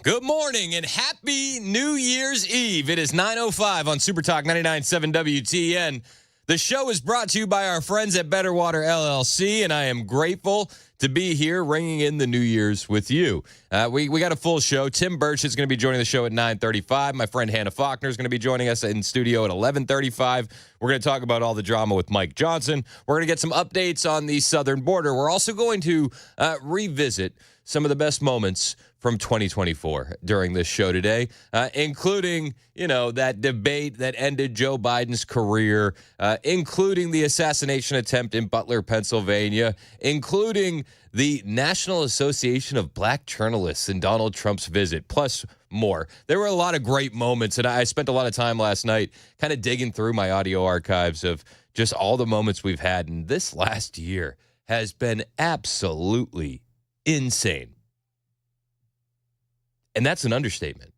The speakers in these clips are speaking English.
Good morning and happy New Year's Eve. It is 9:05 on Super Talk 99.7 WTN. The show is brought to you by our friends at Better Water LLC, and I am grateful to be here ringing in the New Year's with you. We got a full show. Tim Burchett is going to be joining the show at 9:35. My friend Hannah Faulkner is going to be joining us in studio at 11:35. We're going to talk about all the drama with Mike Johnson. We're going to get some updates on the southern border. We're also going to revisit some of the best moments from 2024 during this show today, including, that debate that ended Joe Biden's career, including the assassination attempt in Butler, Pennsylvania, including the National Association of Black Journalists and Donald Trump's visit, plus more. There were a lot of great moments, and I spent a lot of time last night kind of digging through my audio archives of just all the moments we've had, and this last year has been absolutely insane. And that's an understatement.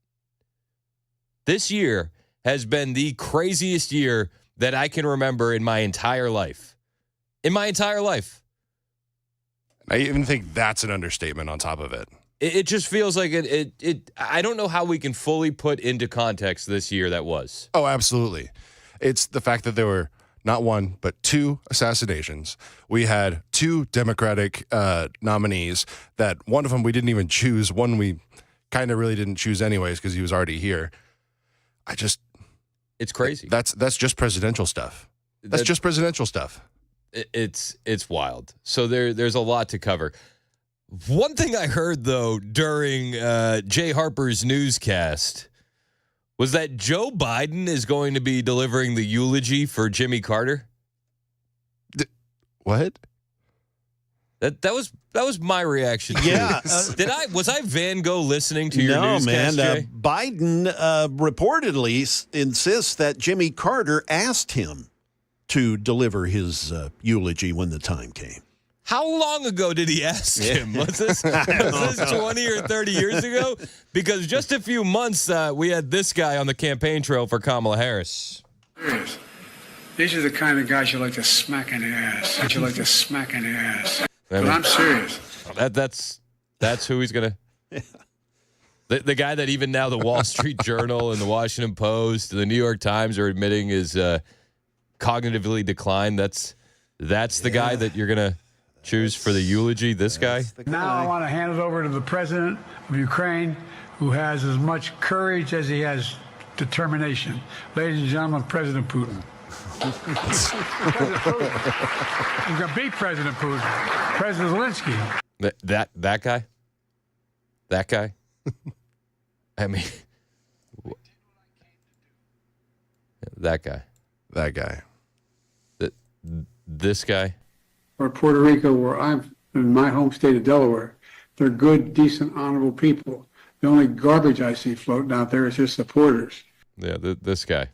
This year has been the craziest year that I can remember in my entire life. In my entire life. I even think that's an understatement on top of it. It just feels like I don't know how we can fully put into context this year that was. Oh, absolutely. It's the fact that there were not one, but two assassinations. We had two Democratic nominees that one of them we didn't even choose. One we kind of really didn't choose anyways because he was already here. It's crazy. That's just presidential stuff. That's just presidential stuff. It's wild. So there's a lot to cover. One thing I heard, though, during Jay Harper's newscast was that Joe Biden is going to be delivering the eulogy for Jimmy Carter. What? That was my reaction. Yeah. Was I Van Gogh listening to your newscast, man. Jay? Biden reportedly insists that Jimmy Carter asked him to deliver his eulogy when the time came. How long ago did he ask him? Was this 20 or 30 years ago? Because just a few months, we had this guy on the campaign trail for Kamala Harris. Serious. These are the kind of guys you like to smack in the ass. But I'm serious. That's who he's going to... The guy that even now the Wall Street Journal and the Washington Post and the New York Times are admitting is cognitively declined. That's the guy that you're going to choose for the eulogy, this guy? Now I want to hand it over to the president of Ukraine, who has as much courage as he has determination. Ladies and gentlemen, President Putin. President Putin. He's going to beat President Putin. President Zelensky. That guy? That guy? I mean, that guy. That guy. This guy. Or Puerto Rico, where I'm in my home state of Delaware. They're good, decent, honorable people. The only garbage I see floating out there is his supporters. Yeah, this guy.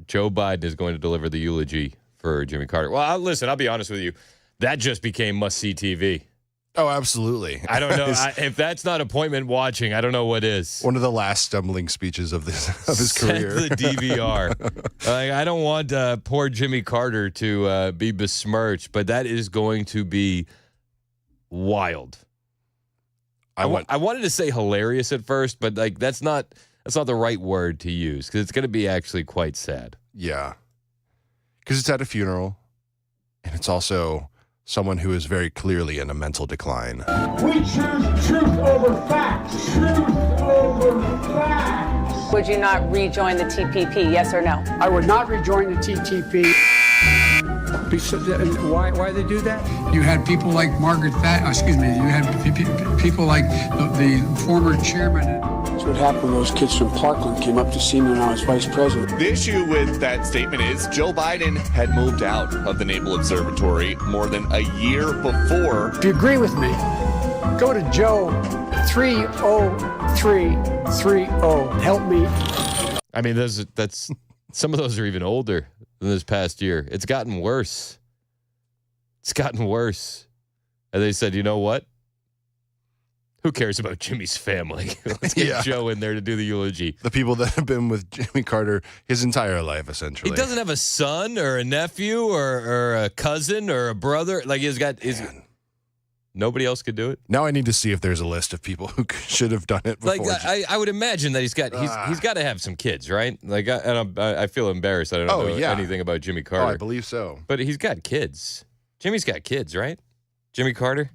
Joe Biden is going to deliver the eulogy for Jimmy Carter. Well, listen, I'll be honest with you. That just became must-see TV. Oh, absolutely. I don't know. If that's not appointment watching, I don't know what is. One of the last stumbling speeches of his career. Send the DVR. I don't want poor Jimmy Carter to be besmirched, but that is going to be wild. I wanted to say hilarious at first, but that's not the right word to use because it's going to be actually quite sad. Yeah, because it's at a funeral, and it's also someone who is very clearly in a mental decline. We choose truth over facts. Truth over facts. Would you not rejoin the TPP, yes or no? I would not rejoin the TTP. Why they do that? You had people like You had people like the former chairman. That's what happened when those kids from Parkland came up to see me when I was vice president. The issue with that statement is Joe Biden had moved out of the Naval Observatory more than a year before. If you agree with me, go to Joe 30330. Help me. I mean, that's some of those are even older than this past year. It's gotten worse. And they said, you know what? Who cares about Jimmy's family? Let's get Joe in there to do the eulogy. The people that have been with Jimmy Carter his entire life, essentially. He doesn't have a son or a nephew or a cousin or a brother. Like he's got Nobody else could do it. Now I need to see if there's a list of people who should have done it before. Like I would imagine that he's got to have some kids, right? Like, I feel embarrassed. I don't know anything about Jimmy Carter. Oh, I believe so. But he's got kids. Jimmy's got kids, right? Jimmy Carter.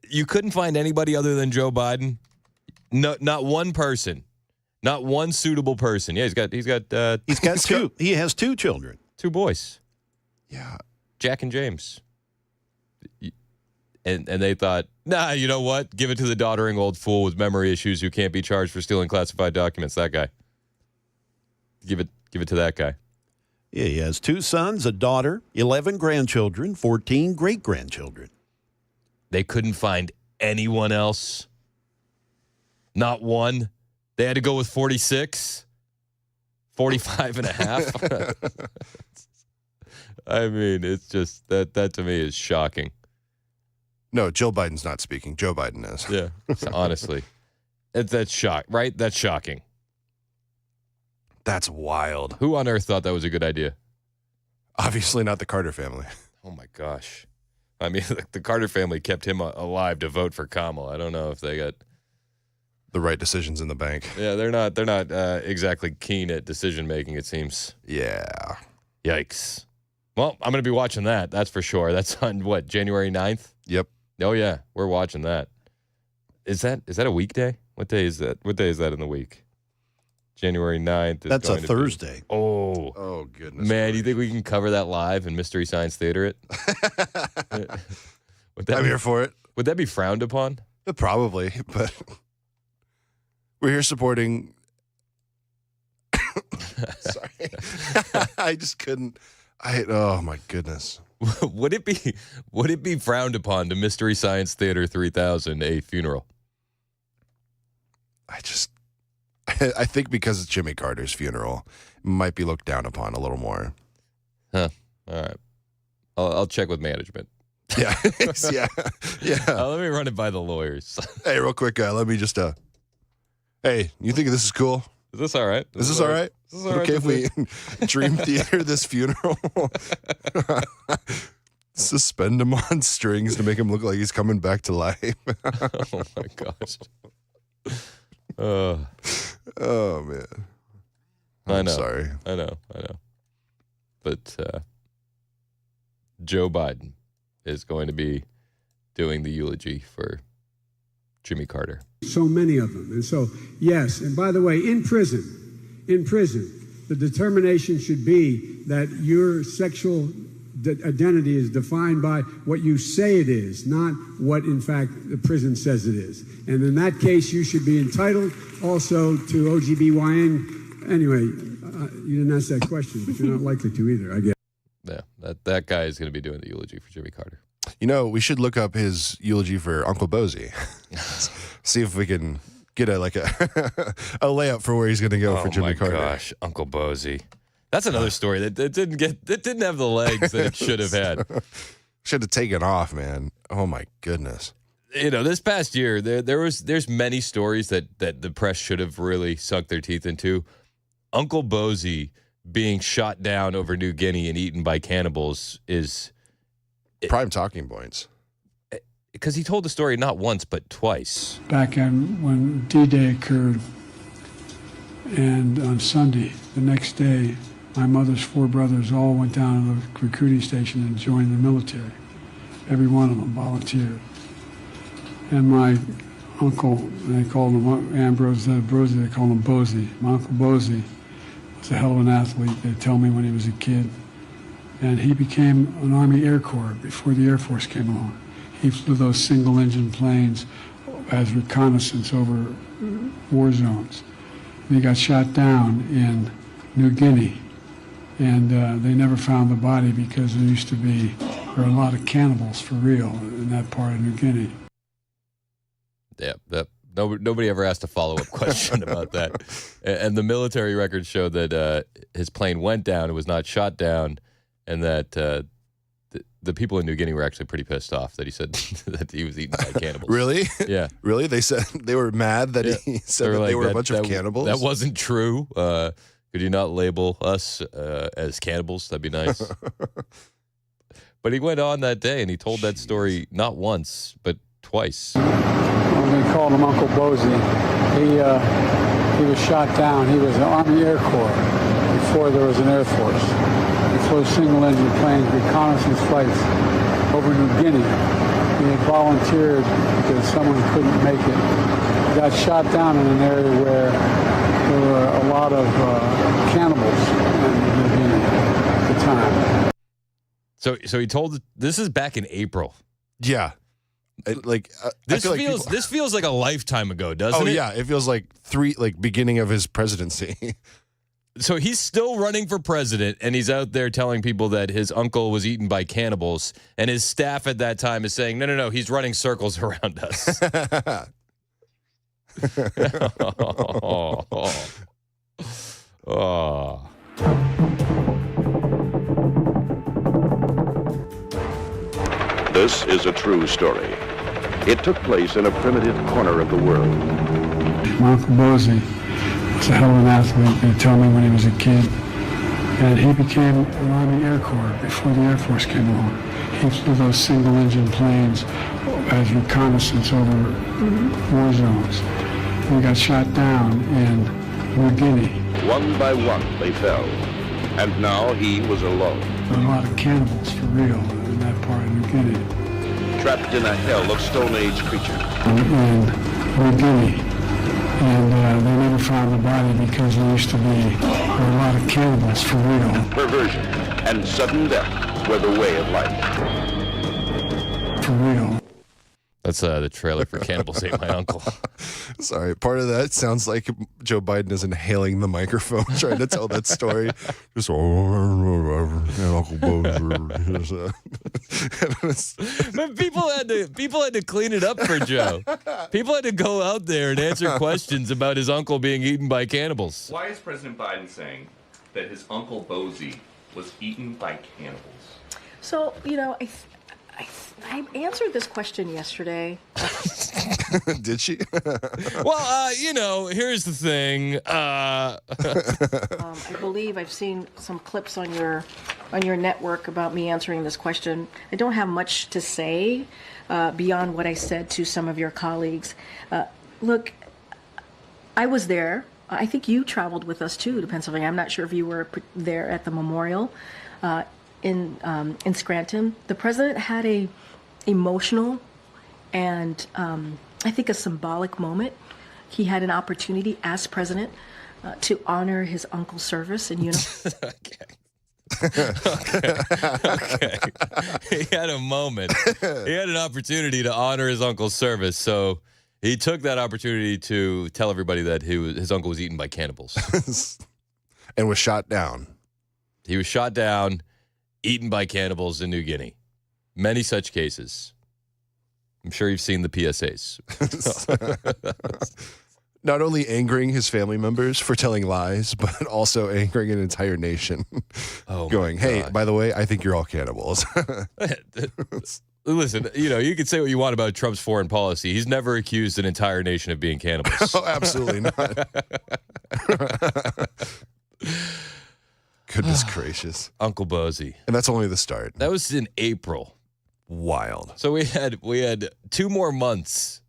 You couldn't find anybody other than Joe Biden. No, not one person, not one suitable person. Yeah, he's got two. He has two children, 2 boys. Yeah, Jack and James. And they thought, nah, you know what? Give it to the doddering old fool with memory issues who can't be charged for stealing classified documents. That guy. Give it to that guy. Yeah, he has 2 sons, a daughter, 11 grandchildren, 14 great-grandchildren. They couldn't find anyone else. Not one. They had to go with 46, 45 and a half. I mean, it's just that to me is shocking. No, Jill Biden's not speaking. Joe Biden is. Yeah, honestly. That's right? That's shocking. That's wild. Who on earth thought that was a good idea? Obviously not the Carter family. Oh, my gosh. I mean, the Carter family kept him alive to vote for Kamala. I don't know if they got the right decisions in the bank. Yeah, they're not exactly keen at decision making, it seems. Yeah. Yikes. Well, I'm going to be watching that. That's for sure. That's on what, January 9th? Yep. Oh yeah, we're watching that. Is that a weekday? What day is that? What day is that in the week? January 9th. That's a Thursday. Oh goodness. Man, do you think we can cover that live in Mystery Science Theater? I'm here for it. Would that be frowned upon? Probably, but we're here supporting. Sorry, I just couldn't. Oh my goodness. Would it be frowned upon to Mystery Science Theater 3000 a funeral? I think because it's Jimmy Carter's funeral, it might be looked down upon a little more. Huh. All right. I'll check with management. Yeah. yeah. Let me run it by the lawyers. Hey, real quick, let me just hey, you think this is cool? Is this all right? Is this all right? Is it okay if we dream theater this funeral? Suspend him on strings to make him look like he's coming back to life. Oh my gosh. Oh man. I'm sorry. I know. But Joe Biden is going to be doing the eulogy for Jimmy Carter. So many of them. And so, yes, and by the way, in prison, the determination should be that your sexual identity is defined by what you say it is, not what, in fact, the prison says it is. And in that case, you should be entitled also to OGBYN. Anyway, you didn't ask that question, but you're not likely to either, I guess. Yeah, that guy is going to be doing the eulogy for Jimmy Carter. You know, we should look up his eulogy for Uncle Bozy. See if we can get a layup for where he's going to go for Jimmy Carter. Oh my gosh, Uncle Bozy. That's another story that didn't have the legs that it should have had. Should have taken off, man. Oh my goodness. You know, this past year there's many stories that the press should have really sunk their teeth into. Uncle Bozy being shot down over New Guinea and eaten by cannibals is prime talking points. Because he told the story not once but twice. Back when D-Day occurred, and on Sunday, the next day, my mother's 4 brothers all went down to the recruiting station and joined the military. Every one of them volunteered. And my uncle, they called him Ambrose Brosey, they called him Bozy. My Uncle Bozy was a hell of an athlete, they tell me, when he was a kid. And he became an Army Air Corps before the Air Force came along. He flew those single-engine planes as reconnaissance over war zones. And he got shot down in New Guinea, and they never found the body because there were a lot of cannibals for real in that part of New Guinea. Yeah, nobody ever asked a follow-up question about that. And the military records show that his plane went down, it was not shot down, and that the people in New Guinea were actually pretty pissed off that he said that he was eaten by cannibals. Really? Yeah. Really? They said they were mad that he said that they were a bunch of cannibals? That wasn't true. Could you not label us as cannibals? That'd be nice. But he went on that day and he told that story not once, but twice. They called him Uncle Bozy. He was shot down. He was in the Army Air Corps before there was an Air Force. He flew single-engine planes, reconnaissance flights over New Guinea. He had volunteered because someone couldn't make it. He got shot down in an area where there were a lot of cannibals in New Guinea at the time. So he told, this is back in April. Yeah. This feels like a lifetime ago, doesn't it? Oh yeah, it feels like beginning of his presidency. So he's still running for president, and he's out there telling people that his uncle was eaten by cannibals, and his staff at that time is saying, no, he's running circles around us. Oh. This is a true story. It took place in a primitive corner of the world. My Uncle Bozy was a hell of an athlete, he told me when he was a kid. And he became an Army Air Corps before the Air Force came along. He flew those single-engine planes as reconnaissance over war zones. He got shot down in New Guinea. One by one they fell, and now he was alone. There were a lot of cannibals for real in that part of New Guinea. Trapped in a hell of Stone Age creatures. In New Guinea. And they never found the body because there used to be a lot of cannibals for real. Perversion and sudden death were the way of life. For real. That's the trailer for Cannibals Ate My Uncle. Sorry, part of that sounds like Joe Biden is inhaling the microphone trying to tell that story. Just Uncle But people had to clean it up for Joe. People had to go out there and answer questions about his uncle being eaten by cannibals. Why is President Biden saying that his Uncle Bozy was eaten by cannibals? So, I answered this question yesterday. Did she? Well, here's the thing. I believe I've seen some clips on your network about me answering this question. I don't have much to say beyond what I said to some of your colleagues. Look, I was there. I think you traveled with us too to Pennsylvania. I'm not sure if you were there at the memorial in Scranton. The president had a emotional and I think a symbolic moment. He had an opportunity as president to honor his uncle's service in uniform. Okay. He had a moment. He had an opportunity to honor his uncle's service, so he took that opportunity to tell everybody that his uncle was eaten by cannibals. And was shot down. He was shot down, eaten by cannibals in New Guinea. Many such cases. I'm sure you've seen the PSAs. Not only angering his family members for telling lies, but also angering an entire nation. Going, hey, by the way, I think you're all cannibals. Listen, you can say what you want about Trump's foreign policy. He's never accused an entire nation of being cannibals. Oh, absolutely not. Goodness gracious. Uncle Bozy. And that's only the start. That was in April. Wild. So we had 2 more months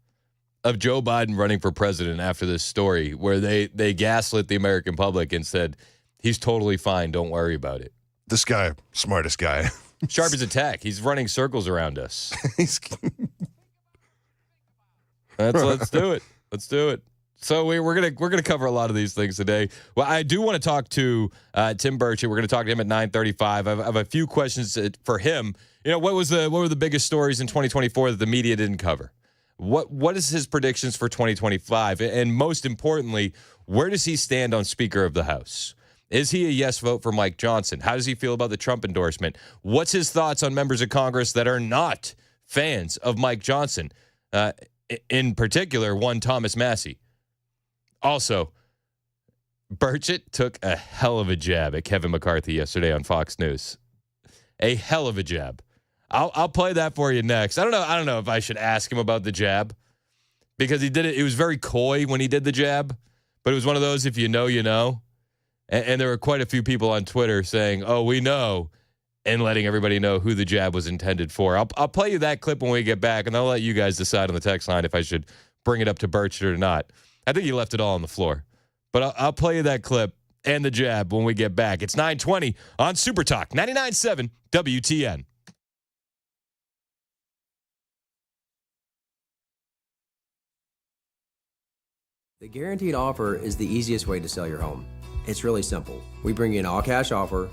of Joe Biden running for president after this story where they gaslit the American public and said, he's totally fine, don't worry about it. This guy, smartest guy. Sharp as a tack. He's running circles around us. Let's do it. Let's do it. So we're gonna cover a lot of these things today. Well, I do want to talk to Tim Burchett. We're gonna talk to him at 9:35. I have a few questions for him. What were the biggest stories in 2024 that the media didn't cover? What is his predictions for 2025? And most importantly, where does he stand on Speaker of the House? Is he a yes vote for Mike Johnson? How does he feel about the Trump endorsement? What's his thoughts on members of Congress that are not fans of Mike Johnson? In particular, one Thomas Massey. Also, Burchett took a hell of a jab at Kevin McCarthy yesterday on Fox News. A hell of a jab. I'll play that for you next. I don't know if I should ask him about the jab because he did it. It was very coy when he did the jab, but it was one of those if you know, you know. And there were quite a few people on Twitter saying, "Oh, we know," and letting everybody know who the jab was intended for. I'll play you that clip when we get back, and I'll let you guys decide on the text line if I should bring it up to Burchett or not. I think he left it all on the floor. But I'll play you that clip and the jab when we get back. It's 9:20 on Super Talk 99.7 WTN. The guaranteed offer is the easiest way to sell your home. It's really simple. We bring you an all-cash offer.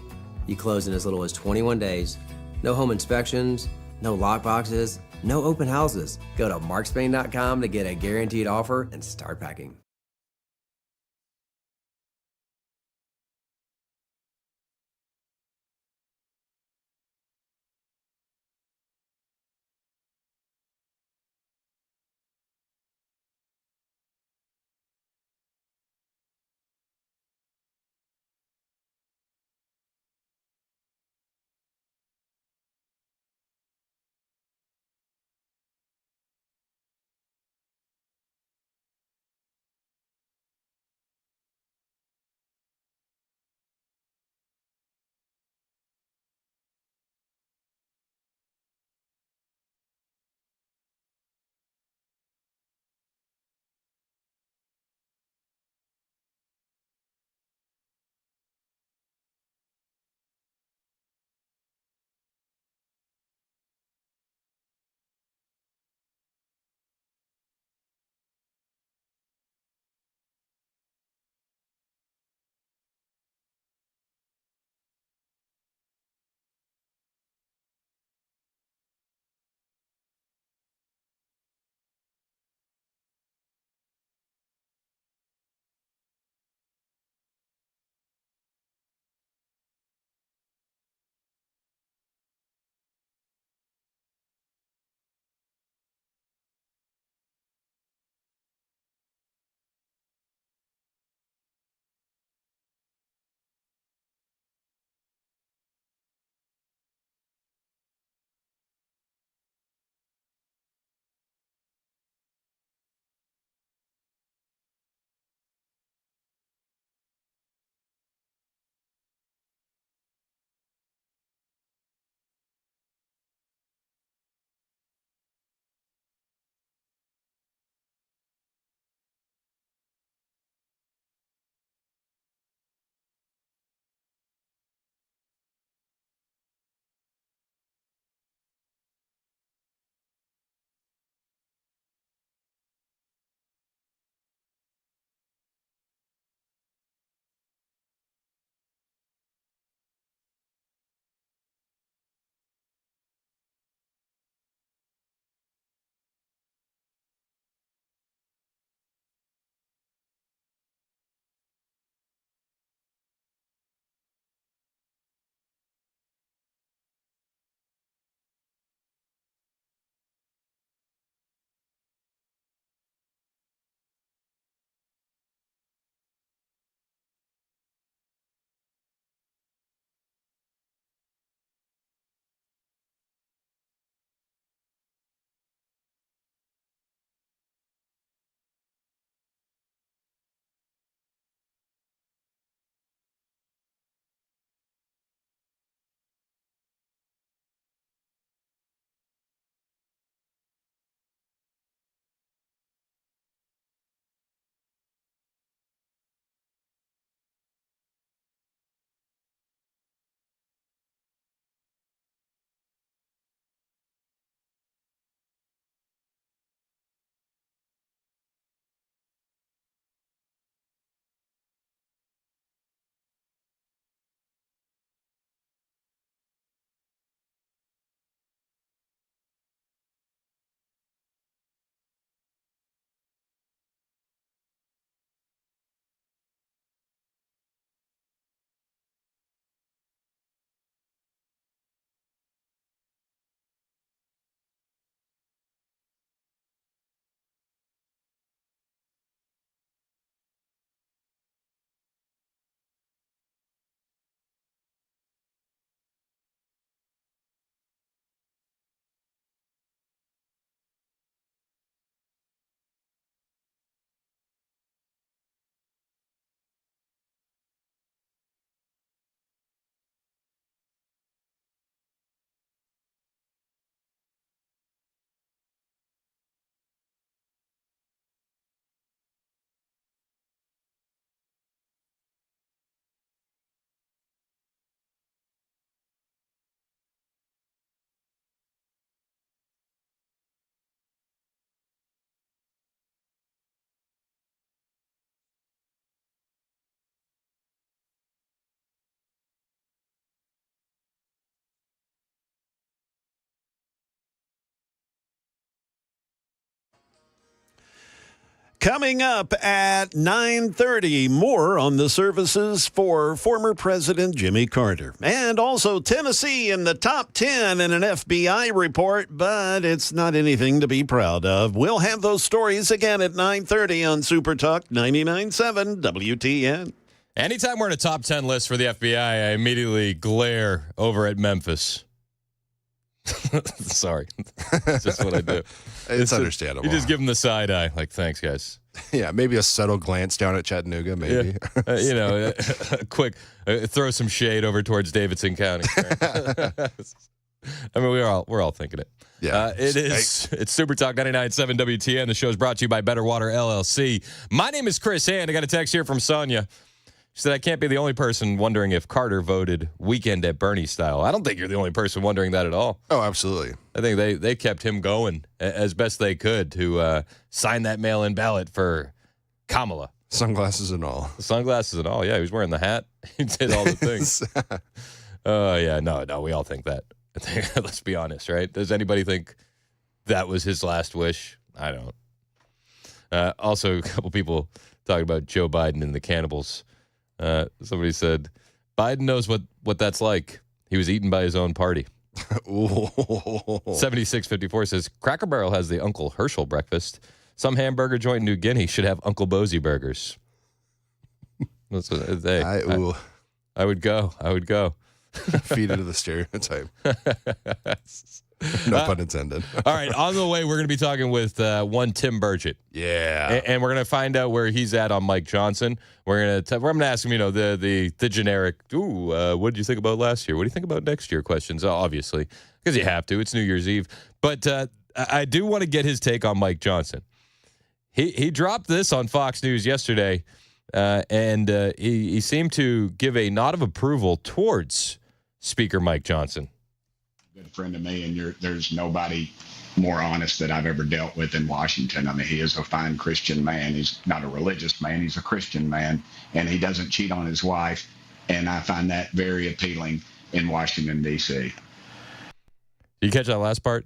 You close in as little as 21 days. No home inspections, no lock boxes, no open houses. Go to markspain.com to get a guaranteed offer and start packing. Coming up at 9:30, more on the services for former President Jimmy Carter. And also Tennessee in the top 10 in an FBI report, but it's not anything to be proud of. We'll have those stories again at 9:30 on Super Talk 99.7 WTN. Anytime we're in a top 10 list for the FBI, I immediately glare over at Memphis. Sorry. That's just what I do. It's understandable. You just give them the side eye, like, thanks, guys. Yeah, maybe a subtle glance down at Chattanooga, maybe. Yeah. Quick, throw some shade over towards Davidson County. I mean, we're all thinking it. Yeah. It's Super Talk 99.7 WTN. The show is brought to you by Better Water LLC. My name is Chris Hand. I got a text here from Sonia. She said, I can't be the only person wondering if Carter voted Weekend at Bernie style. I don't think you're the only person wondering that at all. Oh, absolutely. I think they kept him going as best they could to sign that mail-in ballot for Kamala. Sunglasses and all. Sunglasses and all. Yeah, he was wearing the hat. He did all the things. Yeah, no, we all think that. Let's be honest, right? Does anybody think that was his last wish? I don't. Also, a couple people talking about Joe Biden and the cannibals. Somebody said, Biden knows what that's like. He was eaten by his own party. 7654 says, Cracker Barrel has the Uncle Herschel breakfast. Some hamburger joint in New Guinea should have Uncle Bozy burgers. That's what, hey, I would go. Feed into the stereotype. No pun intended. All right, on the way, we're going to be talking with one Tim Burchett. Yeah. And we're going to find out where he's at on Mike Johnson. I'm going to ask him, the generic, what did you think about last year? What do you think about next year questions, obviously, because you have to. It's New Year's Eve. But I do want to get his take on Mike Johnson. He dropped this on Fox News yesterday, and he seemed to give a nod of approval towards Speaker Mike Johnson. Good friend of me, and there's nobody more honest that I've ever dealt with in Washington. I mean, he is a fine Christian man. He's not a religious man. He's a Christian man, and he doesn't cheat on his wife, and I find that very appealing in Washington, D.C. You catch that last part?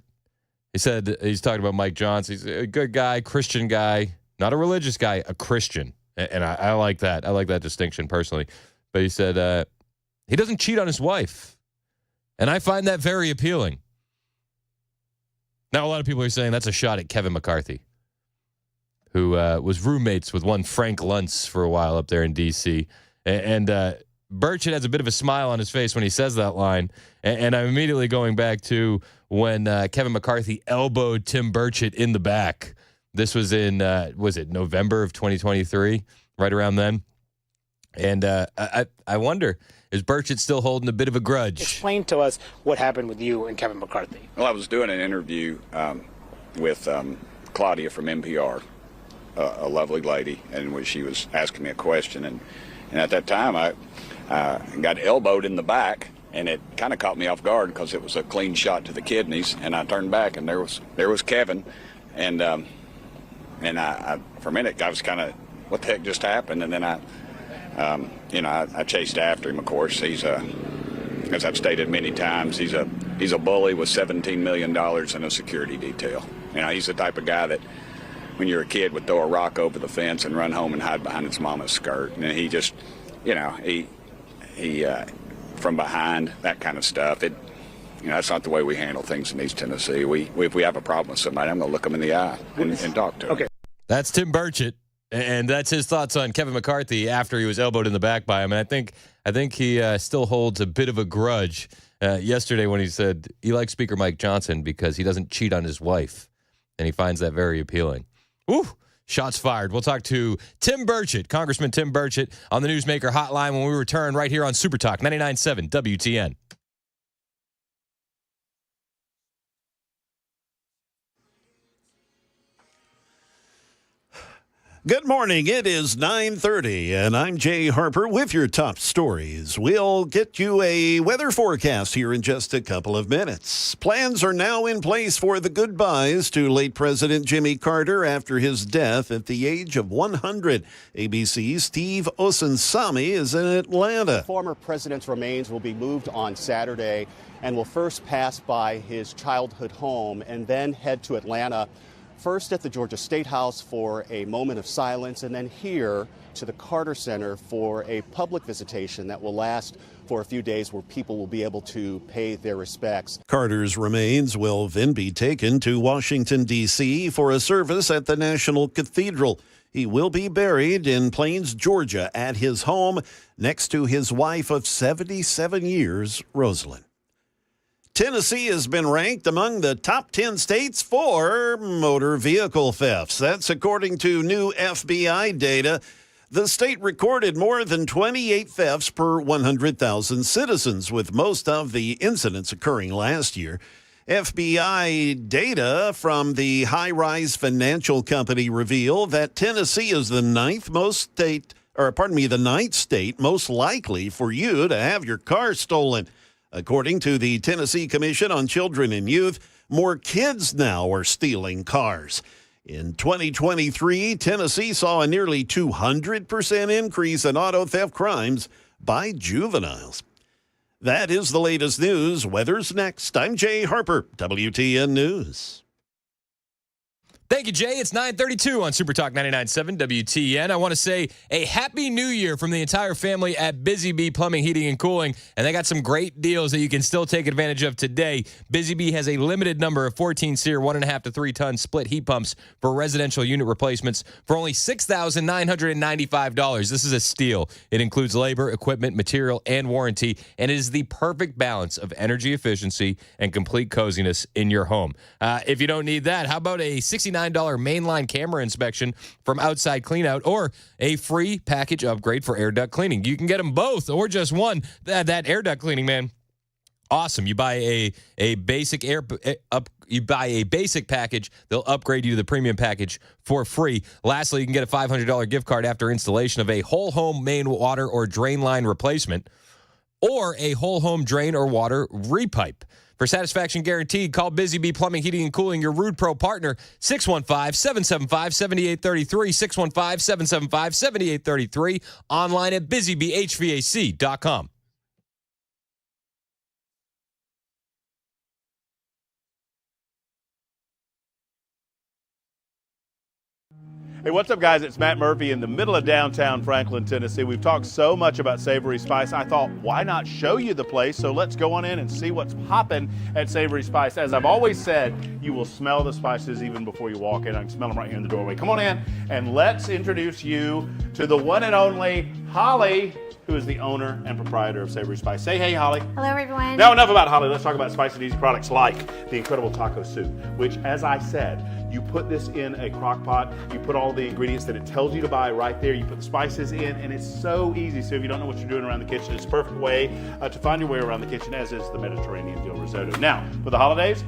He said he's talking about Mike Johnson. He's a good guy, Christian guy, not a religious guy, a Christian, and I like that. I like that distinction personally. But he said he doesn't cheat on his wife. And I find that very appealing. Now, a lot of people are saying that's a shot at Kevin McCarthy, who was roommates with one Frank Luntz for a while up there in D.C. And Burchett has a bit of a smile on his face when he says that line. And I'm immediately going back to when Kevin McCarthy elbowed Tim Burchett in the back. This was in, was it November of 2023, right around then? And I wonder, is Burchett still holding a bit of a grudge? Explain to us what happened with you and Kevin McCarthy. Well, I was doing an interview with Claudia from NPR, a lovely lady, and she was asking me a question. And at that time, I got elbowed in the back, and it kind of caught me off guard because it was a clean shot to the kidneys. And I turned back, and there was Kevin. And I for a minute, I was kind of, what the heck just happened? And then I chased after him. Of course, he's as I've stated many times, he's a bully with $17 million in a security detail. He's the type of guy that, when you're a kid, would throw a rock over the fence and run home and hide behind his mama's skirt. And he just, he from behind, that kind of stuff. That's not the way we handle things in East Tennessee. If we have a problem with somebody, I'm going to look them in the eye and talk to them. Okay. That's Tim Burchett. And that's his thoughts on Kevin McCarthy after he was elbowed in the back by him. And I think he still holds a bit of a grudge yesterday when he said he likes Speaker Mike Johnson because he doesn't cheat on his wife. And he finds that very appealing. Woo! Shots fired. We'll talk to Tim Burchett, Congressman Tim Burchett, on the Newsmaker Hotline when we return right here on Super Talk 99.7 WTN. Good morning. It is 9:30, and I'm Jay Harper with your top stories. We'll get you a weather forecast here in just a couple of minutes. Plans are now in place for the goodbyes to late President Jimmy Carter after his death at the age of 100. ABC's Steve Osunsami is in Atlanta. The former president's remains will be moved on Saturday and will first pass by his childhood home and then head to Atlanta first at the Georgia State House for a moment of silence, and then here to the Carter Center for a public visitation that will last for a few days where people will be able to pay their respects. Carter's remains will then be taken to Washington, D.C. for a service at the National Cathedral. He will be buried in Plains, Georgia, at his home next to his wife of 77 years, Rosalind. Tennessee has been ranked among the top 10 states for motor vehicle thefts. That's according to new FBI data. The state recorded more than 28 thefts per 100,000 citizens, with most of the incidents occurring last year. FBI data from the high-rise financial company reveal that Tennessee is the ninth state most likely for you to have your car stolen. According to the Tennessee Commission on Children and Youth, more kids now are stealing cars. In 2023, Tennessee saw a nearly 200% increase in auto theft crimes by juveniles. That is the latest news. Weather's next. I'm Jay Harper, WTN News. Thank you, Jay. It's 9:32 on Super Talk 99.7 WTN. I want to say a happy new year from the entire family at Busy Bee Plumbing, Heating, and Cooling. And they got some great deals that you can still take advantage of today. Busy Bee has a limited number of 14-SEER 1.5 to 3 ton split heat pumps for residential unit replacements for only $6,995. This is a steal. It includes labor, equipment, material, and warranty, and it is the perfect balance of energy efficiency and complete coziness in your home. If you don't need that, how about a $69 mainline camera inspection from Outside Cleanout or a free package upgrade for air duct cleaning? You can get them both or just one. That air duct cleaning, man, awesome. You buy a basic package, they'll upgrade you to the premium package for free. Lastly, you can get a $500 gift card after installation of a whole home main water or drain line replacement or a whole home drain or water repipe. For satisfaction guaranteed, call Busy Bee Plumbing, Heating, and Cooling, your Rude Pro partner, 615-775-7833, 615-775-7833, online at busybeehvac.com. Hey, what's up, guys? It's Matt Murphy in the middle of downtown Franklin, Tennessee. We've talked so much about Savory Spice. I thought, why not show you the place? So let's go on in and see what's popping at Savory Spice. As I've always said, you will smell the spices even before you walk in. I can smell them right here in the doorway. Come on in and let's introduce you to the one and only Holly, who is the owner and proprietor of Savory Spice. Say hey, Holly. Hello, everyone. Now, enough about Holly. Let's talk about spicy and easy products like the incredible taco soup, which, as I said, you put this in a crock pot, you put all the ingredients that it tells you to buy right there, you put the spices in, and it's so easy. So if you don't know what you're doing around the kitchen, it's a perfect way to find your way around the kitchen, as is the Mediterranean dill risotto. Now, for the holidays,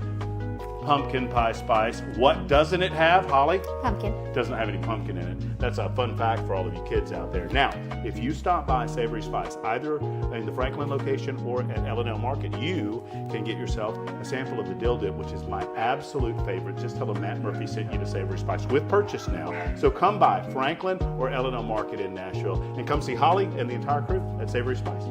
pumpkin pie spice. What doesn't it have, Holly? Pumpkin. Doesn't have any pumpkin in it. That's a fun fact for all of you kids out there. Now, if you stop by Savory Spice, either in the Franklin location or at L&L Market, you can get yourself a sample of the dill dip, which is my absolute favorite. Just tell them Matt Murphy sent you to Savory Spice with purchase now. So come by Franklin or L&L Market in Nashville and come see Holly and the entire crew at Savory Spice.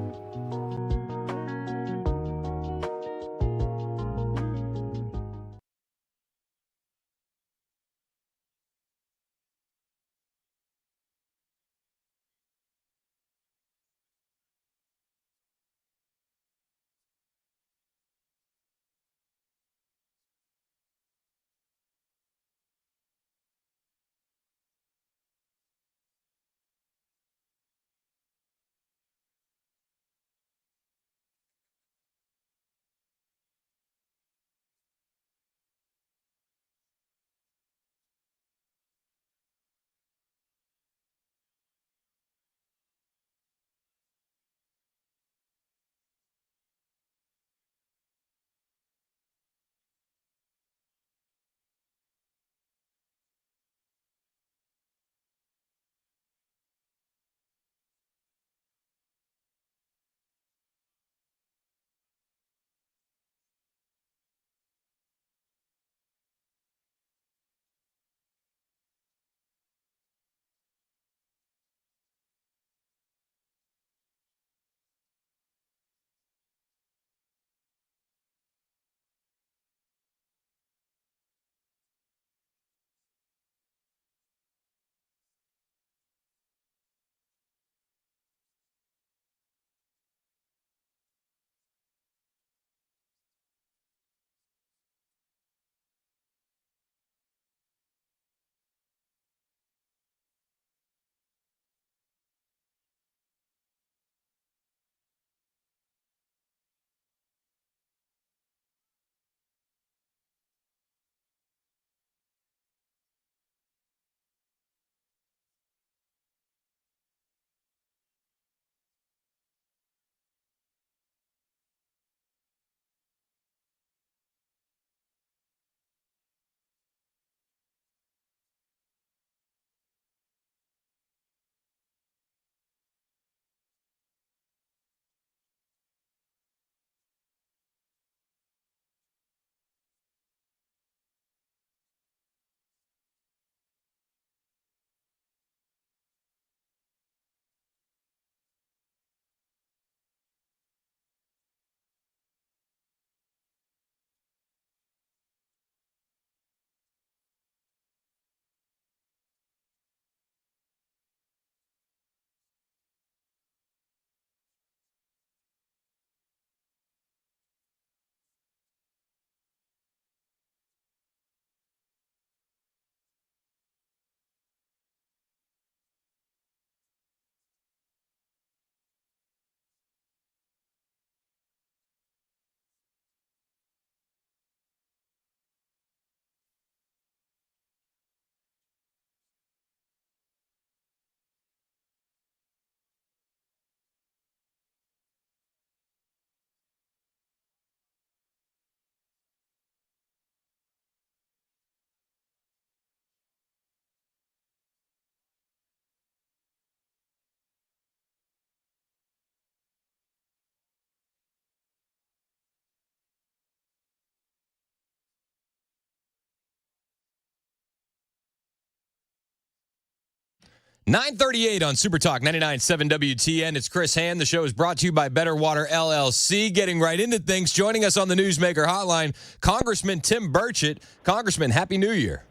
9:38 on Super Talk 99.7 WTN. It's Chris Hand. The show is brought to you by Better Water LLC. Getting right into things, joining us on the Newsmaker Hotline, Congressman Tim Burchett. Congressman, Happy New Year.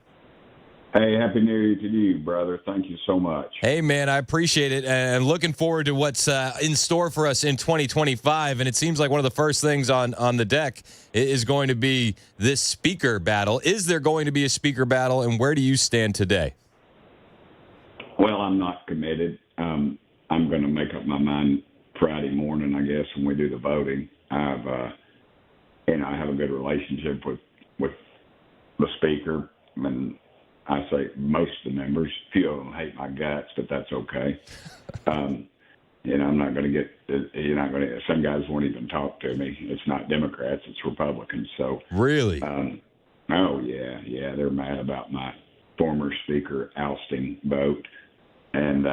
Hey, Happy New Year to you, brother. Thank you so much. Hey, man, I appreciate it, and looking forward to what's in store for us in 2025. And it seems like one of the first things on the deck is going to be this speaker battle. Is there going to be a speaker battle, and where do you stand today? Well, I'm not committed. I'm going to make up my mind Friday morning, I guess, when we do the voting. I have a good relationship with the speaker, and I say most of the members. A few of them hate my guts, but that's okay. I'm not going to get. Some guys won't even talk to me. It's not Democrats; it's Republicans. So really, oh yeah, they're mad about my former speaker ousting vote. And,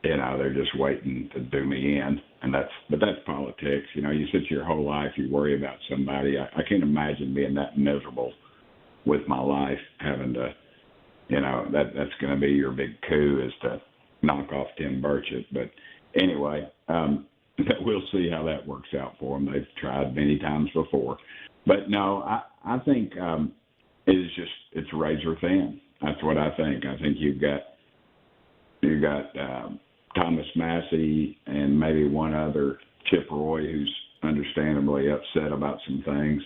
they're just waiting to do me in. But that's politics. You sit your whole life, you worry about somebody. I can't imagine being that miserable with my life, having to, that's going to be your big coup is to knock off Tim Burchett. But anyway, we'll see how that works out for them. They've tried many times before. But no, I think it's razor thin. That's what I think. I think you got Thomas Massey and maybe one other, Chip Roy, who's understandably upset about some things,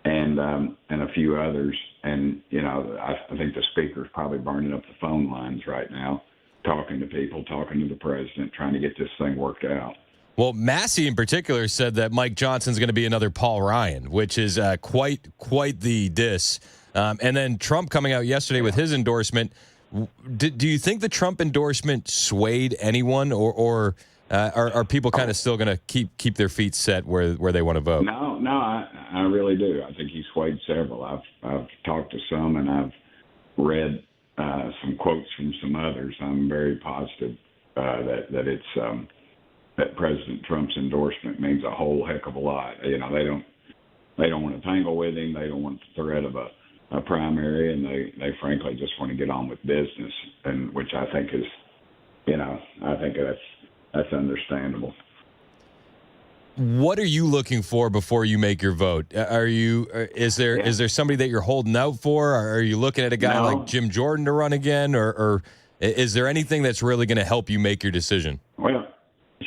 and a few others. And I think the speaker's probably burning up the phone lines right now, talking to people, talking to the president, trying to get this thing worked out. Well, Massey in particular said that Mike Johnson's going to be another Paul Ryan, which is quite the diss. And then Trump coming out yesterday with his endorsement. Do you think the Trump endorsement swayed anyone, or are people kind of still going to keep their feet set where they want to vote? No, I really do. I think he swayed several. I've talked to some, and I've read some quotes from some others. I'm very positive that it's that President Trump's endorsement means a whole heck of a lot. They don't want to tangle with him. They don't want the threat of a primary, and they frankly just want to get on with business, and which I think is, I think that's understandable. What are you looking for before you make your vote? Is there somebody that you're holding out for? Are you looking at a guy like Jim Jordan to run again, or is there anything that's really going to help you make your decision? Well,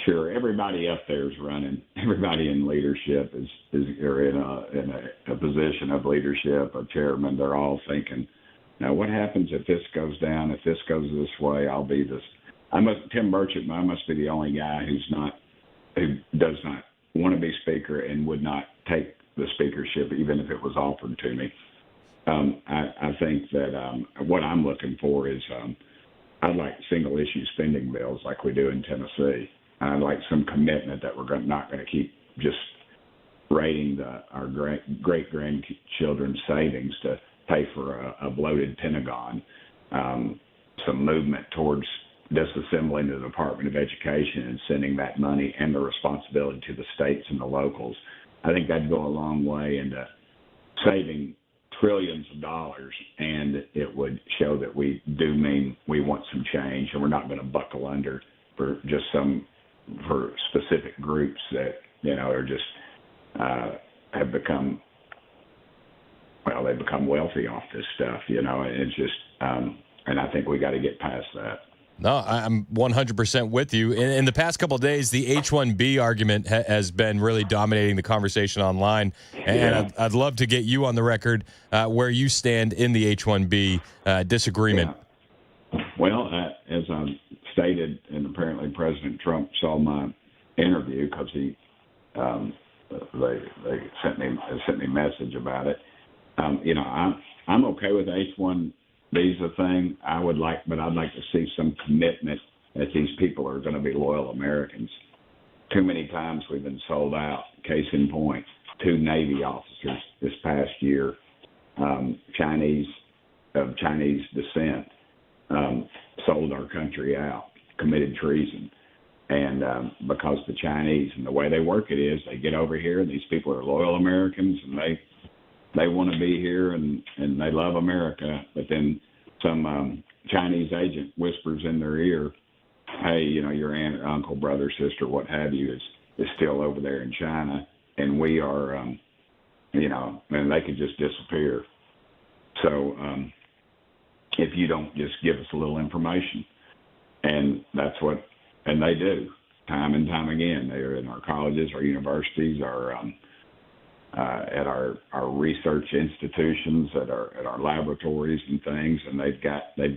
sure. Everybody up there is running. Everybody in leadership is in a position of leadership, a chairman. They're all thinking, now what happens if this goes down? If this goes this way, I'll be this. Tim Burchett, I must be the only guy who does not want to be speaker and would not take the speakership even if it was offered to me. I think that what I'm looking for is I'd like single issue spending bills like we do in Tennessee. I'd like some commitment that we're not going to keep just raiding our great-grandchildren's savings to pay for a bloated Pentagon, some movement towards disassembling the Department of Education and sending that money and the responsibility to the states and the locals. I think that'd go a long way into saving trillions of dollars, and it would show that we do mean we want some change, and we're not going to buckle under for specific groups that are just have become wealthy off this stuff. It's just and I think we got to get past that. No, I'm 100% with you. In the past couple of days, the H-1B argument has been really dominating the conversation online, and I'd love to get you on the record where you stand in the H-1B disagreement. Yeah. Well, as I stated, and apparently President Trump saw my interview because they sent me a message about it. I'm okay with H-1 visa thing. But I'd like to see some commitment that these people are going to be loyal Americans. Too many times we've been sold out. Case in point, 2 Navy officers this past year, Chinese descent, sold our country out, committed treason. And because the Chinese and the way they work it is, they get over here, and these people are loyal Americans, and they want to be here, and they love America. But then some Chinese agent whispers in their ear, hey, your aunt, uncle, brother, sister, what have you, is still over there in China, and we are, and they could just disappear. So if you don't just give us a little information, and and they do time and time again. They're in our colleges, our universities, at our research institutions, at our laboratories and things, and they've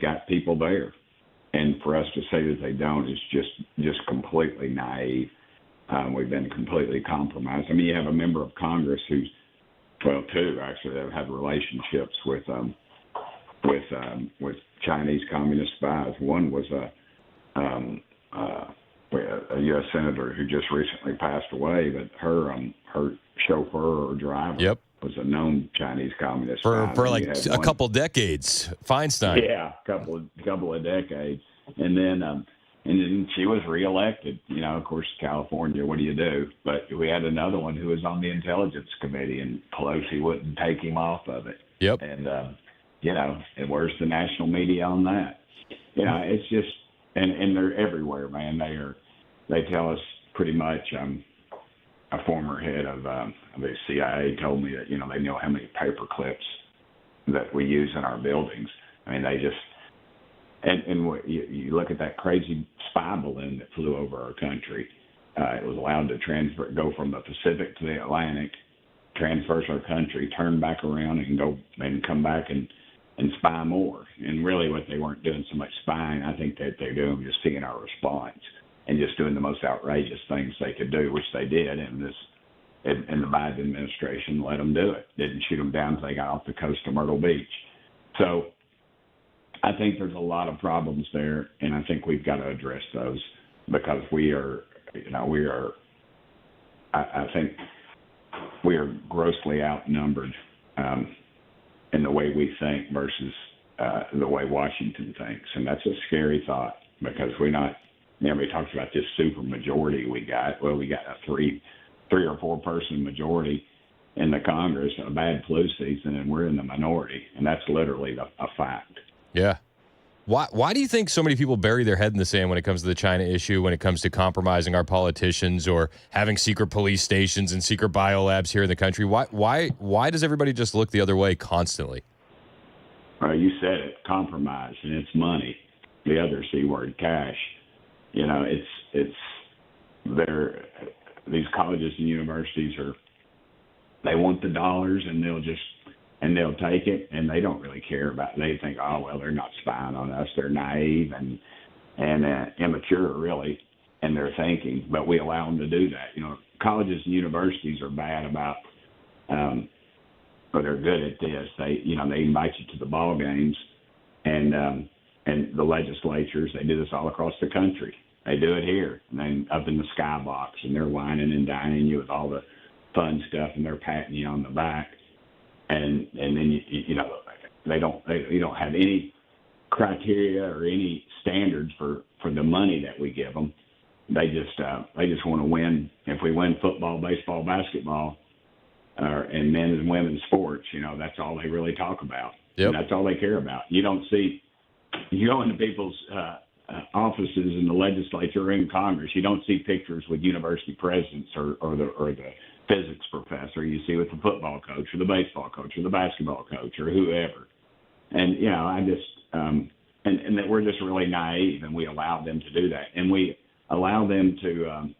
got people there. And for us to say that they don't is just completely naive. We've been completely compromised. I mean, you have a member of Congress who's, well, two actually, that have had relationships with Chinese communist spies. One was a U.S. senator who just recently passed away, but her chauffeur or driver was a known Chinese communist spy. For like a couple decades. Feinstein. Yeah, couple of decades, and then she was reelected. Of course, California. What do you do? But we had another one who was on the Intelligence Committee, and Pelosi wouldn't take him off of it. Yep. And and where's the national media on that? It's just, and they're everywhere, man. They tell us pretty much. A former head of the CIA told me that they know how many paper clips that we use in our buildings. I mean, they just you look at that crazy spy balloon that flew over our country. It was allowed to go from the Pacific to the Atlantic, traverse our country, turn back around, and come back and spy more. And really, what they weren't doing so much spying, I think that they're doing just seeing our response and just doing the most outrageous things they could do, which they did. And the Biden administration let them do it. Didn't shoot them down until they got off the coast of Myrtle Beach. So I think there's a lot of problems there, and I think we've got to address those because I think we are grossly outnumbered in the way we think versus the way Washington thinks. And that's a scary thought because everybody talks about this super majority we got. Well, we got a three or four person majority in the Congress, a bad flu season, and we're in the minority. And that's literally a fact. Yeah. Why do you think so many people bury their head in the sand when it comes to the China issue, when it comes to compromising our politicians or having secret police stations and secret biolabs here in the country? Why does everybody just look the other way constantly? You said it, compromise, and it's money. The other C word, cash. These colleges and universities they want the dollars and they'll take it, and they don't really care about it. They think, oh, well, they're not spying on us. They're naive and immature, really, in their thinking, but we allow them to do that. Colleges and universities are bad about, but they're good at this. They invite you to the ball games, and the legislatures, they do this all across the country. They do it here, and then up in the skybox, and they're whining and dining you with all the fun stuff, and they're patting you on the back. And then you don't have any criteria or any standards for the money that we give them. They just want to win. If we win football, baseball, basketball, and men's and women's sports, that's all they really talk about. Yep. And that's all they care about. You don't see. You go into people's offices in the legislature or in Congress, you don't see pictures with university presidents or the physics professor. You see with the football coach or the baseball coach or the basketball coach or whoever. And I just and that we're just really naive, and we allow them to do that, and we allow them to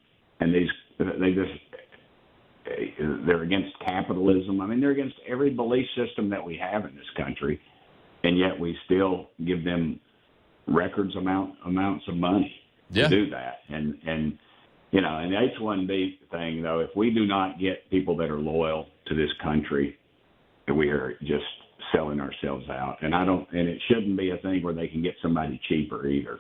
they're against capitalism. I mean, they're against every belief system that we have in this country, and yet we still give them records amounts of money to do that. And the H-1B thing, though, if we do not get people that are loyal to this country, we are just selling ourselves out. And it shouldn't be a thing where they can get somebody cheaper either.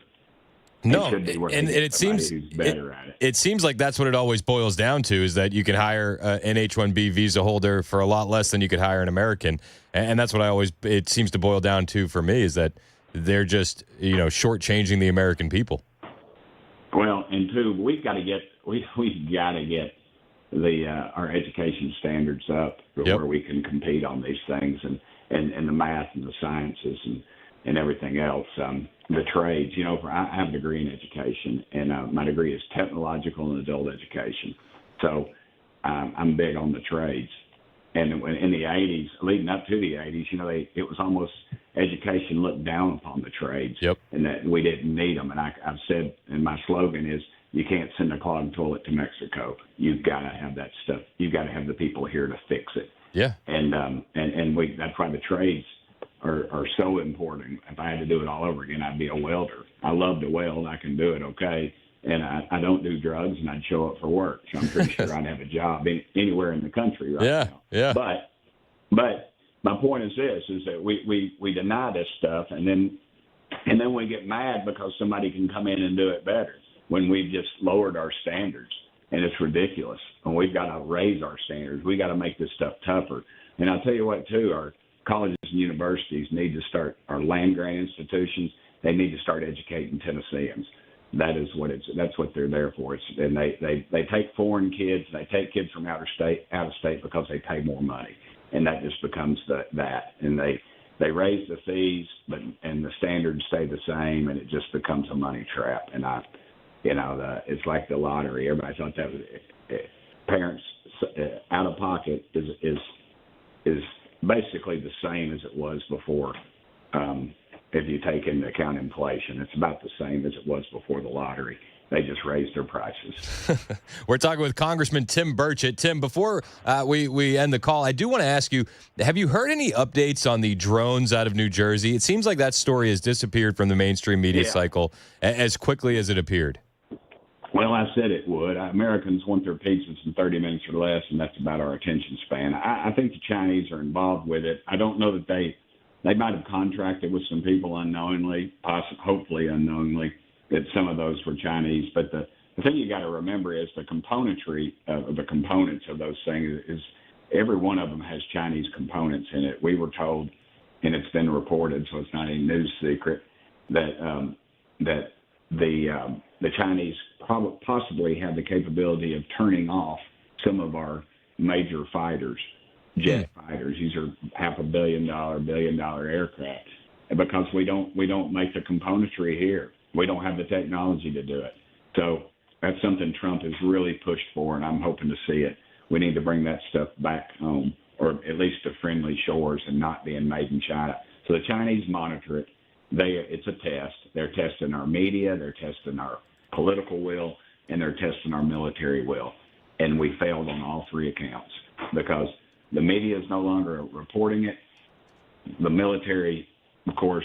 No, it seems better at it. It seems like that's what it always boils down to, is that you can hire an H-1B visa holder for a lot less than you could hire an American, and that's what it seems to boil down to for me, is that they're just shortchanging the American people. Well, and two, we've got to get our education standards up where we can compete on these things and the math and the sciences and everything else. The trades, I have a degree in education, and my degree is technological and adult education. So I'm big on the trades. And in the 80s, leading up to the 80s, it was almost education looked down upon the trades, and that we didn't need them. And I've said, and my slogan is, you can't send a clogged toilet to Mexico. You've got to have that stuff. You've got to have the people here to fix it. Yeah. And that's why the trades are so important. If I had to do it all over again, I'd be a welder. I love to weld. I can do it okay. And I don't do drugs, and I'd show up for work. So I'm pretty sure I'd have a job anywhere in the country right now. Yeah. But my point is this, is that we deny this stuff, and then we get mad because somebody can come in and do it better when we've just lowered our standards. And it's ridiculous. And we've got to raise our standards. We got to make this stuff tougher. And I'll tell you what, too, our colleges and universities need to start, our land-grant institutions, they need to start educating Tennesseans. That's what they're there for. And they take foreign kids, they take kids from out of state because they pay more money. And that just becomes that. And they raise the fees, and the standards stay the same, and it just becomes a money trap. And it's like the lottery. Everybody thought that was parents out of pocket is basically the same as it was before. If you take into account inflation, it's about the same as it was before the lottery. They just raised their prices. We're talking with Congressman Tim Burchett. Tim, before we end the call, I do want to ask you, have you heard any updates on the drones out of New Jersey? It seems like that story has disappeared from the mainstream media cycle as quickly as it appeared. Well, I said it would. Americans want their pizzas in 30 minutes or less, and that's about our attention span. I think the Chinese are involved with it. I don't know that they might have contracted with some people unknowingly, hopefully unknowingly, that some of those were Chinese. But the thing you got to remember is the componentry of the components of those things is every one of them has Chinese components in it. We were told, and it's been reported, so it's not any news secret, that the Chinese possibly have the capability of turning off some of our major fighters, jet fighters. These are $500 million, $1 billion aircraft, because we don't make the componentry here. We don't have the technology to do it. So that's something Trump has really pushed for, and I'm hoping to see it. We need to bring that stuff back home, or at least to friendly shores, and not being made in China. So the Chinese monitor it. It's a test. They're testing our media, they're testing our political will, and they're testing our military will. And we failed on all three accounts because the media is no longer reporting it. The military, of course,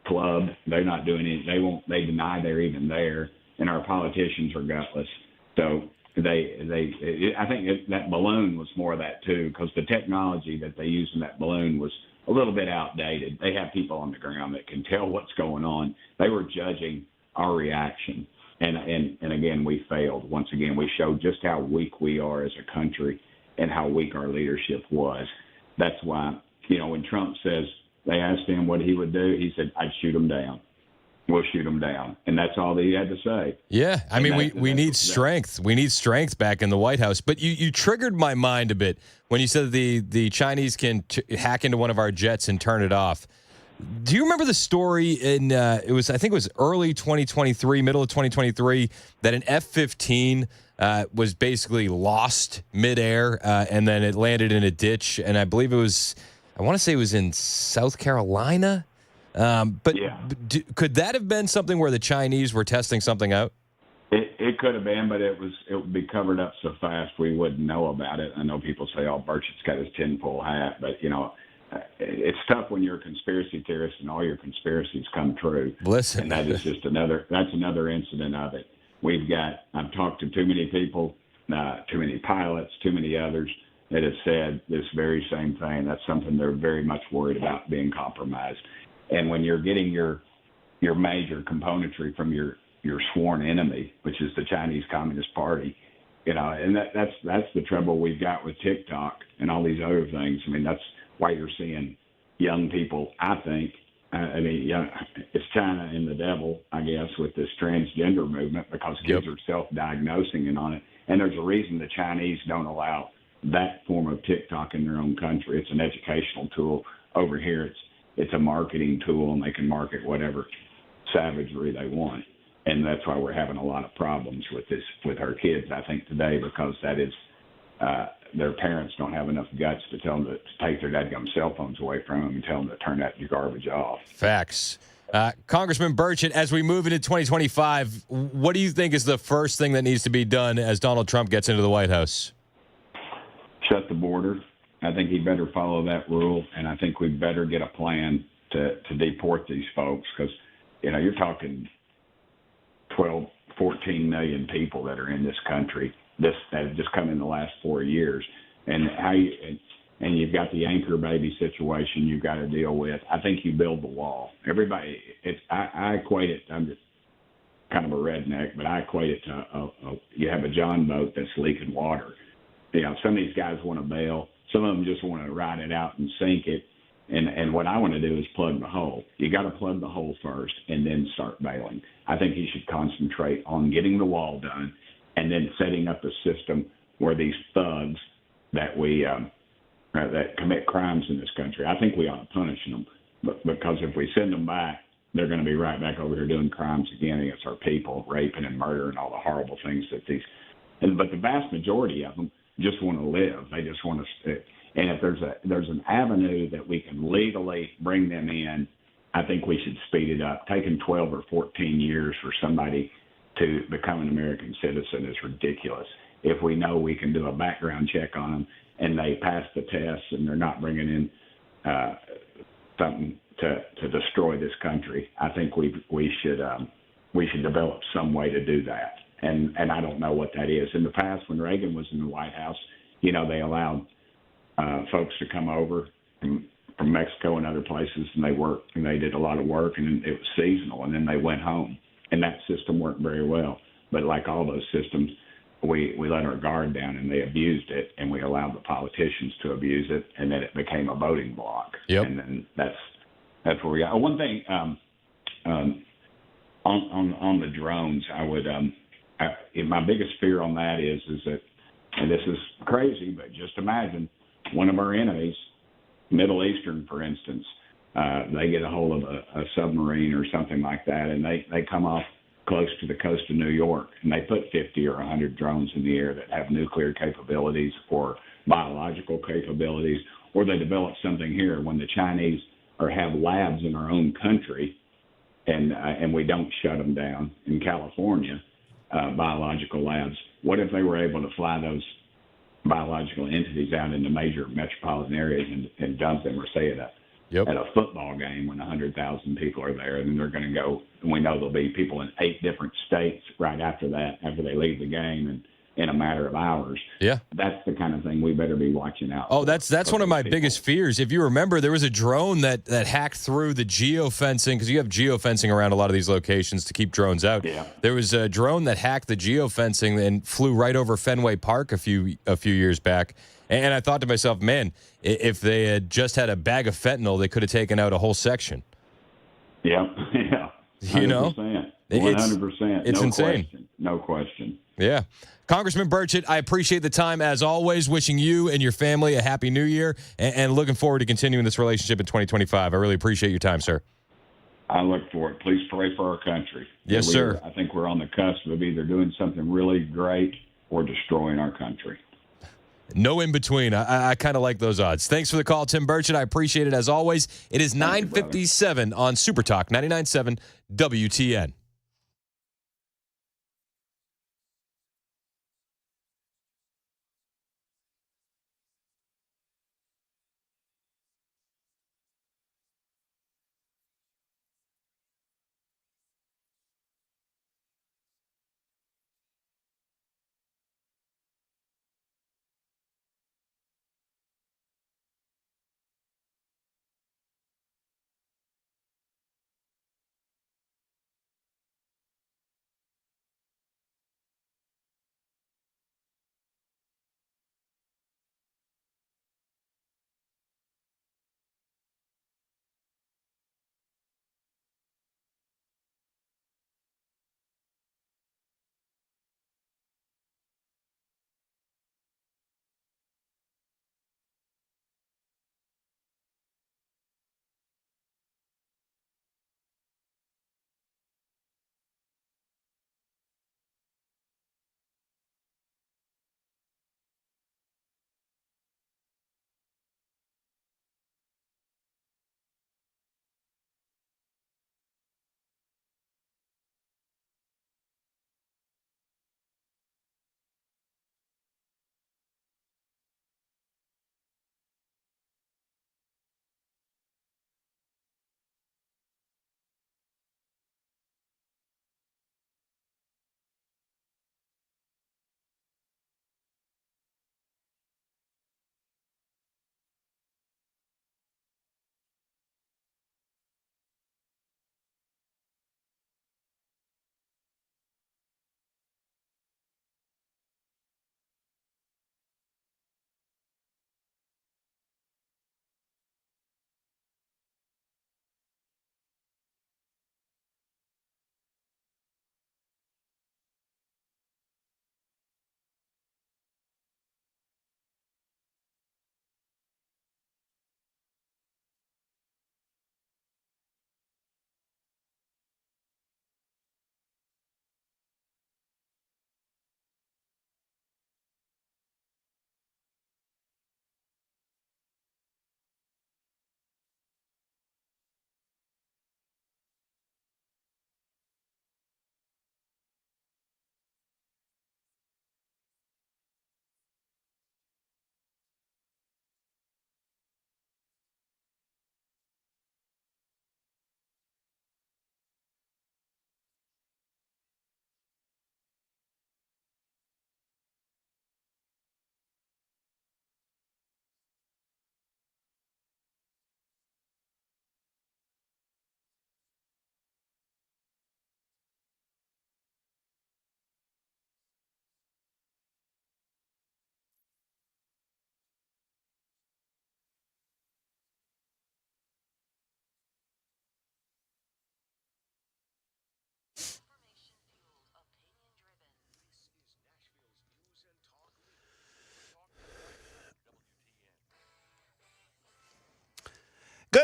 club, they're not doing it. They deny they're even there. And our politicians are gutless. So I think that balloon was more of that too, because the technology that they used in that balloon was a little bit outdated. They have people on the ground that can tell what's going on. They were judging our reaction. And again, we failed. Once again, we showed just how weak we are as a country and how weak our leadership was. That's why, when Trump says, they asked him what he would do, he said, I'd shoot them down. We'll shoot them down. And that's all that he had to say. Yeah, I mean, we need strength. We need strength back in the White House. But you triggered my mind a bit when you said the Chinese can hack into one of our jets and turn it off. Do you remember the story in I think it was early 2023, middle of 2023, that an F-15 was basically lost midair and then it landed in a ditch, and I believe I want to say it was in South Carolina. Could that have been something where the Chinese were testing something out? It could have been, but it would be covered up so fast we wouldn't know about it. I know people say, Burchett's got his tinfoil hat, but it's tough when you're a conspiracy theorist and all your conspiracies come true. Listen, and that is just that's another incident of it. I've talked to too many people, too many pilots, too many others that have said this very same thing. That's something they're very much worried about being compromised. And when you're getting your major componentry from your sworn enemy, which is the Chinese Communist Party, and that's the trouble we've got with TikTok and all these other things. I mean, that's why you're seeing young people, I think, it's China and the devil, I guess, with this transgender movement, because kids are self-diagnosing and on it. And there's a reason the Chinese don't allow that form of TikTok in their own country. It's an educational tool. Over here, it's a marketing tool, and they can market whatever savagery they want. And that's why we're having a lot of problems with our kids, I think, today, because that is their parents don't have enough guts to tell them to take their dadgum cell phones away from them and tell them to turn that garbage off. Facts. Congressman Burchett, as we move into 2025, what do you think is the first thing that needs to be done as Donald Trump gets into the White House? Shut the border. I think he better follow that rule, and I think we better get a plan to deport these folks, because, you're talking 12, 14 million people that are in this country that have just come in the last 4 years, and and you've got the anchor baby situation you've got to deal with. I think you build the wall. Everybody, I equate it. I'm just kind of a redneck, but I equate it to you have a John boat that's leaking water. Some of these guys want to bail. Some of them just want to ride it out and sink it. And what I want to do is plug the hole. You got to plug the hole first and then start bailing. I think you should concentrate on getting the wall done and then setting up a system where these thugs that that commit crimes in this country, I think we ought to punish them. But because if we send them back, they're going to be right back over here doing crimes again against our people, raping and murder and all the horrible things that but the vast majority of them just want to live. They just want to. And if there's an avenue that we can legally bring them in, I think we should speed it up. Taking 12 or 14 years for somebody to become an American citizen is ridiculous. If we know we can do a background check on them and they pass the test and they're not bringing in something to destroy this country, I think we should develop some way to do that. And I don't know what that is. In the past, when Reagan was in the White House, they allowed folks to come over from Mexico and other places, and they worked and they did a lot of work, and it was seasonal, and then they went home, and that system worked very well. But like all those systems, we let our guard down, and they abused it, and we allowed the politicians to abuse it, and then it became a voting block. Yep. And then that's where we got. One thing on the drones, I would my biggest fear on that is that, and this is crazy, but just imagine one of our enemies, Middle Eastern, for instance, they get a hold of a submarine or something like that, and they come off close to the coast of New York, and they put 50 or 100 drones in the air that have nuclear capabilities or biological capabilities, or they develop something here when the Chinese have labs in our own country, and we don't shut them down in California, biological labs. What if they were able to fly those biological entities out into major metropolitan areas and dump them, or say at a football game when 100,000 people are there, and then they're going to go, and we know there'll be people in 8 different states right after that, after they leave the game, and in a matter of hours. Yeah. That's the kind of thing we better be watching out for. Oh, that's one of my biggest fears. If you remember, there was a drone that hacked through the geofencing, because you have geofencing around a lot of these locations to keep drones out. Yeah. There was a drone that hacked the geofencing and flew right over Fenway Park a few years back. And I thought to myself, man, if they had just had a bag of fentanyl, they could have taken out a whole section. Yeah. 100%. 100%. It's insane. Question. No question. Yeah. Congressman Burchett, I appreciate the time as always. Wishing you and your family a happy new year, and looking forward to continuing this relationship in 2025. I really appreciate your time, sir. I look for it. Please pray for our country. Yes, sir. I think we're on the cusp of either doing something really great or destroying our country. No in between. I kind of like those odds. Thanks for the call, Tim Burchett. I appreciate it as always. It is 9:57 on Super Talk 99.7 WTN.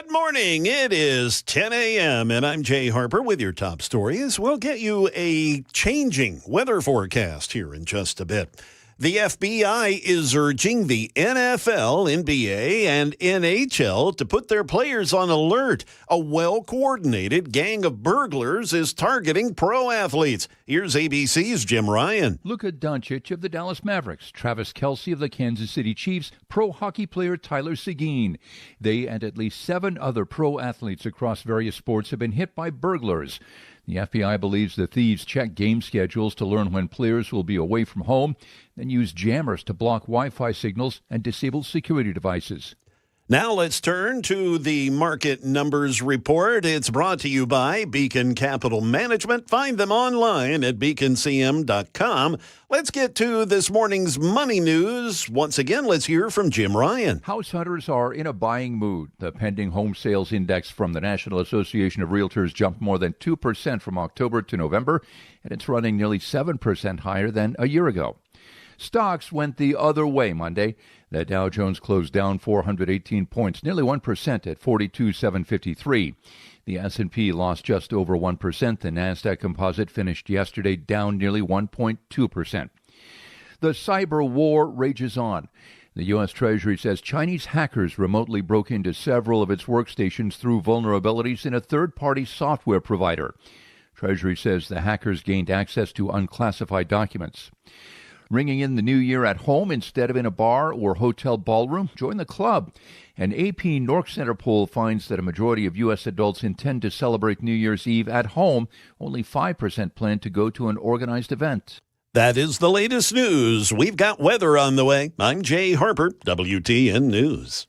Good morning. It is 10 a.m. and I'm Jay Harper with your top stories. We'll get you a changing weather forecast here in just a bit. The FBI is urging the NFL, NBA, and NHL to put their players on alert. A well-coordinated gang of burglars is targeting pro athletes. Here's ABC's Jim Ryan. Luka Doncic of the Dallas Mavericks, Travis Kelce of the Kansas City Chiefs, pro hockey player Tyler Seguin. They and at least 7 other pro athletes across various sports have been hit by burglars. The FBI believes the thieves check game schedules to learn when players will be away from home, then use jammers to block Wi-Fi signals and disable security devices. Now let's turn to the market numbers report. It's brought to you by Beacon Capital Management. Find them online at beaconcm.com. Let's get to this morning's money news. Once again, let's hear from Jim Ryan. House hunters are in a buying mood. The pending home sales index from the National Association of Realtors jumped more than 2% from October to November, and it's running nearly 7% higher than a year ago. Stocks went the other way Monday. The Dow Jones closed down 418 points, nearly 1% at 42,753. The S&P lost just over 1%. The Nasdaq Composite finished yesterday down nearly 1.2%. The cyber war rages on. The U.S. Treasury says Chinese hackers remotely broke into several of its workstations through vulnerabilities in a third-party software provider. Treasury says the hackers gained access to unclassified documents. Ringing in the new year at home instead of in a bar or hotel ballroom? Join the club. An AP North Center poll finds that a majority of U.S. adults intend to celebrate New Year's Eve at home. Only 5% plan to go to an organized event. That is the latest news. We've got weather on the way. I'm Jay Harper, WTN News.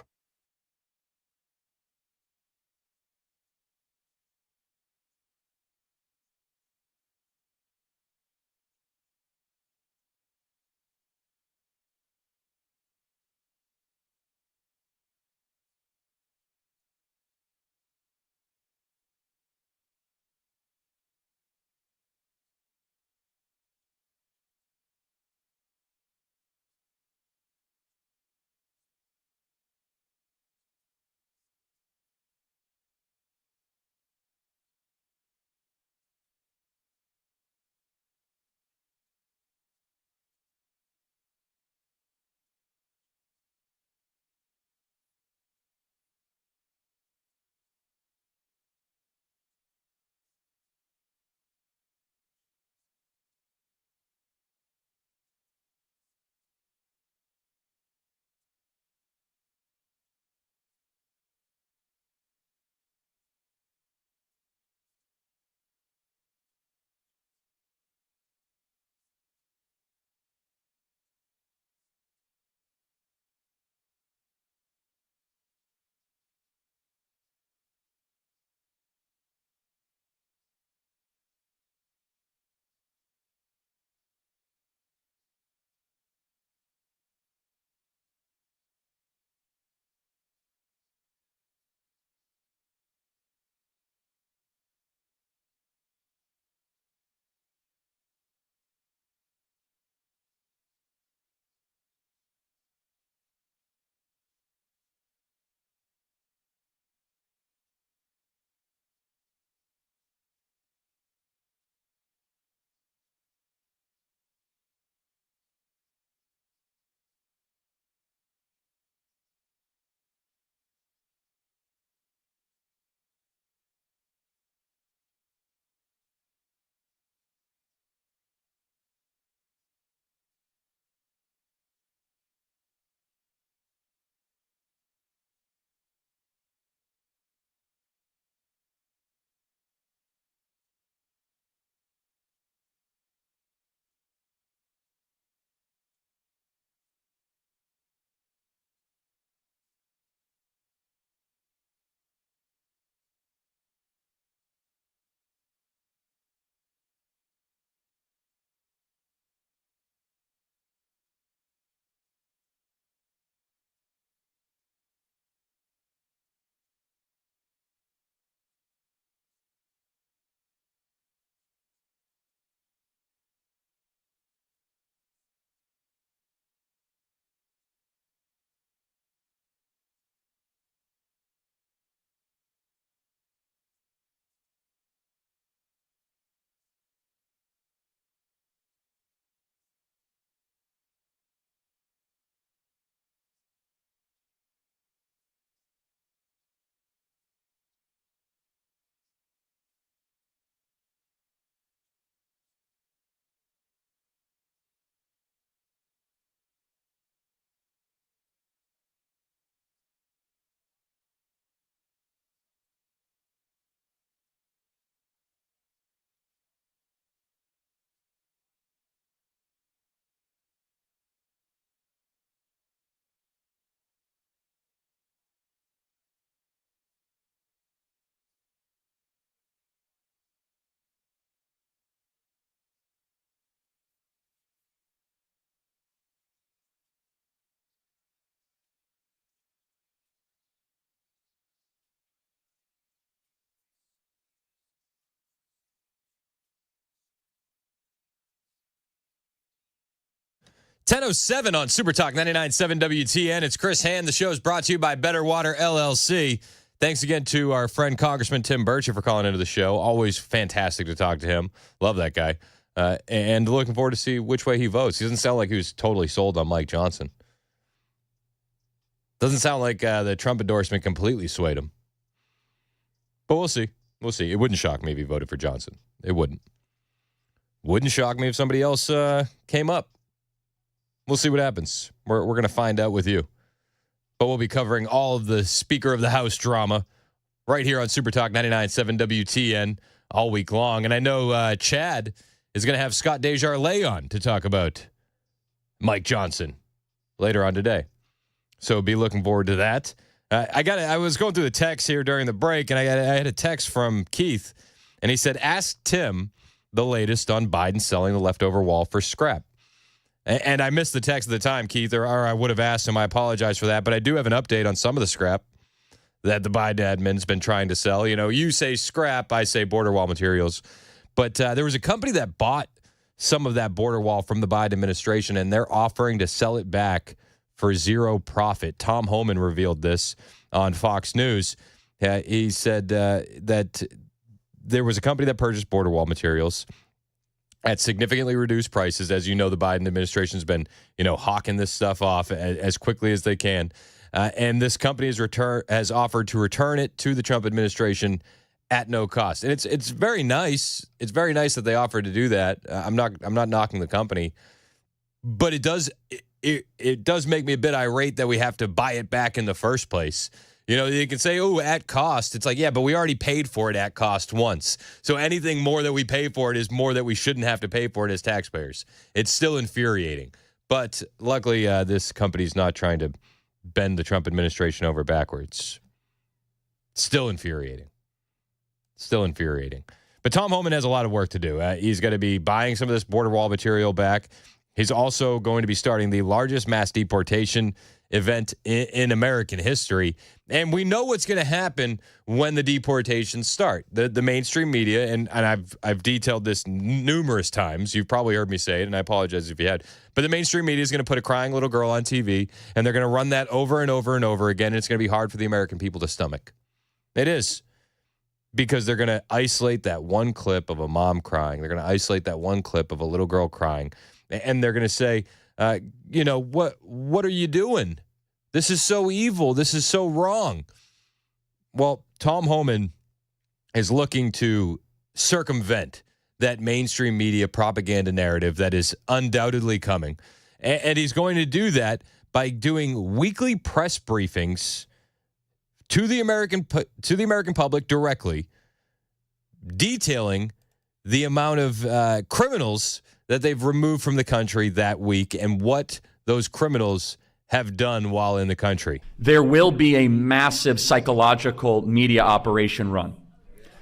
10:07 on Super Talk 99.7 WTN. It's Chris Hand. The show is brought to you by Better Water LLC. Thanks again to our friend Congressman Tim Burchett for calling into the show. Always fantastic to talk to him. Love that guy. And looking forward to see which way he votes. He doesn't sound like he was totally sold on Mike Johnson. Doesn't sound like the Trump endorsement completely swayed him. But we'll see. We'll see. It wouldn't shock me if he voted for Johnson. It wouldn't. Wouldn't shock me if somebody else came up. We'll see what happens. We're going to find out with you. But we'll be covering all of the Speaker of the House drama right here on Super Talk 99.7 WTN all week long. And I know Chad is going to have Scott Desjardins on to talk about Mike Johnson later on today. So be looking forward to that. I was going through the text here during the break, and I had a text from Keith, and he said, ask Tim the latest on Biden selling the leftover wall for scrap. And I missed the text at the time, Keith, or I would have asked him. I apologize for that. But I do have an update on some of the scrap that the Biden admin's been trying to sell. You know, you say scrap, I say border wall materials. But there was a company that bought some of that border wall from the Biden administration, and they're offering to sell it back for zero profit. Tom Homan revealed this on Fox News. He said that there was a company that purchased border wall materials at significantly reduced prices. As you know, the Biden administration's been, hawking this stuff off as quickly as they can. And this company has offered to return it to the Trump administration at no cost. And it's very nice. It's very nice that they offered to do that. I'm not knocking the company, but it does make me a bit irate that we have to buy it back in the first place. You can say, oh, at cost. It's like, yeah, but we already paid for it at cost once. So anything more that we pay for it is more that we shouldn't have to pay for it as taxpayers. It's still infuriating. But luckily, this company's not trying to bend the Trump administration over backwards. Still infuriating. Still infuriating. But Tom Homan has a lot of work to do. He's going to be buying some of this border wall material back. He's also going to be starting the largest mass deportation event in American history. And we know what's going to happen when the deportations start. The mainstream media, and I've detailed this numerous times. You've probably heard me say it, and I apologize if you had. But the mainstream media is going to put a crying little girl on TV, and they're going to run that over and over and over again, and it's going to be hard for the American people to stomach. It is. Because they're going to isolate that one clip of a mom crying. They're going to isolate that one clip of a little girl crying. And they're going to say, what are you doing? This is so evil. This is so wrong. Well, Tom Homan is looking to circumvent that mainstream media propaganda narrative that is undoubtedly coming. And he's going to do that by doing weekly press briefings to the American public directly, detailing the amount of criminals that they've removed from the country that week and what those criminals have done while in the country. There will be a massive psychological media operation run.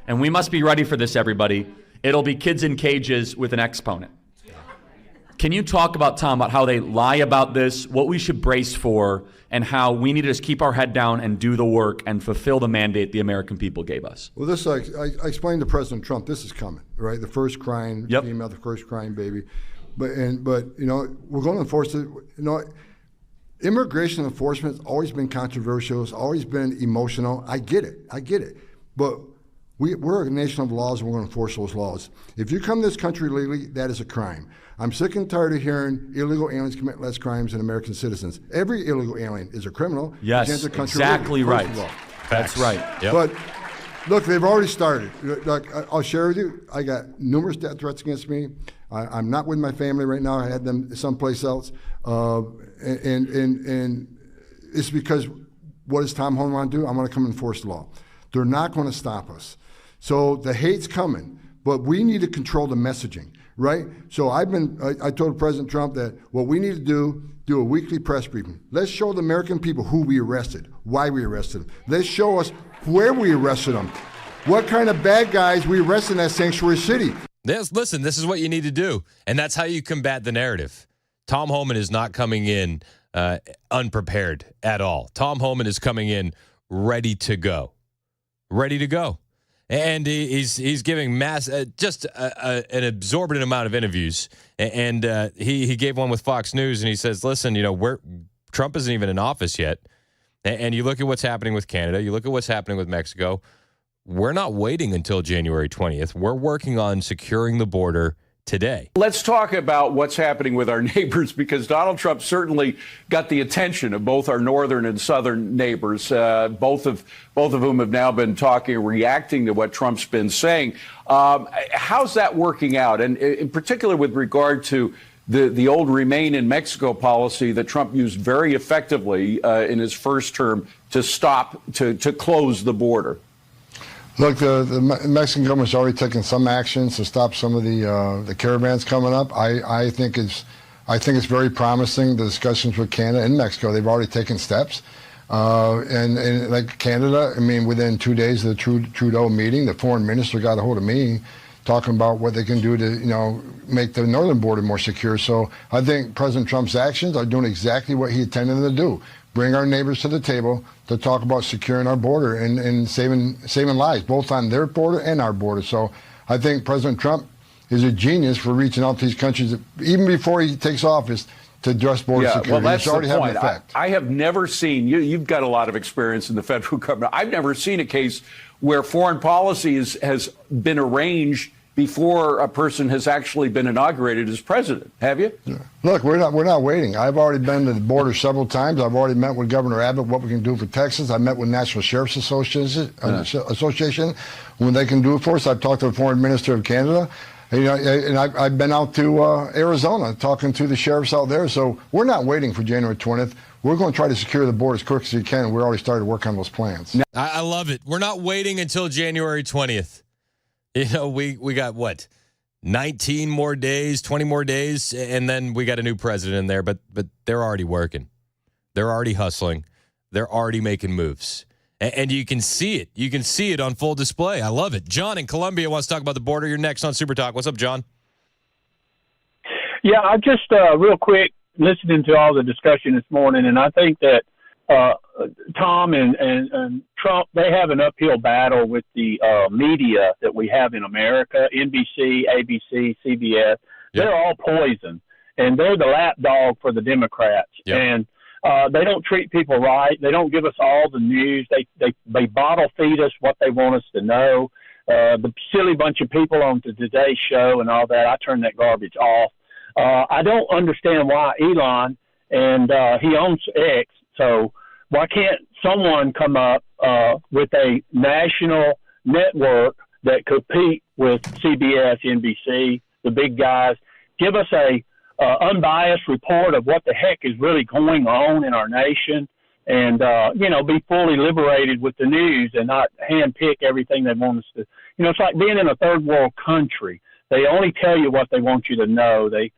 And we must be ready for this, everybody. It'll be kids in cages with an exponent. Can you talk about, Tom, about how they lie about this, what we should brace for, and how we need to just keep our head down and do the work and fulfill the mandate the American people gave us? Well, this I explained to President Trump, this is coming, right? The first crying female, the first crying baby. But we're going to enforce it. Immigration enforcement has always been controversial. It's always been emotional. I get it. But we're a nation of laws, and we're going to enforce those laws. If you come to this country illegally, that is a crime. I'm sick and tired of hearing illegal aliens commit less crimes than American citizens. Every illegal alien is a criminal. Yes, exactly right. That's right. Yep. But look, they've already started. Look, I'll share with you, I got numerous death threats against me. I'm not with my family right now. I had them someplace else. And it's because what does Tom Homan want to do? I'm going to come enforce the law. They're not going to stop us. So the hate's coming, but we need to control the messaging, right? So I told President Trump that what we need to do a weekly press briefing. Let's show the American people who we arrested, why we arrested them. Let's show us where we arrested them, what kind of bad guys we arrested in that sanctuary city. Yes, listen, this is what you need to do, and that's how you combat the narrative. Tom Homan is not coming in unprepared at all. Tom Homan is coming in ready to go. Ready to go. And he's giving an absorbent amount of interviews. And he gave one with Fox News, and he says, listen, Trump isn't even in office yet. And you look at what's happening with Canada. You look at what's happening with Mexico. We're not waiting until January 20th. We're working on securing the border today. Let's talk about what's happening with our neighbors, because Donald Trump certainly got the attention of both our northern and southern neighbors, both of whom have now been talking and reacting to what Trump's been saying. How's that working out? And in particular with regard to the old Remain in Mexico policy that Trump used very effectively in his first term to close the border. Look, the Mexican government's already taken some actions to stop some of the caravans coming up. I think it's very promising, the discussions with Canada and Mexico. They've already taken steps. And like Canada, I mean, within 2 days of the Trudeau meeting, the foreign minister got a hold of me talking about what they can do to, make the northern border more secure. So I think President Trump's actions are doing exactly what he intended to do. Bring our neighbors to the table to talk about securing our border and saving lives, both on their border and our border. So I think President Trump is a genius for reaching out to these countries, even before he takes office, to address border security. Well, that's it's already the point. having an effect. I have never seen, you've got a lot of experience in the federal government. I've never seen a case where foreign policy has been arranged before a person has actually been inaugurated as president. Have you? Yeah. Look, we're not waiting. I've already been to the border several times. I've already met with Governor Abbott what we can do for Texas. I met with National Sheriff's Association when they can do it for us. I've talked to the Foreign Minister of Canada. And I've been out to Arizona talking to the sheriffs out there. So we're not waiting for January 20th. We're going to try to secure the border as quick as we can. And we're already started to work on those plans. I love it. We're not waiting until January 20th. We got, 19 more days, 20 more days, and then we got a new president in there. But they're already working. They're already hustling. They're already making moves. And you can see it. You can see it on full display. I love it. John in Columbia wants to talk about the border. You're next on Super Talk. What's up, John? Yeah, I just real quick listening to all the discussion this morning, and I think that Tom and Trump, they have an uphill battle with the media that we have in America, NBC, ABC, CBS. Yep. They're all poison, and they're the lapdog for the Democrats. Yep. And they don't treat people right. They don't give us all the news. They bottle feed us what they want us to know. The silly bunch of people on the Today Show and all that, I turn that garbage off. I don't understand why Elon, and he owns X, so why can't someone come up with a national network that compete with CBS, NBC, the big guys, give us a unbiased report of what the heck is really going on in our nation, and be fully liberated with the news and not handpick everything they want us to. It's like being in a third world country. They only tell you what they want you to know. They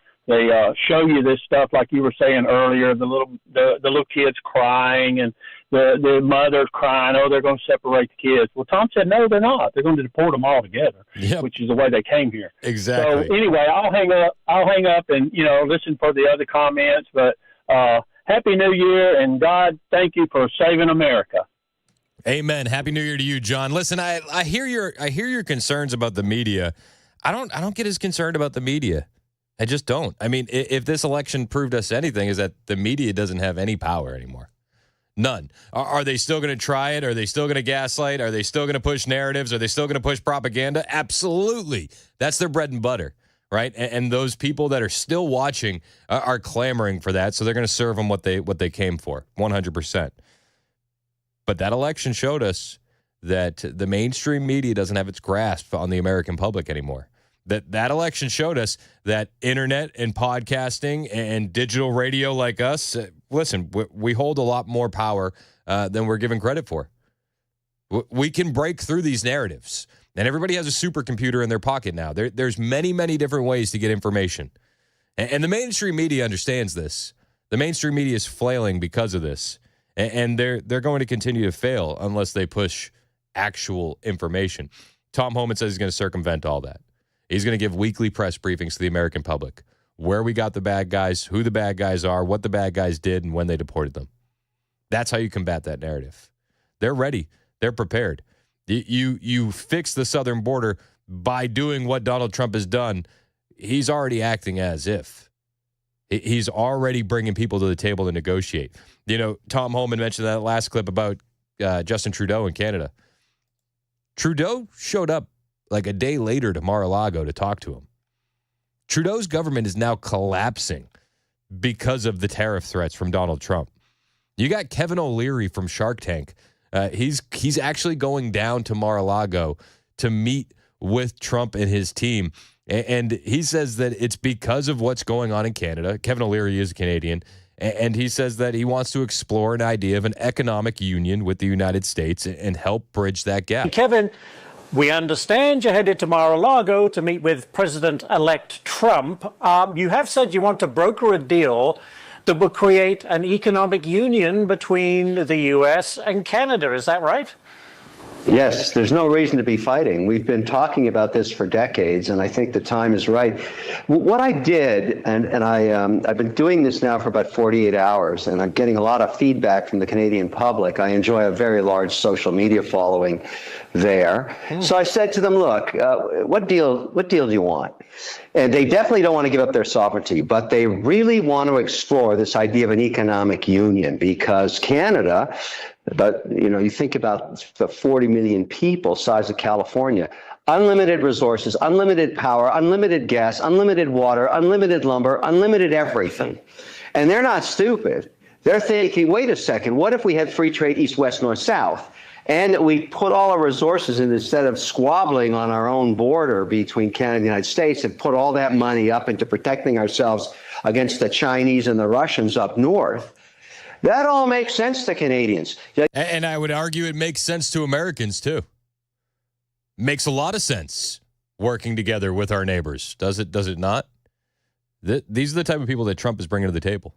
show you this stuff like you were saying earlier, the little kids crying and the mother crying, oh, they're going to separate the kids. Well, Tom said, no, they're not. They're going to deport them all together, which is the way they came here. Exactly. So anyway, I'll hang up and, listen for the other comments, but Happy New Year, and God, thank you for saving America. Amen. Happy New Year to you, John. Listen, I hear your concerns about the media. I don't get as concerned about the media. I just don't. I mean, if this election proved us anything, is that the media doesn't have any power anymore. None. Are they still going to try it? Are they still going to gaslight? Are they still going to push narratives? Are they still going to push propaganda? Absolutely. That's their bread and butter, right? And those people that are still watching are clamoring for that, so they're going to serve them what they came for, 100%. But that election showed us that the mainstream media doesn't have its grasp on the American public anymore. That election showed us that internet and podcasting and digital radio like us, listen, we hold a lot more power than we're given credit for. We can break through these narratives. And everybody has a supercomputer in their pocket now. There's many, many different ways to get information. And the mainstream media understands this. The mainstream media is flailing because of this. And they're going to continue to fail unless they push actual information. Tom Homan says he's going to circumvent all that. He's going to give weekly press briefings to the American public, where we got the bad guys, who the bad guys are, what the bad guys did, and when they deported them. That's how you combat that narrative. They're ready. They're prepared. You fix the southern border by doing what Donald Trump has done. He's already acting as if. He's already bringing people to the table to negotiate. You know, Tom Holman mentioned that last clip about Justin Trudeau in Canada. Trudeau showed up like a day later to Mar-a-Lago to talk to him. Trudeau's government is now collapsing because of the tariff threats from Donald Trump. You got Kevin O'Leary from Shark Tank. He's actually going down to Mar-a-Lago to meet with Trump and his team. And he says that it's because of what's going on in Canada. Kevin O'Leary is a Canadian. And he says that he wants to explore an idea of an economic union with the United States and help bridge that gap. Kevin, we understand you're headed to Mar-a-Lago to meet with President-elect Trump. You have said you want to broker a deal that will create an economic union between the U.S. and Canada. Is that right? Yes, there's no reason to be fighting. We've been talking about this for decades, and I think the time is right. What I did, and I've been doing this now for about 48 hours, and I'm getting a lot of feedback from the Canadian public. I enjoy a very large social media following there. So I said to them, look, what deal do you want? And they definitely don't want to give up their sovereignty, but they really want to explore this idea of an economic union because Canada, but you think about the 40 million people size of California, unlimited resources, unlimited power, unlimited gas, unlimited water, unlimited lumber, unlimited everything. And they're not stupid. They're thinking, wait a second, what if we had free trade east, west, north, south? And we put all our resources in instead of squabbling on our own border between Canada and the United States and put all that money up into protecting ourselves against the Chinese and the Russians up north. That all makes sense to Canadians. And I would argue it makes sense to Americans, too. Makes a lot of sense working together with our neighbors. Does it not? These are the type of people that Trump is bringing to the table.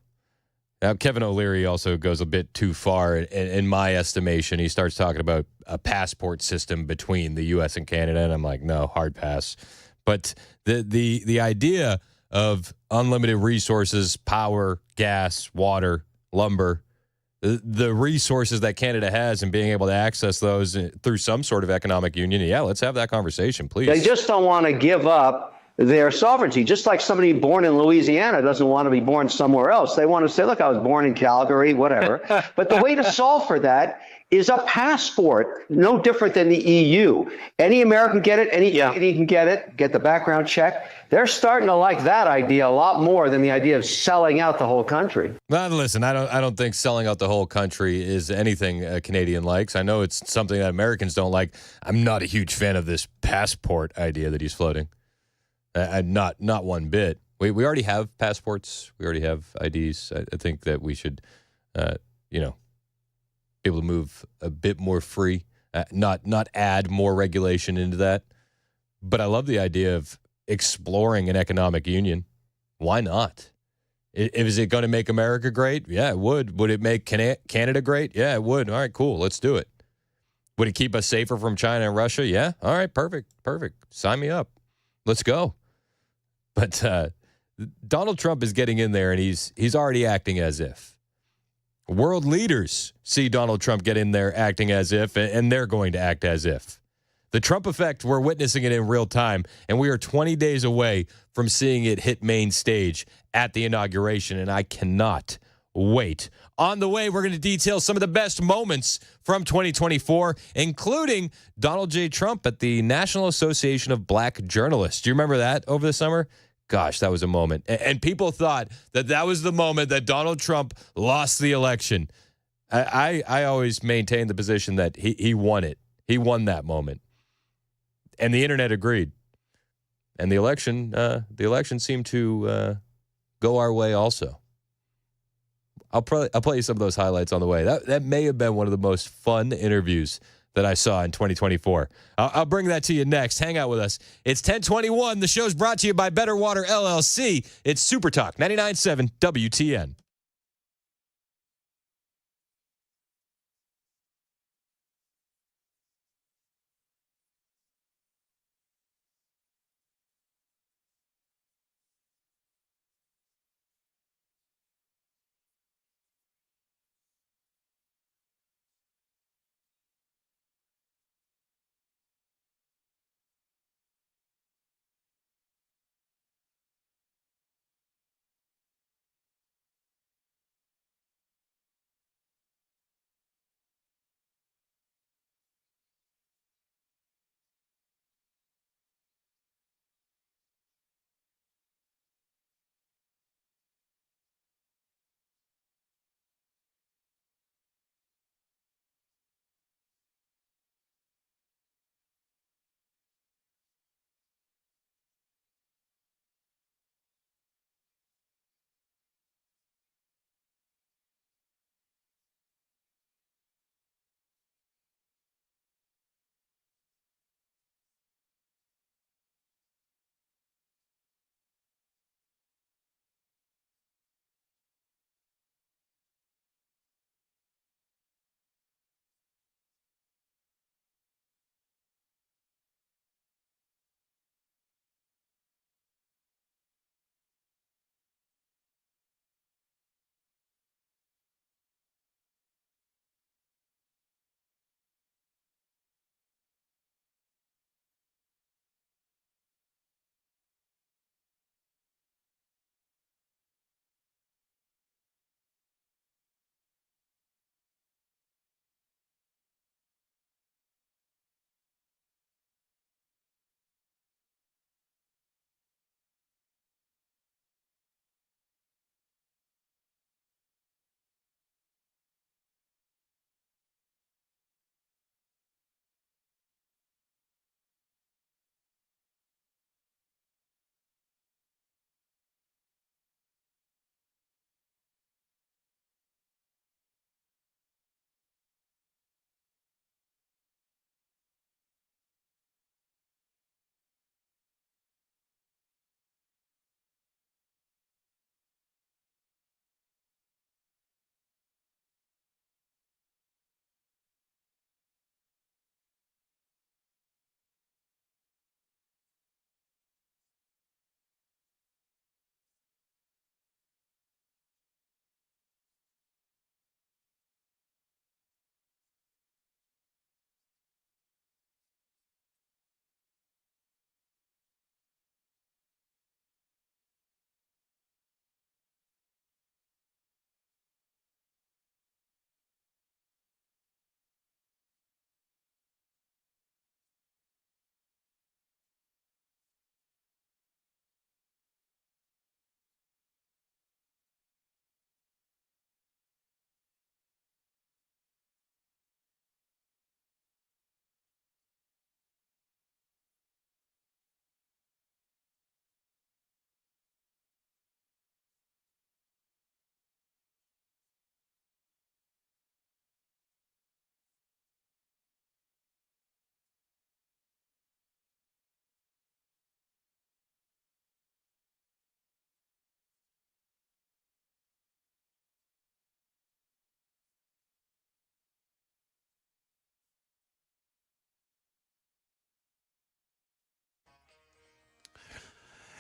Now, Kevin O'Leary also goes a bit too far in my estimation. He starts talking about a passport system between the U.S. and Canada, and I'm like, no, hard pass. But the idea of unlimited resources, power, gas, water, lumber, the resources that Canada has and being able to access those through some sort of economic union, yeah, let's have that conversation, please. They just don't want to give up their sovereignty, just like somebody born in Louisiana doesn't want to be born somewhere else. They want to say, look, I was born in Calgary, whatever. But the way to solve for that is a passport, no different than the EU. Any American get it, any Canadian can get it, get the background check. They're starting to like that idea a lot more than the idea of selling out the whole country. Well, listen, I don't think selling out the whole country is anything a Canadian likes. I know it's something that Americans don't like. I'm not a huge fan of this passport idea that he's floating. Not one bit. We already have passports. We already have IDs. I think that we should, be able to move a bit more free, not add more regulation into that. But I love the idea of exploring an economic union. Why not? Is it going to make America great? Yeah, it would. Would it make Canada great? Yeah, it would. All right, cool. Let's do it. Would it keep us safer from China and Russia? Yeah. All right, perfect. Sign me up. Let's go. But Donald Trump is getting in there, and he's already acting as if. World leaders see Donald Trump get in there acting as if, and they're going to act as if. The Trump effect, we're witnessing it in real time, and we are 20 days away from seeing it hit main stage at the inauguration, and I cannot wait. On the way, we're going to detail some of the best moments from 2024, including Donald J. Trump at the National Association of Black Journalists. Do you remember that over the summer? Gosh, that was a moment. And people thought that was the moment that Donald Trump lost the election. I always maintained the position that he won it. He won that moment. And the internet agreed. And the election seemed to go our way also. I'll play you some of those highlights on the way. That may have been one of the most fun interviews that I saw in 2024. I'll bring that to you next. Hang out with us. It's 10:21. The show's brought to you by Better Water LLC. It's Super Talk 99.7 WTN.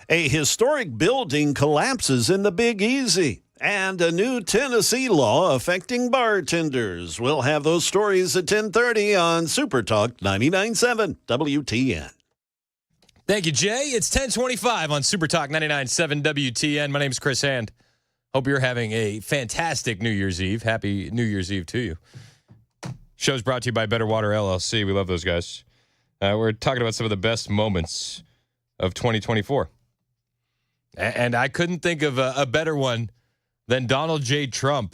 A historic building collapses in the Big Easy. And a new Tennessee law affecting bartenders. We'll have those stories at 10:30 on Super Talk 99.7 WTN. Thank you, Jay. It's 10:25 on Super Talk 99.7 WTN. My name is Chris Hand. Hope you're having a fantastic New Year's Eve. Happy New Year's Eve to you. Show's brought to you by Better Water LLC. We love those guys. We're talking about some of the best moments of 2024. And I couldn't think of a better one than Donald J. Trump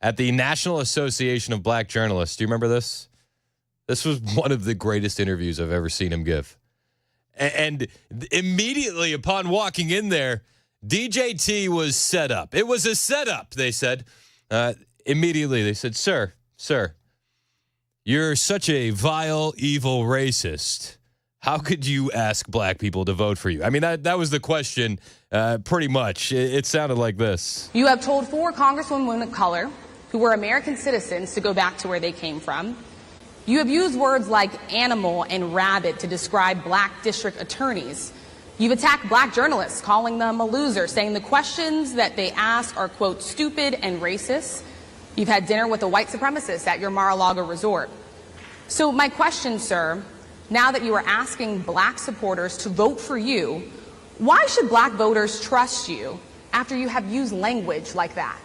at the National Association of Black Journalists. Do you remember this? This was one of the greatest interviews I've ever seen him give. And immediately upon walking in there, DJT was set up. It was a setup, they said. Immediately, they said, Sir, you're such a vile, evil racist. How could you ask black people to vote for you? I mean, that was the question, pretty much. It sounded like this. You have told 4 congresswomen of color who were American citizens to go back to where they came from. You have used words like animal and rabbit to describe black district attorneys. You've attacked black journalists, calling them a loser, saying the questions that they ask are, quote, stupid and racist. You've had dinner with a white supremacist at your Mar-a-Lago resort. So my question, sir, now that you are asking black supporters to vote for you, why should black voters trust you after you have used language like that?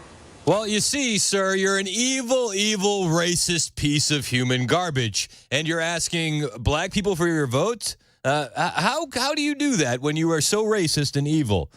Well, you see, sir, you're an evil, evil, racist piece of human garbage, and you're asking black people for your vote? How do you do that when you are so racist and evil?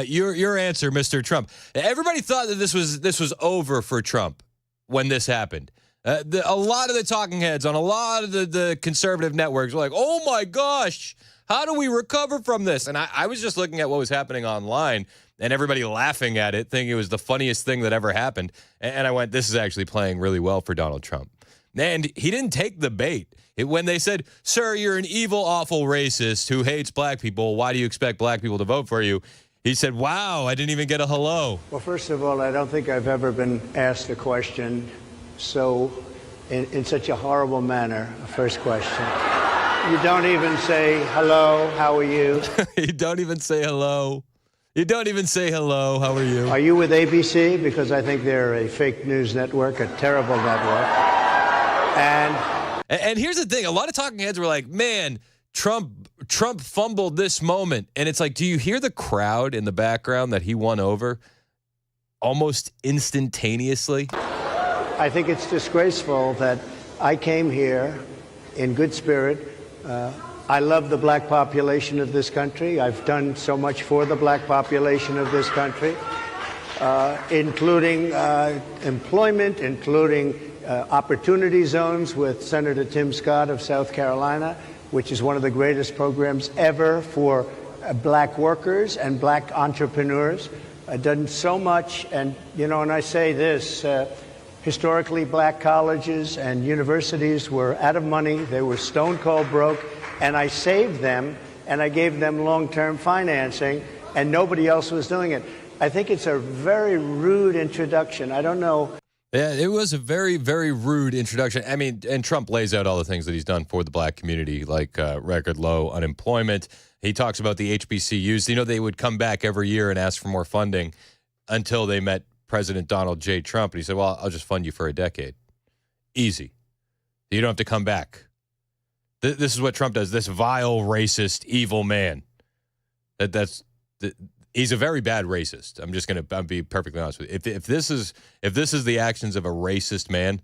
Your answer, Mr. Trump. Everybody thought that this was over for Trump when this happened. A lot of the talking heads on a lot of the conservative networks were like, oh, my gosh, how do we recover from this? And I was just looking at what was happening online and everybody laughing at it, thinking it was the funniest thing that ever happened. And I went, this is actually playing really well for Donald Trump. And he didn't take the bait. When they said, sir, you're an evil, awful racist who hates black people, why do you expect black people to vote for you? He said, wow, I didn't even get a hello. Well, first of all, I don't think I've ever been asked a question in such a horrible manner. First question. You don't even say, hello, how are you? You don't even say hello. You don't even say hello, how are you? Are you with ABC? Because I think they're a fake news network, a terrible network. And here's the thing. A lot of talking heads were like, man, Trump fumbled this moment. And it's like, do you hear the crowd in the background that he won over almost instantaneously? I think it's disgraceful that I came here in good spirit. I love the black population of this country. I've done so much for the black population of this country, including employment, including opportunity zones with Senator Tim Scott of South Carolina, which is one of the greatest programs ever for black workers and black entrepreneurs. I've done so much, and and I say this, historically black colleges and universities were out of money, they were stone cold broke, and I saved them and I gave them long-term financing, and nobody else was doing it. I think it's a very rude introduction. I don't know. Yeah, it was a very, very rude introduction. I mean, and Trump lays out all the things that he's done for the black community, like record low unemployment. He talks about the HBCUs. They would come back every year and ask for more funding until they met President Donald J. Trump. And he said, well, I'll just fund you for a decade. Easy. You don't have to come back. This is what Trump does, this vile, racist, evil man. He's a very bad racist. I'll be perfectly honest with you. If this is the actions of a racist man,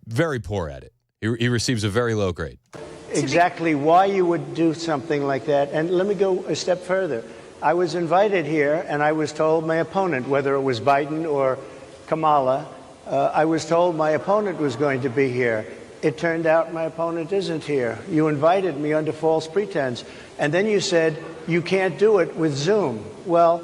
very poor at it. He receives a very low grade. Exactly why you would do something like that. And let me go a step further. I was invited here, and I was told my opponent, whether it was Biden or Kamala, I was told my opponent was going to be here. It turned out my opponent isn't here. You invited me under false pretense. And then you said, you can't do it with Zoom. Well,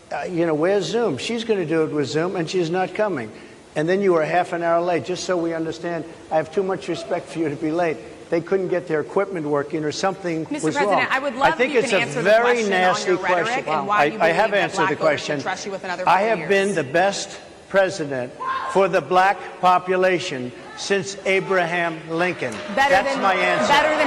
where's Zoom? She's going to do it with Zoom, and she's not coming. And then you were half an hour late. Just so we understand, I have too much respect for you to be late. They couldn't get their equipment working or something was wrong. Mr. President, I would love if you can answer the question on your rhetoric and why you believe that black voters should trust you with another 4 years. I have been the best president for the black population since Abraham Lincoln. Better than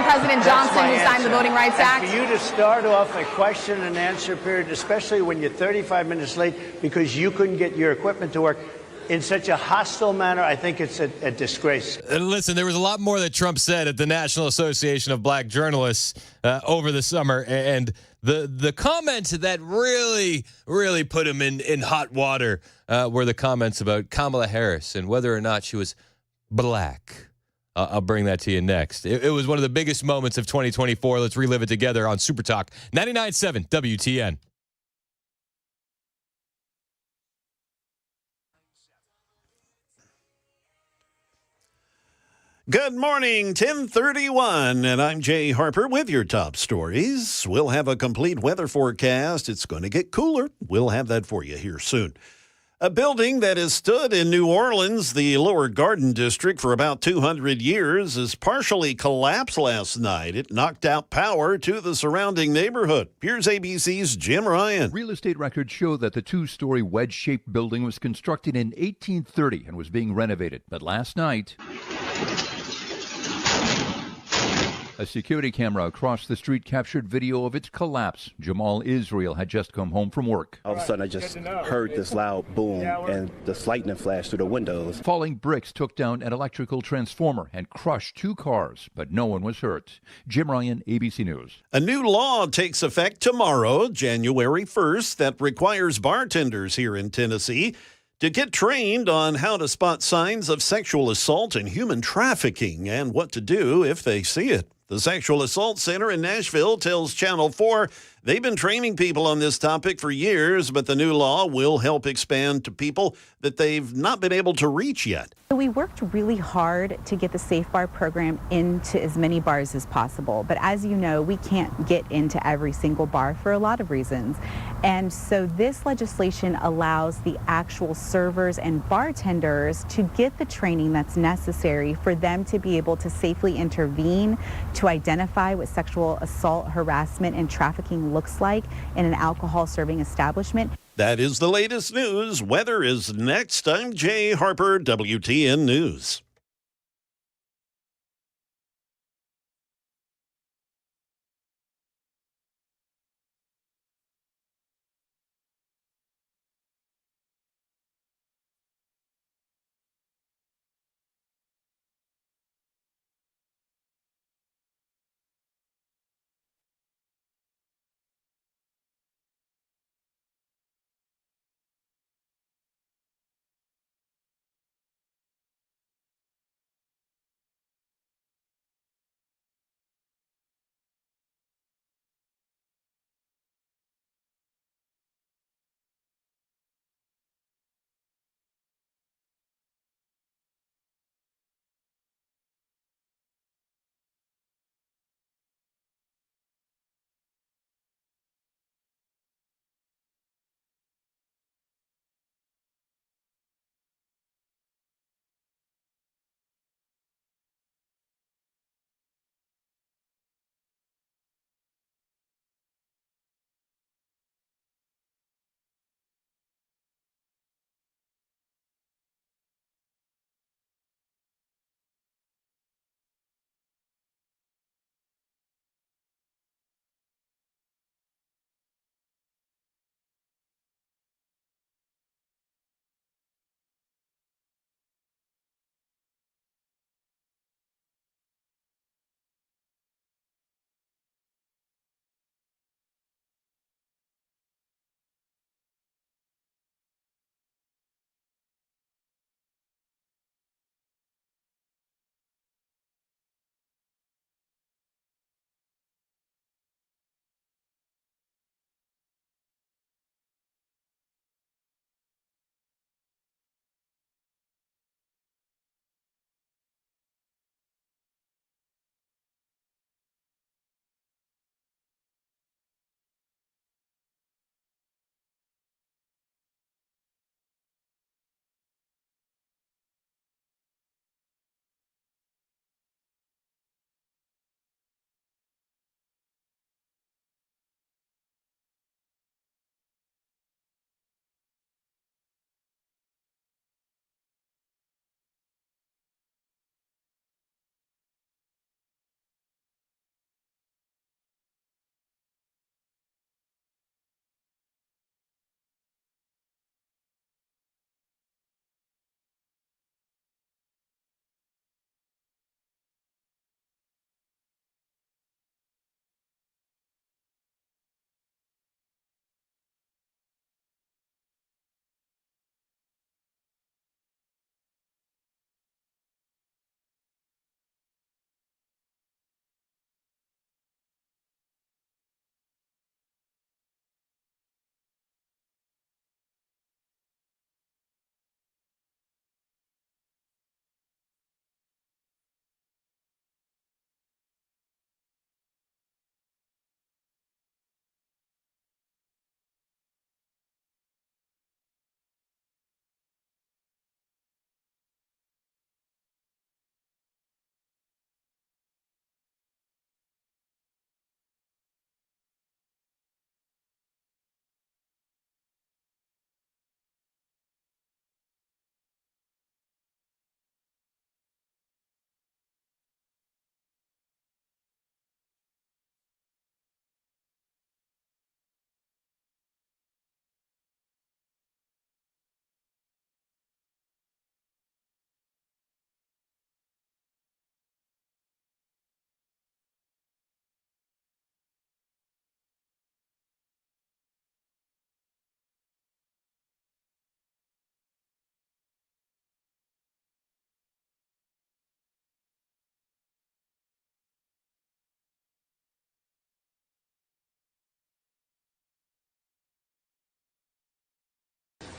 President Johnson, who signed the Voting Rights Act. For you to start off a question and answer period, especially when you're 35 minutes late because you couldn't get your equipment to work, in such a hostile manner, I think it's a disgrace. Listen, there was a lot more that Trump said at the National Association of Black Journalists over the summer, and the comments that really put him in hot water were the comments about Kamala Harris and whether or not she was black. I'll bring that to you next. It was one of the biggest moments of 2024. Let's relive it together on Super Talk 99.7 WTN. Good morning, 1031, and I'm Jay Harper with your top stories. We'll have a complete weather forecast. It's going to get cooler. We'll have that for you here soon. A building that has stood in New Orleans, the Lower Garden District, for about 200 years has partially collapsed last night. It knocked out power to the surrounding neighborhood. Here's ABC's Jim Ryan. Real estate records show that the two-story wedge-shaped building was constructed in 1830 and was being renovated. But last night, a security camera across the street captured video of its collapse. Jamal Israel had just come home from work. All of a sudden, I just heard this loud boom and the lightning flash through the windows. Falling bricks took down an electrical transformer and crushed two cars, but no one was hurt. Jim Ryan, ABC News. A new law takes effect tomorrow, January 1st, that requires bartenders here in Tennessee to get trained on how to spot signs of sexual assault and human trafficking and what to do if they see it. The Sexual Assault Center in Nashville tells Channel 4 they've been training people on this topic for years, but the new law will help expand to people that they've not been able to reach yet. We worked really hard to get the Safe Bar program into as many bars as possible. But as you know, we can't get into every single bar for a lot of reasons. And so this legislation allows the actual servers and bartenders to get the training that's necessary for them to be able to safely intervene, to identify what sexual assault, harassment, and trafficking looks like in an alcohol serving establishment. That is the latest news. Weather is next. I'm Jay Harper, WTN News.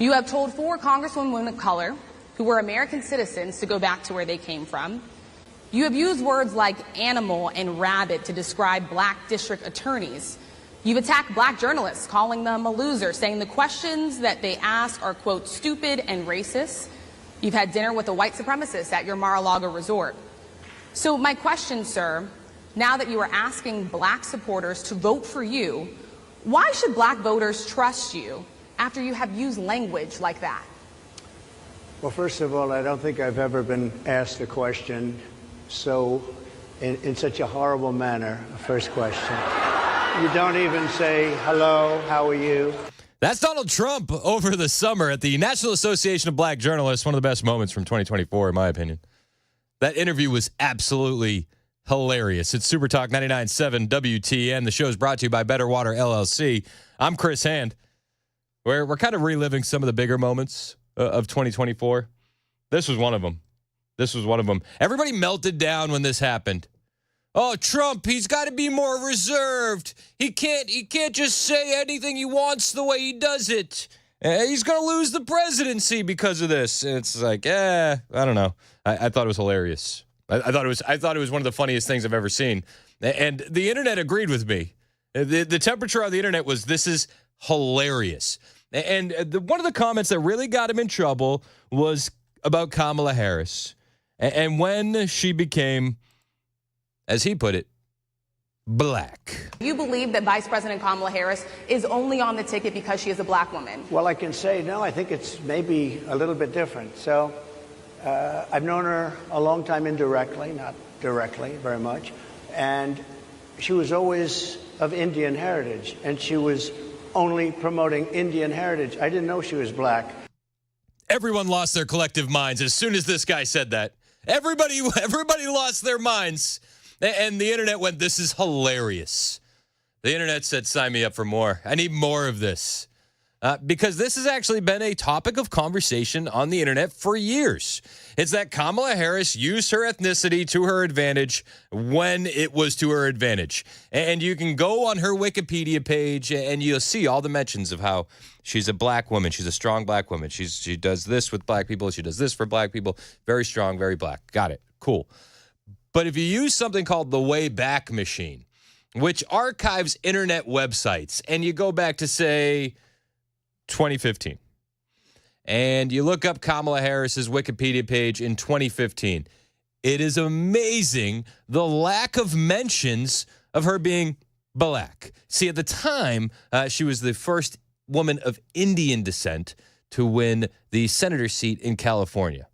You have told 4 congresswomen of color who were American citizens to go back to where they came from. You have used words like animal and rabbit to describe black district attorneys. You've attacked black journalists, calling them a loser, saying the questions that they ask are, quote, stupid and racist. You've had dinner with a white supremacist at your Mar-a-Lago resort. So my question, sir, now that you are asking black supporters to vote for you, why should black voters trust you after you have used language like that? Well, first of all, I don't think I've ever been asked a question so in such a horrible manner. First question. You don't even say, hello, how are you? That's Donald Trump over the summer at the National Association of Black Journalists. One of the best moments from 2024, in my opinion. That interview was absolutely hilarious. It's Super Talk 99.7 WTN. The show is brought to you by Better Water LLC. I'm Chris Hand. We're kind of reliving some of the bigger moments of 2024. This was one of them. Everybody melted down when this happened. Oh, Trump, he's got to be more reserved. He can't just say anything he wants the way he does it. He's going to lose the presidency because of this. It's like, I don't know. I thought it was hilarious. I thought it was one of the funniest things I've ever seen. And the internet agreed with me. The temperature on the internet was, this is hilarious. And one of the comments that really got him in trouble was about Kamala Harris. And when she became, as he put it, black. You believe that Vice President Kamala Harris is only on the ticket because she is a black woman? Well, I can say, no, I think it's maybe a little bit different. So I've known her a long time indirectly, not directly very much. And she was always of Indian heritage, and she was only promoting Indian heritage. I didn't know she was black. Everyone lost their collective minds as soon as this guy said that. Everybody lost their minds. And the internet went, this is hilarious. The internet said, sign me up for more. I need more of this. Because this has actually been a topic of conversation on the internet for years. It's that Kamala Harris used her ethnicity to her advantage when it was to her advantage. And you can go on her Wikipedia page and you'll see all the mentions of how she's a black woman. She's a strong black woman. She does this with black people. She does this for black people. Very strong, very black. Got it. Cool. But if you use something called the Wayback Machine, which archives internet websites, and you go back to, say, 2015, and you look up Kamala Harris's Wikipedia page in 2015, it is amazing the lack of mentions of her being black. See, at the time, she was the first woman of Indian descent to win the senator seat in California.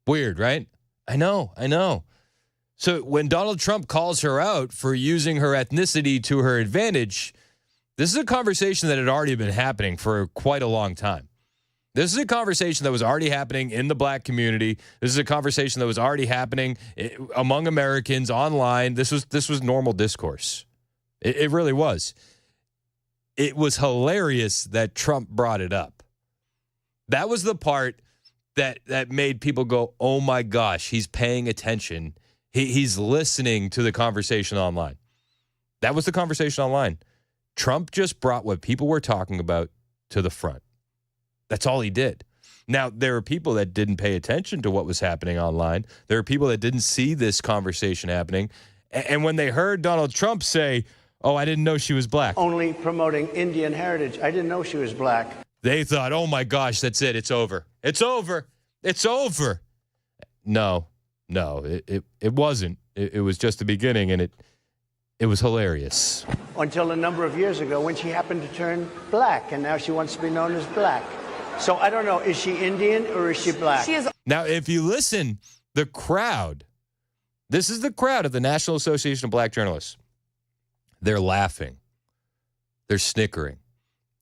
Weird, right? I know. So when Donald Trump calls her out for using her ethnicity to her advantage, this is a conversation that had already been happening for quite a long time. This is a conversation that was already happening in the black community. This is a conversation that was already happening among Americans online. This was normal discourse. It really was. It was hilarious that Trump brought it up. That was the part that made people go, oh my gosh, he's paying attention. He's listening to the conversation online. That was the conversation online. Trump just brought what people were talking about to the front. That's all he did. Now, there are people that didn't pay attention to what was happening online. There are people that didn't see this conversation happening. And when they heard Donald Trump say, oh, I didn't know she was black. Only promoting Indian heritage. I didn't know she was black. They thought, oh my gosh, that's it. It's over. It's over. It's over. No, it wasn't. It was just the beginning, and it was hilarious. Until a number of years ago when she happened to turn black, and now she wants to be known as black. So I don't know, is she Indian or is she black? She is. Now, if you listen, the crowd, this is the crowd of the National Association of Black Journalists. They're laughing. They're snickering.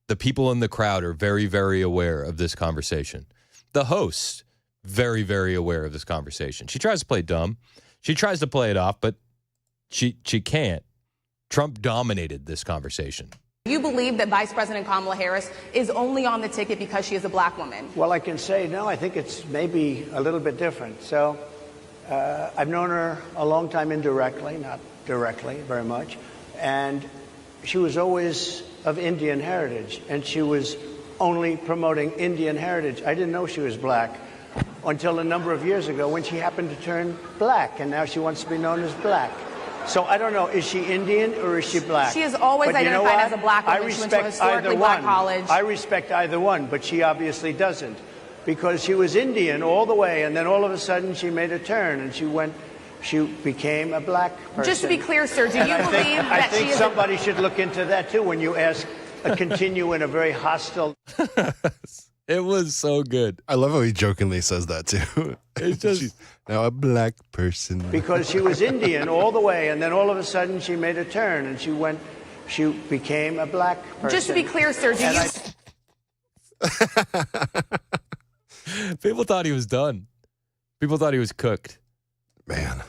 The people in the crowd are very, very aware of this conversation. The host, very, very aware of this conversation. She tries to play dumb. She tries to play it off, but she can't. Trump dominated this conversation. You believe that Vice President Kamala Harris is only on the ticket because she is a black woman? Well, I can say, no, I think it's maybe a little bit different. So I've known her a long time indirectly, not directly very much. And she was always of Indian heritage, and she was only promoting Indian heritage. I didn't know she was black until a number of years ago when she happened to turn black, and now she wants to be known as black. So I don't know, is she Indian or is she black? She is always But you know identified what? as a black woman. I She went to a respect historically either black one. college. I respect either one, but she obviously doesn't, because she was Indian all the way, and then all of a sudden she made a turn and she became a black person. Just to be clear, sir, do you And believe I that think she is somebody should look into that too when you ask continue in a very hostile. It was so good. I love how he jokingly says that too. It's just She's now a black person. Because she was Indian all the way, and then all of a sudden she made a turn and she became a black person. Just to be clear, sir, do And you People thought he was done. People thought he was cooked. Man.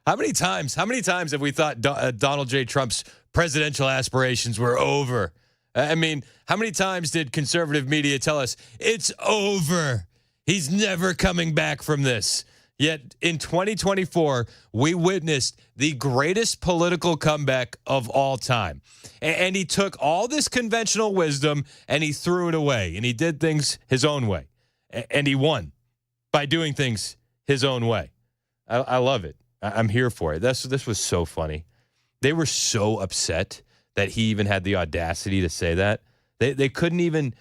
How many times have we thought Donald J. Trump's presidential aspirations were over? I mean, how many times did conservative media tell us it's over? He's never coming back from this. Yet in 2024, we witnessed the greatest political comeback of all time. And he took all this conventional wisdom and he threw it away. And he did things his own way. And he won by doing things his own way. I love it. I'm here for it. This was so funny. They were so upset that he even had the audacity to say that. They couldn't even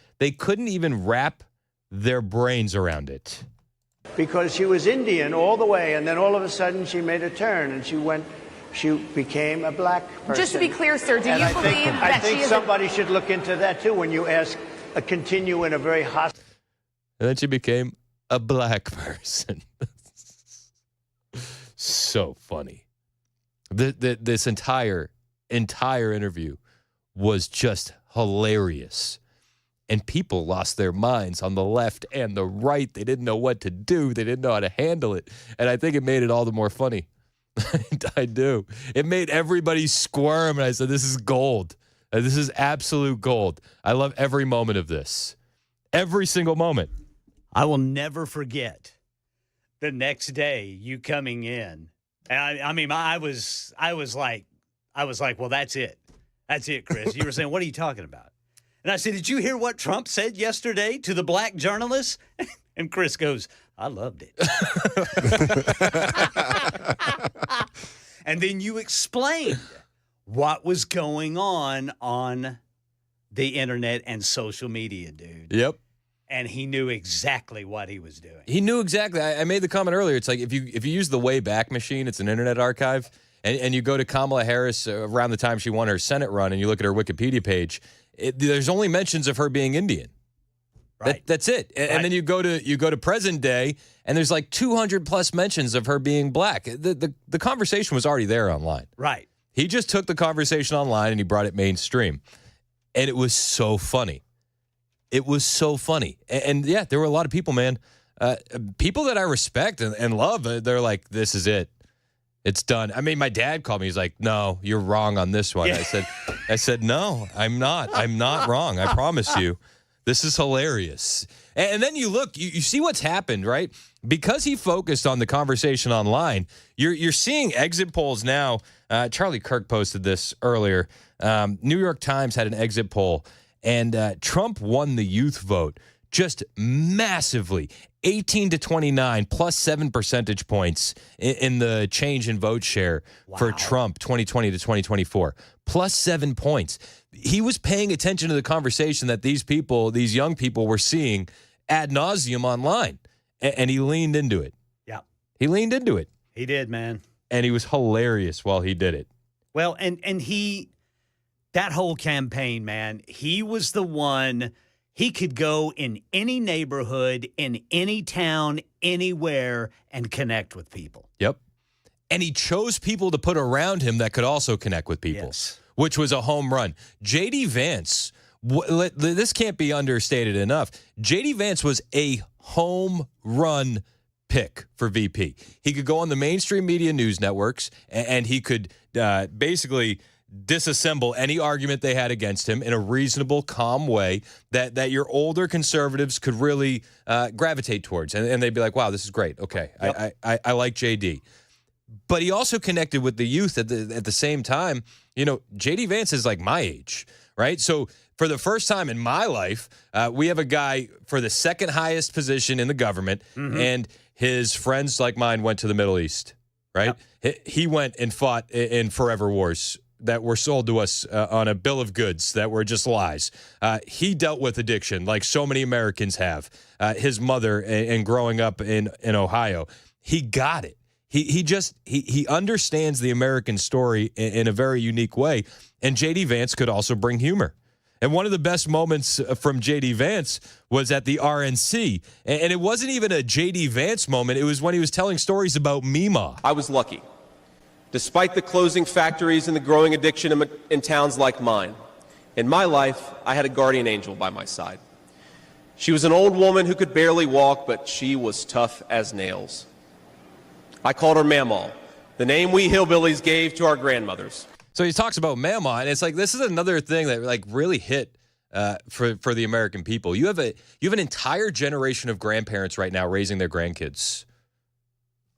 wrap their brains around it. because she was Indian all the way, and then all of a sudden she made a turn and she became a black person. Just to be clear, sir, do And you I believe think, that I think she is somebody should look into that too when you ask continue in a very hostile. And then she became a black person. So funny. This entire interview was just hilarious. And people lost their minds on the left and the right. They didn't know what to do. They didn't know how to handle it. And I think it made it all the more funny. I do. It made everybody squirm. And I said, this is gold. This is absolute gold. I love every moment of this. Every single moment. I will never forget the next day you coming in. And I was like, well, that's it. That's it, Chris. You were saying, what are you talking about? And I said, did you hear what Trump said yesterday to the black journalists? And Chris goes, I loved it. And then you explained what was going on the internet and social media, dude. Yep. And he knew exactly what he was doing. He knew exactly. I made the comment earlier. It's like if you use the Wayback Machine, it's an internet archive, and you go to Kamala Harris around the time she won her Senate run, and you look at her Wikipedia page, there's only mentions of her being Indian. Right. That's it. And then you go to present day, and there's like 200 plus mentions of her being black. The conversation was already there online. Right. He just took the conversation online and he brought it mainstream, and it was so funny. It was so funny. And yeah, there were a lot of people, man, people that I respect and love. They're like, this is it. It's done. I mean, my dad called me. He's like, no, you're wrong on this one. Yeah. I said, no, I'm not. I'm not wrong. I promise you. This is hilarious. And then you look, you see what's happened, right? Because he focused on the conversation online, you're seeing exit polls now. Charlie Kirk posted this earlier. New York Times had an exit poll, and Trump won the youth vote just massively, 18 to 29, plus 7 percentage points in the change in vote share for Trump 2020 to 2024, plus 7 points. He was paying attention to the conversation that these young people were seeing ad nauseum online, and he leaned into it. Yeah. He leaned into it. He did, man. And he was hilarious while he did it. Well, and that whole campaign, man, he was the one. He could go in any neighborhood, in any town, anywhere, and connect with people. Yep. And he chose people to put around him that could also connect with people, which was a home run. J.D. Vance, this can't be understated enough. J.D. Vance was a home run pick for VP. He could go on the mainstream media news networks, and he could basically disassemble any argument they had against him in a reasonable, calm way that your older conservatives could really gravitate towards. And they'd be like, wow, this is great. Okay, yep. I like JD. But he also connected with the youth at the same time. You know, JD Vance is like my age, right? So for the first time in my life, we have a guy for the second highest position in the government, and his friends like mine went to the Middle East, right? He went and fought in forever wars that were sold to us on a bill of goods that were just lies. He dealt with addiction like so many Americans have. His mother and growing up in Ohio, he got it. He understands the American story in a very unique way. And J.D. Vance could also bring humor. And one of the best moments from J.D. Vance was at the RNC. And it wasn't even a J.D. Vance moment. It was when he was telling stories about Mima. I was lucky. Despite the closing factories and the growing addiction in towns like mine, in my life, I had a guardian angel by my side. She was an old woman who could barely walk, but she was tough as nails. I called her Mamaw, the name we hillbillies gave to our grandmothers. So he talks about Mamaw, and it's like this is another thing that like really hit for the American people. You have an entire generation of grandparents right now raising their grandkids.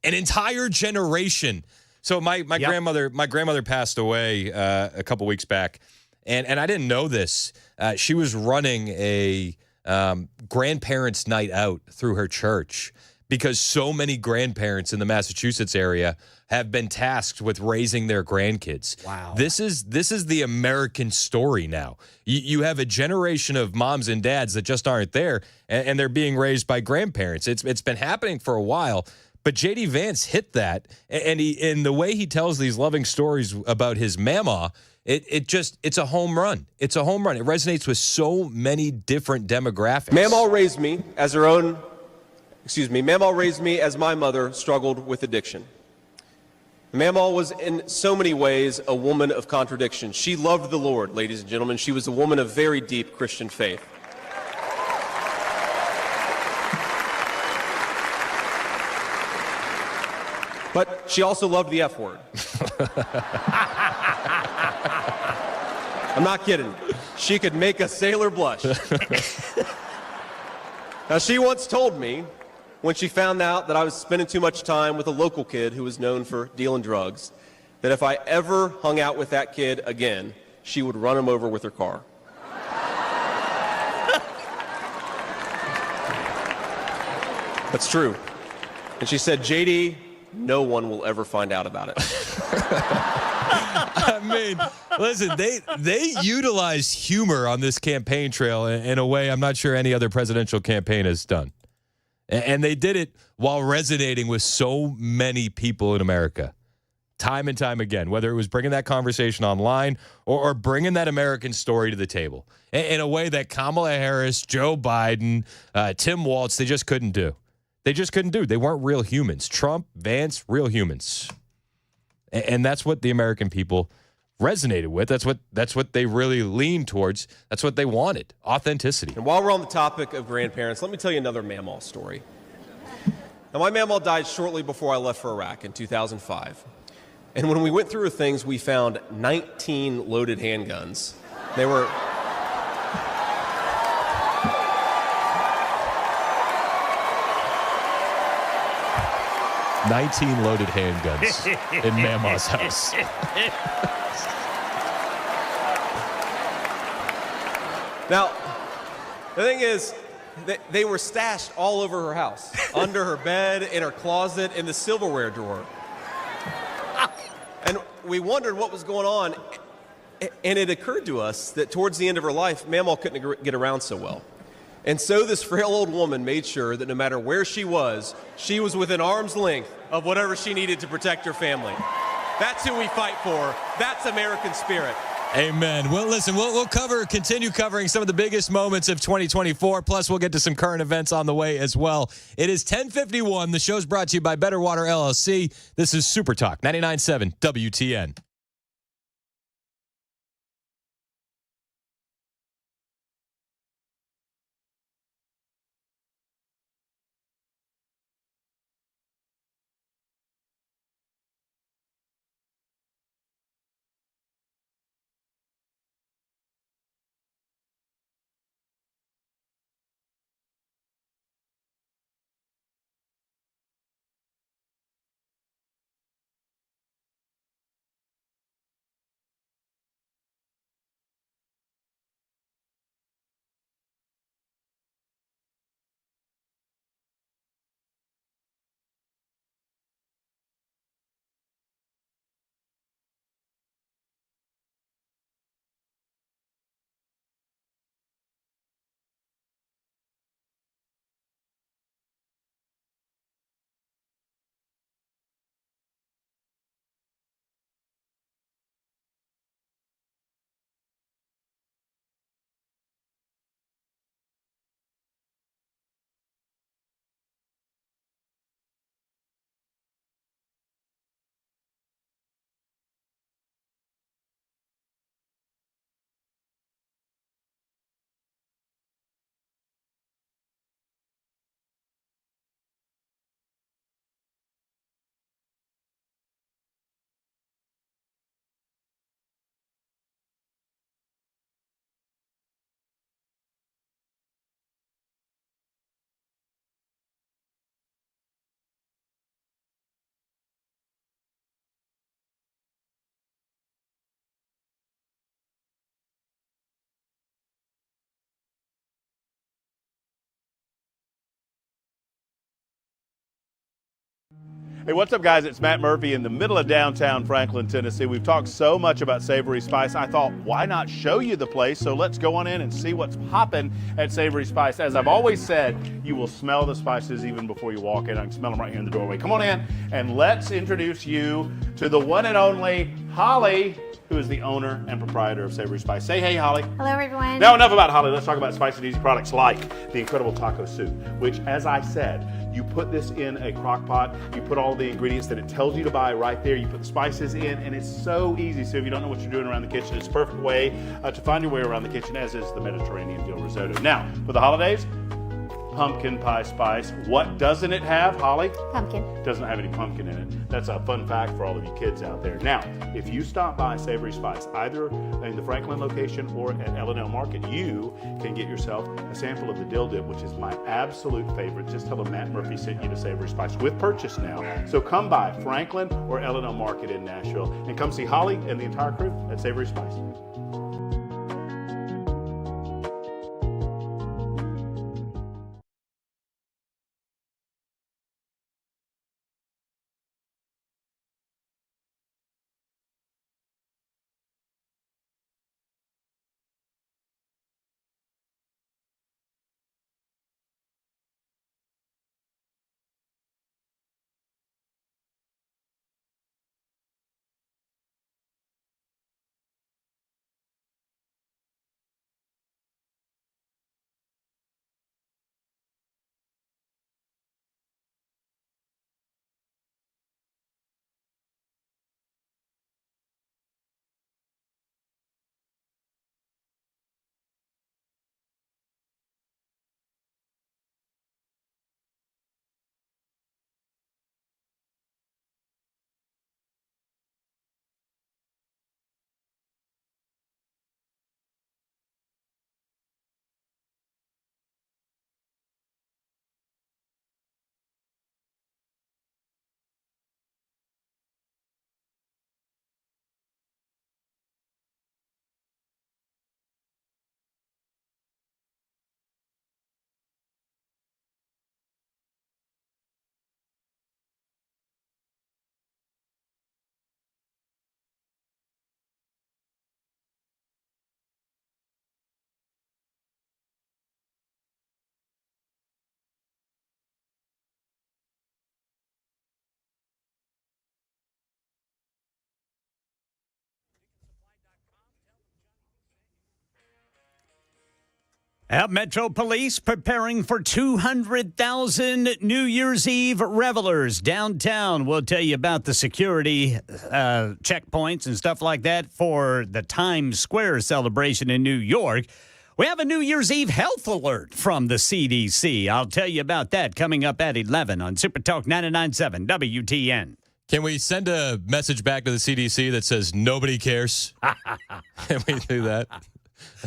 An entire generation. So my grandmother passed away a couple weeks back, and I didn't know this. She was running a grandparents' night out through her church because so many grandparents in the Massachusetts area have been tasked with raising their grandkids. Wow. This is the American story now. You have a generation of moms and dads that just aren't there, and they're being raised by grandparents. It's been happening for a while. But J.D. Vance hit that, and in the way he tells these loving stories about his Mamaw, it's a home run. It's a home run. It resonates with so many different demographics. Mamaw raised me as my mother struggled with addiction. Mamaw was in so many ways a woman of contradiction. She loved the Lord, ladies and gentlemen. She was a woman of very deep Christian faith. But she also loved the F word. I'm not kidding. She could make a sailor blush. Now, she once told me, when she found out that I was spending too much time with a local kid who was known for dealing drugs, that if I ever hung out with that kid again, she would run him over with her car. That's true. And she said, JD, no one will ever find out about it. I mean, listen, they utilized humor on this campaign trail in a way I'm not sure any other presidential campaign has done. And they did it while resonating with so many people in America, time and time again, whether it was bringing that conversation online or bringing that American story to the table in a way that Kamala Harris, Joe Biden, Tim Walz, they just couldn't do. They just couldn't do. They weren't real humans. Trump, Vance, real humans. And that's what the American people resonated with. That's what they really leaned towards. That's what they wanted, authenticity. And while we're on the topic of grandparents, let me tell you another Mamaw story. Now, my Mamaw died shortly before I left for Iraq in 2005. And when we went through her things, we found 19 loaded handguns. They were... 19 loaded handguns in Mamaw's house. Now, the thing is, they were stashed all over her house, under her bed, in her closet, in the silverware drawer. And we wondered what was going on, and it occurred to us that towards the end of her life, Mamaw couldn't get around so well. And so this frail old woman made sure that no matter where she was within arm's length of whatever she needed to protect her family. That's who we fight for. That's American spirit. Amen. Well, listen, we'll continue covering some of the biggest moments of 2024. Plus, we'll get to some current events on the way as well. It is 10:51. The show's brought to you by Better Water LLC. This is Super Talk 99.7 WTN. Hey, what's up, guys? It's Matt Murphy in the middle of downtown Franklin, Tennessee. We've talked so much about Savory Spice. I thought, why not show you the place? So let's go on in and see what's popping at Savory Spice. As I've always said, you will smell the spices even before you walk in. I can smell them right here in the doorway. Come on in, and let's introduce you to the one and only Holly, who is the owner and proprietor of Savory Spice. Say hey, Holly. Hello, everyone. Now, enough about Holly. Let's talk about Spice and Easy products like the incredible taco soup, which, as I said, you put this in a crock pot, you put all the ingredients that it tells you to buy right there, you put the spices in, and it's so easy. So if you don't know what you're doing around the kitchen, it's a perfect way to find your way around the kitchen, as is the Mediterranean dill risotto. Now, for the holidays, pumpkin pie spice. What doesn't it have, Holly? Pumpkin. Doesn't have any pumpkin in it. That's a fun fact for all of you kids out there. Now, if you stop by Savory Spice, either in the Franklin location or at L&L Market, you can get yourself a sample of the dill dip, which is my absolute favorite. Just tell them Matt Murphy sent you to Savory Spice with purchase now. So come by Franklin or L&L Market in Nashville and come see Holly and the entire crew at Savory Spice. Metro Police preparing for 200,000 New Year's Eve revelers downtown. We'll tell you about the security checkpoints and stuff like that for the Times Square celebration in New York. We have a New Year's Eve health alert from the CDC. I'll tell you about that coming up at 11 on Super Talk 99.7 WTN. Can we send a message back to the CDC that says nobody cares? Can we do that?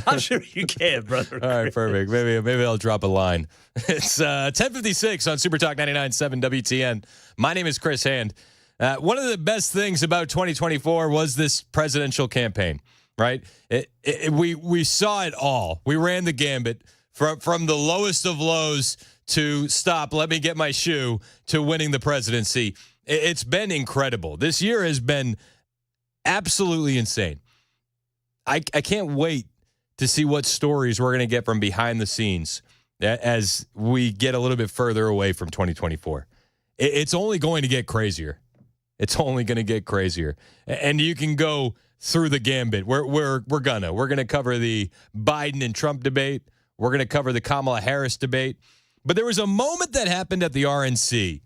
I'm sure you can, brother. All right, perfect. Maybe I'll drop a line. It's 10:56 on Super Talk 99.7 WTN. My name is Chris Hand. One of the best things about 2024 was this presidential campaign, right? We saw it all. We ran the gambit from the lowest of lows to stop, let me get my shoe, to winning the presidency. It's been incredible. This year has been absolutely insane. I can't wait to see what stories we're going to get from behind the scenes as we get a little bit further away from 2024. It's only going to get crazier. It's only going to get crazier. And you can go through the gambit. We're gonna cover the Biden and Trump debate. We're going to cover the Kamala Harris debate. But there was a moment that happened at the RNC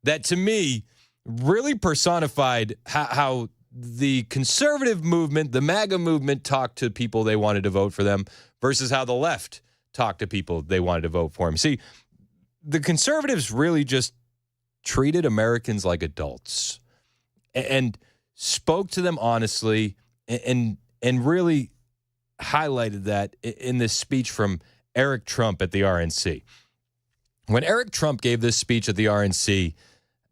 that, to me, really personified how the conservative movement, the MAGA movement, talked to people they wanted to vote for them versus how the left talked to people they wanted to vote for them. See, the conservatives really just treated Americans like adults and spoke to them honestly and really highlighted that in this speech from Eric Trump at the RNC. When Eric Trump gave this speech at the RNC,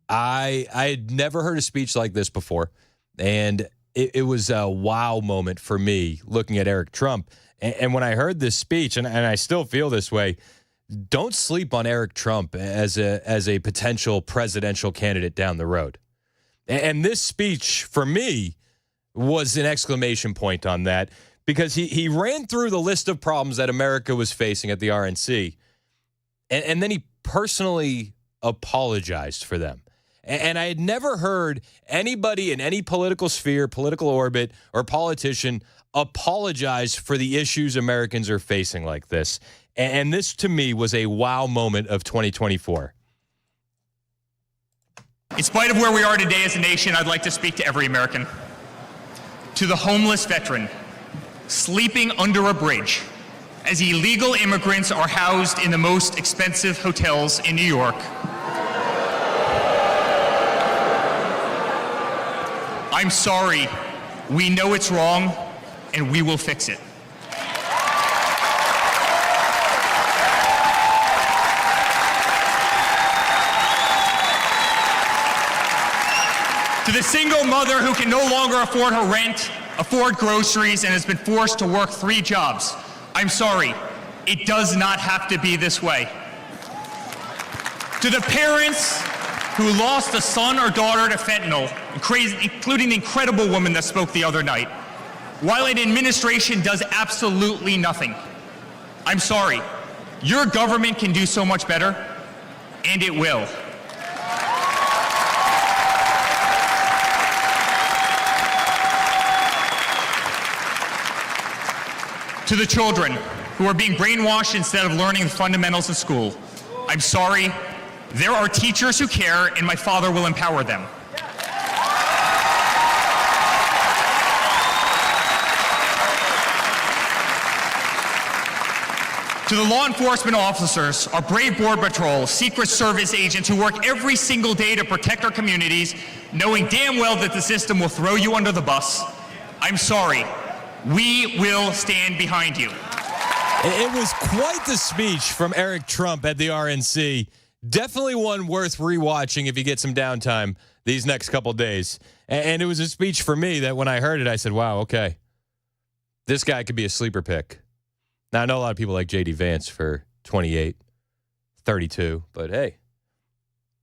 I had never heard a speech like this before. And it was a wow moment for me looking at Eric Trump. And when I heard this speech, and I still feel this way, don't sleep on Eric Trump as a potential presidential candidate down the road. And this speech, for me, was an exclamation point on that, because he ran through the list of problems that America was facing at the RNC, and then he personally apologized for them. And I had never heard anybody in any political sphere, political orbit, or politician apologize for the issues Americans are facing like this. And this, to me, was a wow moment of 2024. In spite of where we are today as a nation, I'd like to speak to every American. To the homeless veteran sleeping under a bridge as illegal immigrants are housed in the most expensive hotels in New York. I'm sorry. We know it's wrong, and we will fix it. To the single mother who can no longer afford her rent, afford groceries, and has been forced to work 3 jobs, I'm sorry. It does not have to be this way. To the parents who lost a son or daughter to fentanyl, including the incredible woman that spoke the other night, while an administration does absolutely nothing, I'm sorry. Your government can do so much better, and it will. To the children who are being brainwashed instead of learning the fundamentals of school, I'm sorry. There are teachers who care, and my father will empower them. To the law enforcement officers, our brave Border Patrol, Secret Service agents who work every single day to protect our communities, knowing damn well that the system will throw you under the bus, I'm sorry. We will stand behind you. It was quite the speech from Eric Trump at the RNC. Definitely one worth rewatching if you get some downtime these next couple days. And it was a speech for me that when I heard it, I said, wow, okay, this guy could be a sleeper pick. Now, I know a lot of people like J.D. Vance for 28, 32, but hey,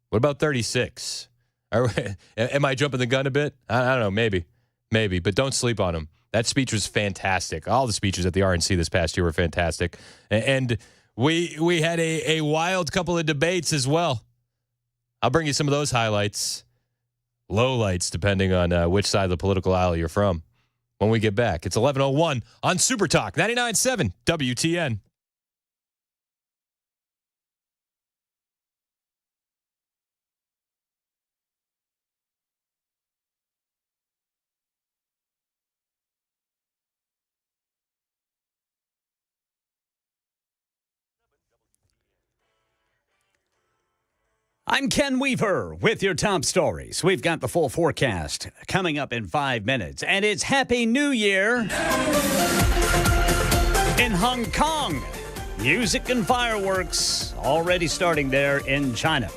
what about 36? Am I jumping the gun a bit? I don't know, maybe, but don't sleep on him. That speech was fantastic. All the speeches at the RNC this past year were fantastic. And we had a wild couple of debates as well. I'll bring you some of those highlights, lowlights, depending on which side of the political aisle you're from when we get back. It's 11:01 on Super Talk 99.7 WTN. I'm Ken Weaver with your top stories. We've got the full forecast coming up in 5 minutes, and it's Happy New Year in Hong Kong. Music and fireworks already starting there in China.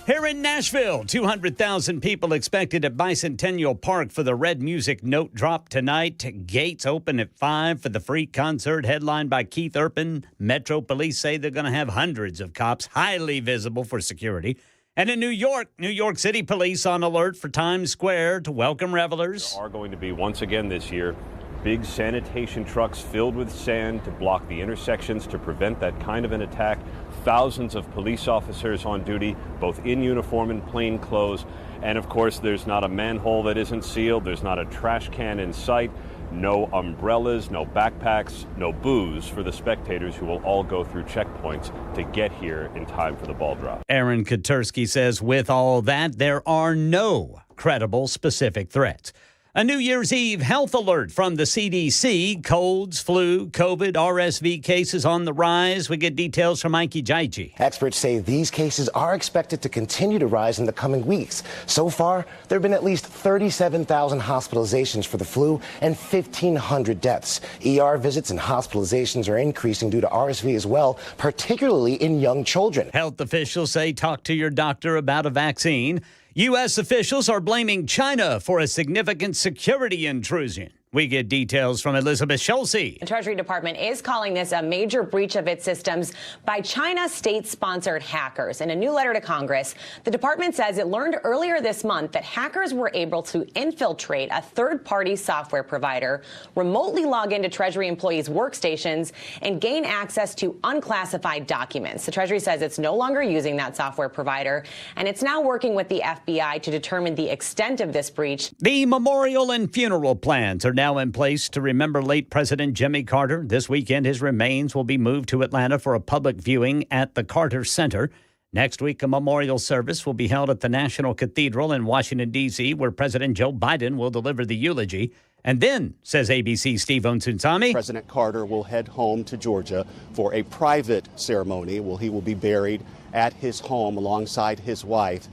Here in Nashville, 200,000 people expected at Bicentennial Park for the Red Music Note drop tonight. Gates open at 5 for the free concert headlined by Keith Urban. Metro Police say they're going to have hundreds of cops highly visible for security. And in New York City Police on alert for Times Square to welcome revelers. There are going to be, once again this year, big sanitation trucks filled with sand to block the intersections to prevent that kind of an attack. Thousands of police officers on duty, both in uniform and plain clothes. And of course, there's not a manhole that isn't sealed. There's not a trash can in sight. No umbrellas, no backpacks, no booze for the spectators who will all go through checkpoints to get here in time for the ball drop. Aaron Katursky says with all that, there are no credible specific threats. A New Year's Eve health alert from the CDC. Colds, flu, COVID, RSV cases on the rise. We get details from Mikey Jaiji. Experts say these cases are expected to continue to rise in the coming weeks. So far, there have been at least 37,000 hospitalizations for the flu and 1,500 deaths. ER visits and hospitalizations are increasing due to RSV as well, particularly in young children. Health officials say talk to your doctor about a vaccine. U.S. officials are blaming China for a significant security intrusion. We get details from Elizabeth Schulze. The Treasury Department is calling this a major breach of its systems by China's state-sponsored hackers. In a new letter to Congress, the department says it learned earlier this month that hackers were able to infiltrate a third-party software provider, remotely log into Treasury employees' workstations, and gain access to unclassified documents. The Treasury says it's no longer using that software provider, and it's now working with the FBI to determine the extent of this breach. The memorial and funeral plans are now in place to remember late President Jimmy Carter. This weekend, his remains will be moved to Atlanta for a public viewing at the Carter Center. Next week, a memorial service will be held at the National Cathedral in Washington, D.C., where President Joe Biden will deliver the eulogy. And then, says ABC's Steve Onsunsami, President Carter will head home to Georgia for a private ceremony. He will be buried at his home alongside his wife.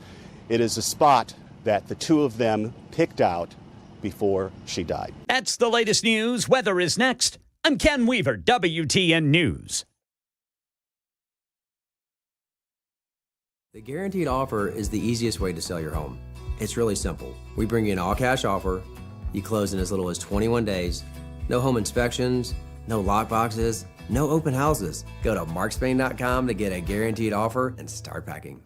It is a spot that the two of them picked out before she died. That's the latest news. Weather is next. I'm Ken Weaver, WTN News. The guaranteed offer is the easiest way to sell your home. It's really simple. We bring you an all-cash offer. You close in as little as 21 days. No home inspections, no lock boxes, no open houses. Go to markspain.com to get a guaranteed offer and start packing.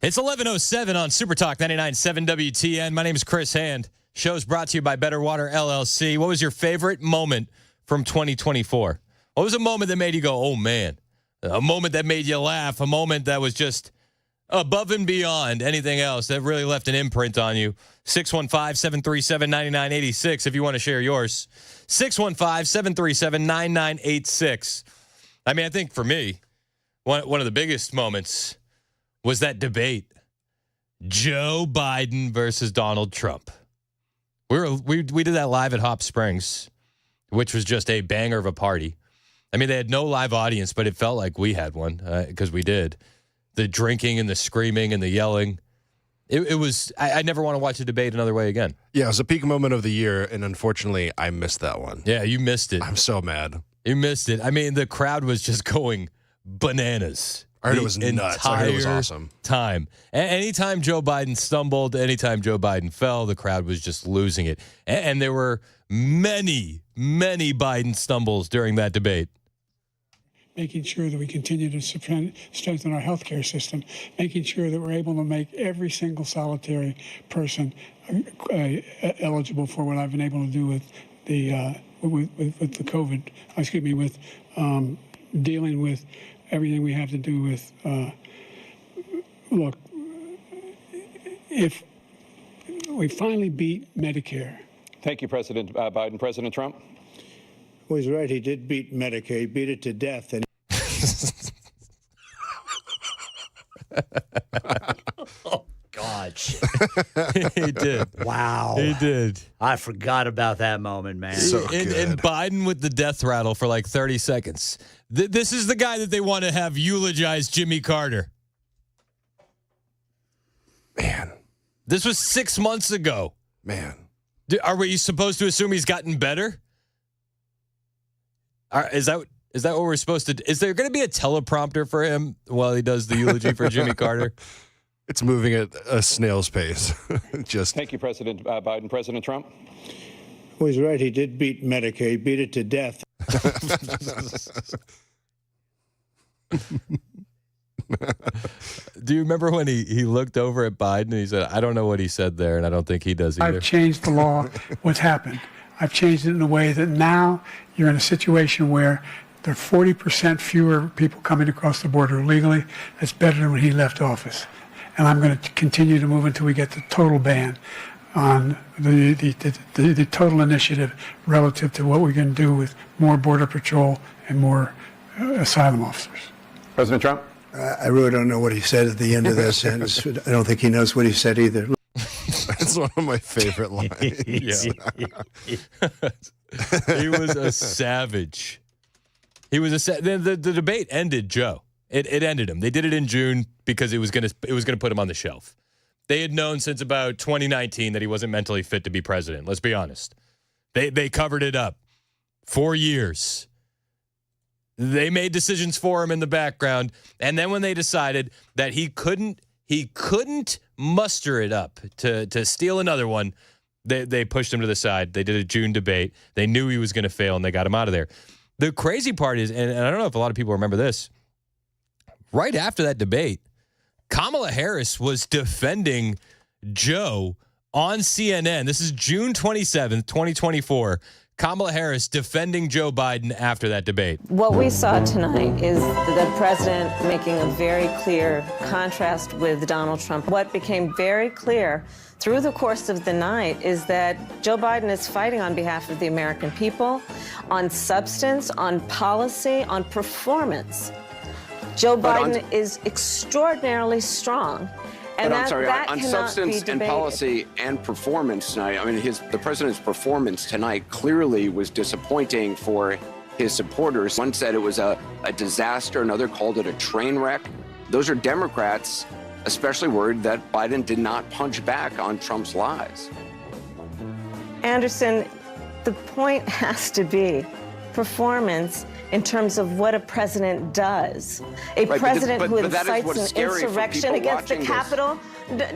It's 11:07 on Super Talk 99.7 WTN. My name is Chris Hand. Show's brought to you by Better Water LLC. What was your favorite moment from 2024? What was a moment that made you go, oh, man? A moment that made you laugh, a moment that was just above and beyond anything else that really left an imprint on you. 615-737-9986 if you want to share yours. 615-737-9986. I mean, I think for me, one of the biggest moments was that debate, Joe Biden versus Donald Trump. We did that live at Hop Springs, which was just a banger of a party. I mean, they had no live audience, but it felt like we had one because we did. The drinking and the screaming and the yelling. It was, I never want to watch a debate another way again. Yeah, it was a peak moment of the year, and unfortunately, I missed that one. Yeah, you missed it. I'm so mad. You missed it. I mean, the crowd was just going bananas. I heard it was nuts. I heard it was awesome. Time. Anytime Joe Biden stumbled, anytime Joe Biden fell, the crowd was just losing it. And there were many, many Biden stumbles during that debate. Making sure that we continue to strengthen our healthcare system, making sure that we're able to make every single solitary person eligible for what I've been able to do with the COVID. With dealing with everything we have to do with. Look, if we finally beat Medicare. Thank you, President Biden. President Trump? Well, he's right. He did beat Medicare. He beat it to death. And oh, gosh. He did. Wow. He did. I forgot about that moment, man. And Biden with the death rattle for like 30 seconds. This is the guy that they want to have eulogize Jimmy Carter. Man. This was 6 months ago. Man. Are we supposed to assume he's gotten better? Is that what we're supposed to do? Is there going to be a teleprompter for him while he does the eulogy for Jimmy Carter? It's moving at a snail's pace. Just Thank you, President Biden. President Trump? well, he's right. He did beat Medicare. He beat it to death. Do you remember when he looked over at Biden and he said, I don't know what he said there, and I don't think he does either. I've changed the law. What's happened? I've changed it in a way that now you're in a situation where there are 40% fewer people coming across the border illegally. That's better than when he left office. And I'm going to continue to move until we get the total ban on the total initiative relative to what we're going to do with more Border Patrol and more asylum officers. President Trump? I really don't know what he said at the end of that sentence. I don't think he knows what he said either. That's one of my favorite lines. He was a savage. The debate ended Joe. It ended him. They did it in June because it was gonna put him on the shelf. They had known since about 2019 that he wasn't mentally fit to be president. Let's be honest. They covered it up 4 years. They made decisions for him in the background, and then when they decided that he couldn't muster it up to steal another one, they pushed him to the side. They did a June debate. They knew he was going to fail, and they got him out of there. The crazy part is, and I don't know if a lot of people remember this, right after that debate, Kamala Harris was defending Joe on CNN. This is June 27th, 2024. Kamala Harris defending Joe Biden after that debate. What we saw tonight is the president making a very clear contrast with Donald Trump. What became very clear through the course of the night is that Joe Biden is fighting on behalf of the American people, on substance, on policy, on performance. Joe Biden is extraordinarily strong. And but I'm sorry, on cannot substance be and debated. policy and performance tonight, I mean, the president's performance tonight clearly was disappointing for his supporters. One said it was a disaster, another called it a train wreck. Those are Democrats, especially worried that Biden did not punch back on Trump's lies. Anderson, the point has to be performance in terms of what a president does. A Right, president but who that is what's incites an scary for insurrection people against the watching this. Capitol.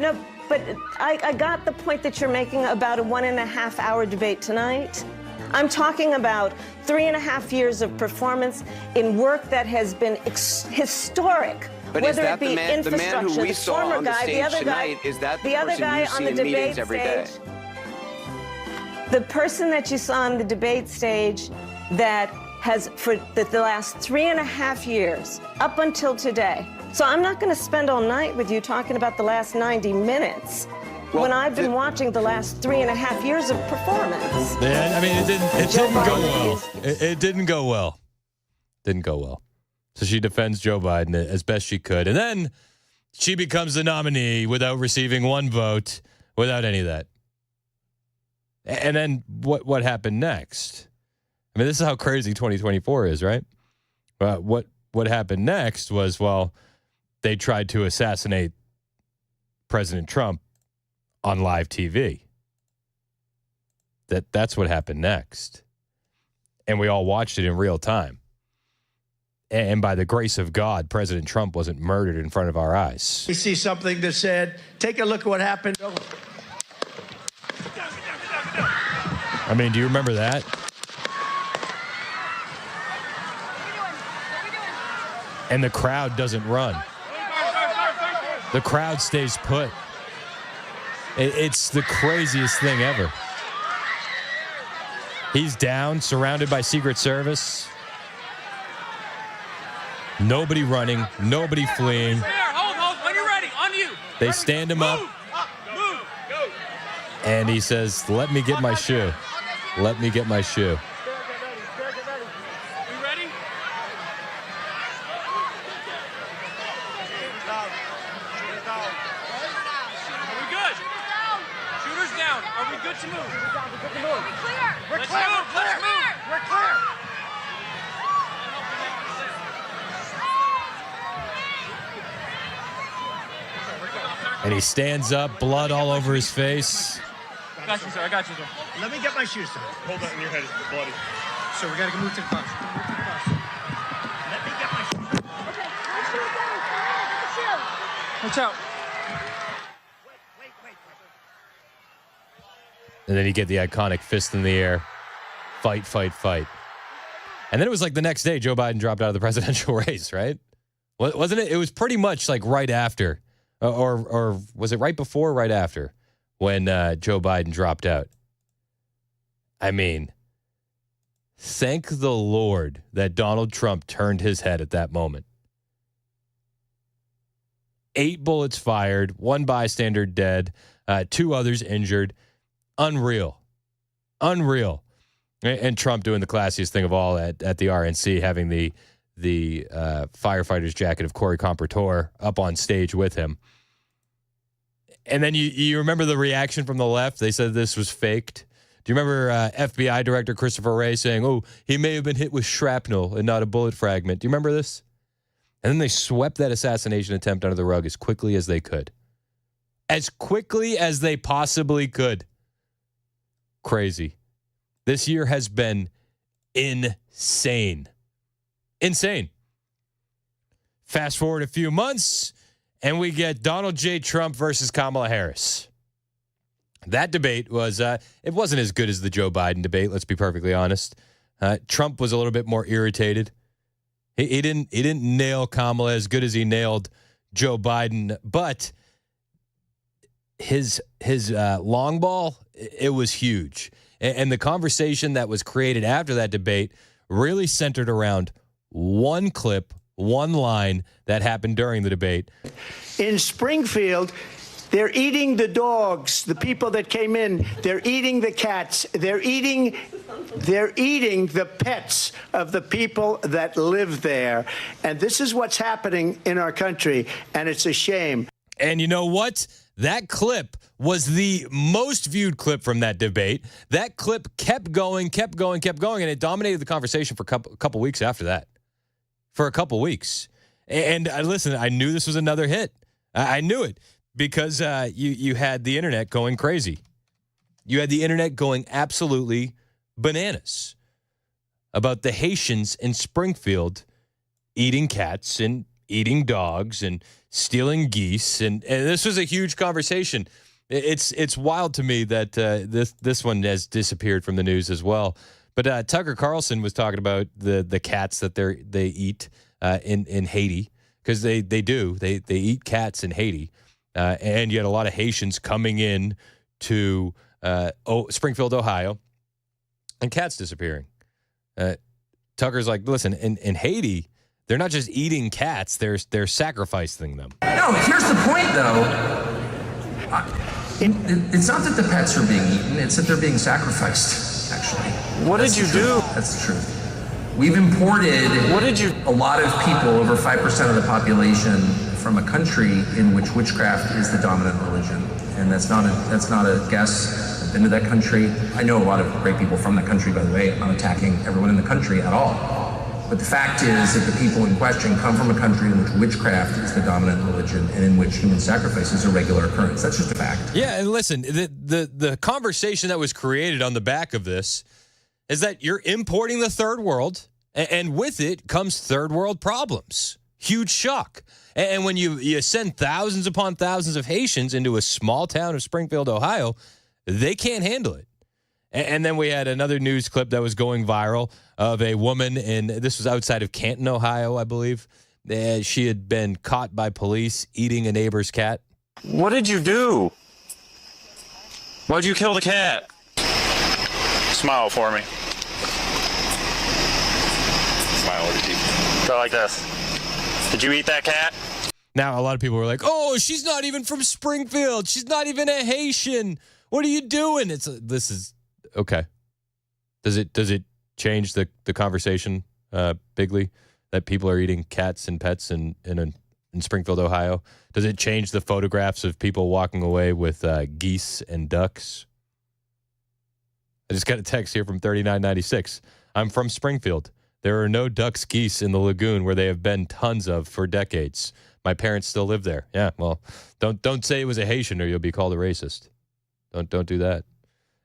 No, but I got the point that you're making about a 1.5 hour debate tonight. I'm talking about 3.5 years of performance in work that has been historic. But whether is that it be the man infrastructure, who we the saw former on the guy, stage the other guy, tonight, is that the the other person guy you on see the in debate meetings every day? stage. The person that you saw on the debate stage that has, for the last 3.5 years, up until today. So I'm not going to spend all night with you talking about the last 90 minutes when I've been watching the last 3.5 years of performance. Yeah, I mean, it didn't go well. It didn't go well. Didn't go well. So she defends Joe Biden as best she could. And then she becomes the nominee without receiving one vote, without any of that. And then what happened next? I mean, this is how crazy 2024 is, right? What happened next was, well, they tried to assassinate President Trump on live TV. That's what happened next. And we all watched it in real time. And by the grace of God, President Trump wasn't murdered in front of our eyes. We see something that said, take a look at what happened. I mean, do you remember that? And the crowd doesn't run. The crowd stays put. It's the craziest thing ever. He's down, surrounded by Secret Service. Nobody running, nobody fleeing. Hold, when you're ready, on you. They stand him up. And he says, let me get my shoe. Let me get my shoe. We ready? Are we good? Shooters down. Are we good to move? We're clear. Let's move. We're clear. And he stands up, blood all over his face. I got you, sir. Let me get my shoes, sir. Hold that in your head. It's bloody. So we got to move to the bus. Let me get my shoes. Watch out. And then you get the iconic fist in the air. Fight, fight, fight. And then it was like the next day, Joe Biden dropped out of the presidential race, right? Wasn't it? It was pretty much like right after. Or was it right before or right after when Joe Biden dropped out? I mean, thank the Lord that Donald Trump turned his head at that moment. 8 bullets fired, 1 bystander dead, 2 others injured. Unreal. And Trump doing the classiest thing of all at the RNC, having the firefighter's jacket of Corey Comprador up on stage with him. And then you remember the reaction from the left? They said this was faked. Do you remember FBI Director Christopher Wray saying, oh, he may have been hit with shrapnel and not a bullet fragment? Do you remember this? And then they swept that assassination attempt under the rug as quickly as they could. As quickly as they possibly could. Crazy. This year has been insane. Insane. Fast forward a few months, and we get Donald J. Trump versus Kamala Harris. That debate was, it wasn't as good as the Joe Biden debate, let's be perfectly honest. Trump was a little bit more irritated. He didn't nail Kamala as good as he nailed Joe Biden, but his long ball, it was huge. And the conversation that was created after that debate really centered around one clip, one line that happened during the debate. In Springfield, they're eating the dogs, the people that came in. They're eating the cats. They're eating the pets of the people that live there. And this is what's happening in our country, and it's a shame. And you know what? That clip was the most viewed clip from that debate. That clip kept going, and it dominated the conversation for a couple weeks after that. For a couple weeks. And listen, I knew this was another hit. I knew it because you had the internet going crazy. You had the internet going absolutely bananas about the Haitians in Springfield eating cats and eating dogs and stealing geese. And this was a huge conversation. It's wild to me that this one has disappeared from the news as well. But Tucker Carlson was talking about the cats that they eat in Haiti, because they eat cats in Haiti, and you had a lot of Haitians coming in to Springfield, Ohio, and cats disappearing. Tucker's like, listen, in Haiti, they're not just eating cats; they're sacrificing them. No, here's the point, though. It's not that the pets are being eaten; it's that they're being sacrificed. Actually, What did you do? That's the truth. We've imported a lot of people, over 5% of the population, from a country in which witchcraft is the dominant religion, and that's not a guess. I've been to that country. I know a lot of great people from that country, by the way. I'm not attacking everyone in the country at all. But the fact is that the people in question come from a country in which witchcraft is the dominant religion and in which human sacrifice is a regular occurrence. That's just a fact. Yeah, and listen, the conversation that was created on the back of this is that you're importing the third world, And with it comes third world problems. Huge shock. And when you send thousands upon thousands of Haitians into a small town of Springfield, Ohio, they can't handle it. And then we had another news clip that was going viral of a woman this was outside of Canton, Ohio, I believe. She had been caught by police eating a neighbor's cat. What did you do? Why'd you kill the cat? Smile for me. Smile with your teeth. Go like this. Did you eat that cat? Now, a lot of people were like, oh, she's not even from Springfield. She's not even a Haitian. What are you doing? This is okay. Does it change the conversation bigly that people are eating cats and pets in Springfield, Ohio? Does it change the photographs of people walking away with geese and ducks? I just got a text here from 3996. I'm from Springfield. There are no ducks, geese in the lagoon where they have been tons of for decades. My parents still live there. Yeah, well, don't say it was a Haitian or you'll be called a racist. Don't do that.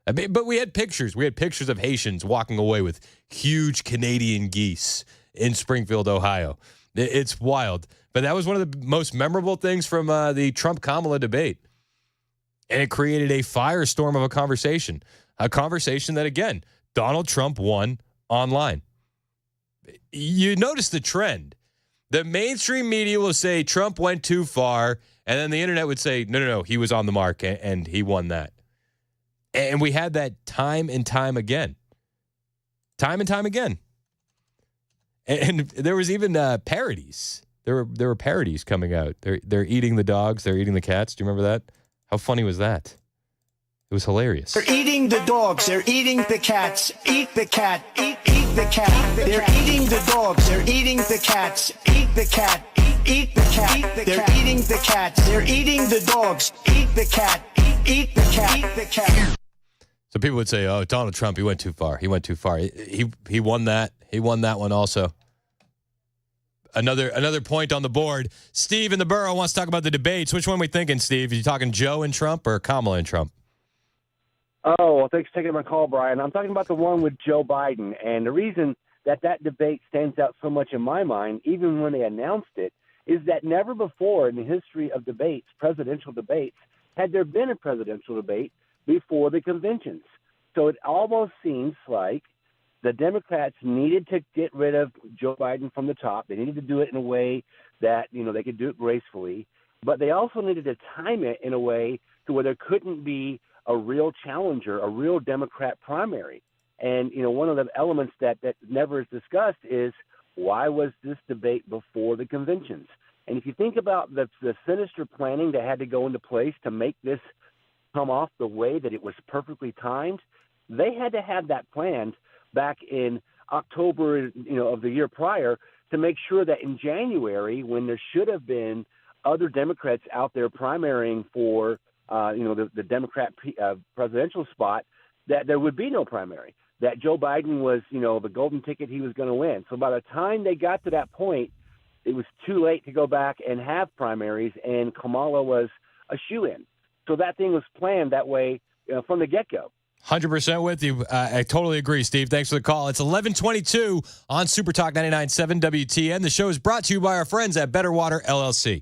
I mean, but we had pictures. We had pictures of Haitians walking away with huge Canadian geese in Springfield, Ohio. It's wild. But that was one of the most memorable things from the Trump-Kamala debate. And it created a firestorm of a conversation. A conversation that, again, Donald Trump won online. You notice the trend. The mainstream media will say Trump went too far, and then the internet would say, no, he was on the mark, and he won that. And we had that time and time again. Time and time again. And there was even parodies. There were parodies coming out. They're eating the dogs. They're eating the cats. Do you remember that? How funny was that? It was hilarious. They're eating the dogs. They're eating the cats. Eat the cat. Eat the cat. They're eating the dogs. They're eating the cats. Eat the cat. Eat the cat. They're eating the cats. They're eating the dogs. Eat the cat. Eat the cat. Eat the cat. So people would say, "Oh, Donald Trump, he went too far. He went too far. He won that. He won that one also." Another point on the board. Steve in the borough wants to talk about the debates. Which one are we thinking, Steve? Are you talking Joe and Trump or Kamala and Trump? Oh, well, thanks for taking my call, Brian. I'm talking about the one with Joe Biden. And the reason that debate stands out so much in my mind, even when they announced it, is that never before in the history of debates, presidential debates, had there been a presidential debate before the conventions. So it almost seems like the Democrats needed to get rid of Joe Biden from the top. They needed to do it in a way that, they could do it gracefully. But they also needed to time it in a way to where there couldn't be a real challenger, a real Democrat primary. And, one of the elements that never is discussed is why was this debate before the conventions? And if you think about the sinister planning that had to go into place to make this come off the way that it was perfectly timed, they had to have that planned back in October, of the year prior to make sure that in January, when there should have been other Democrats out there primarying for, the Democrat presidential spot, that there would be no primary, that Joe Biden was, the golden ticket he was going to win. So by the time they got to that point, it was too late to go back and have primaries, and Kamala was a shoo-in. So that thing was planned that way from the get-go. 100% with you. I totally agree, Steve. Thanks for the call. It's 11:22 on Super Talk 99.7 WTN. The show is brought to you by our friends at Better Water LLC.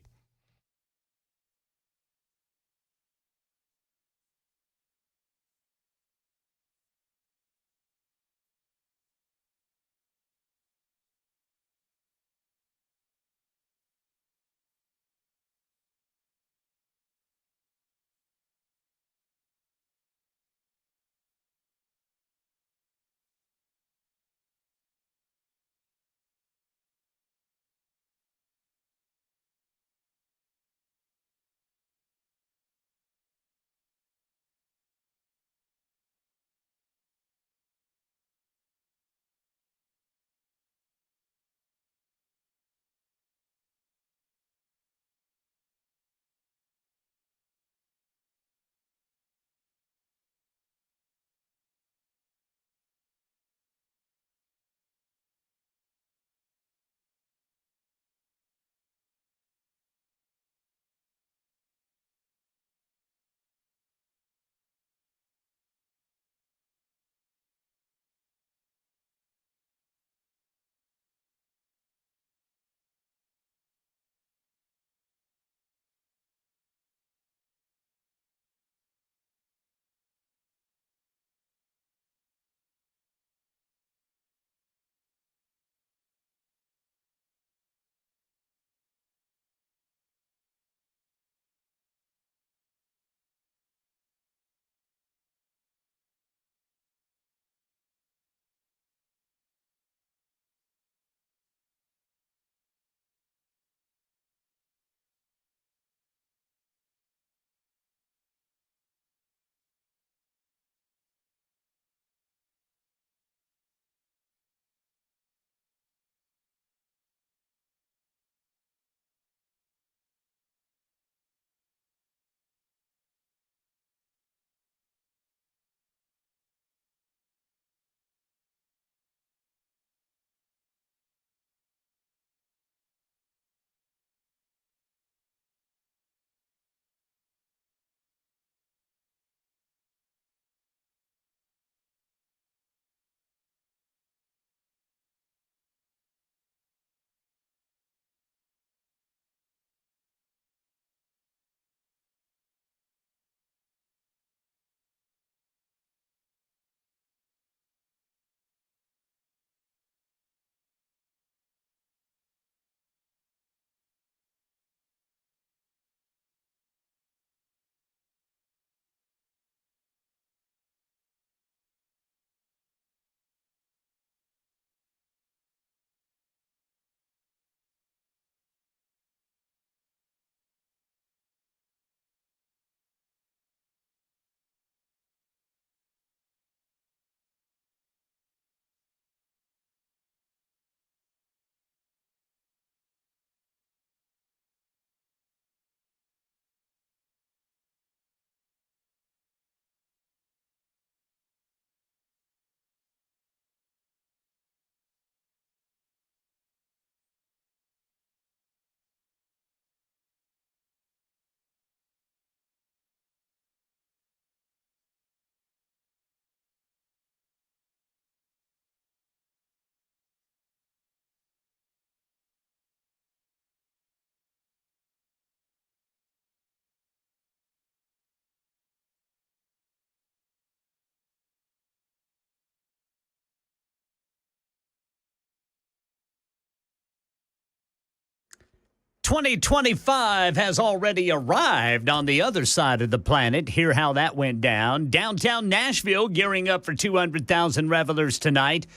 2025 has already arrived on the other side of the planet. Hear how that went down. Downtown Nashville gearing up for 200,000 revelers tonight.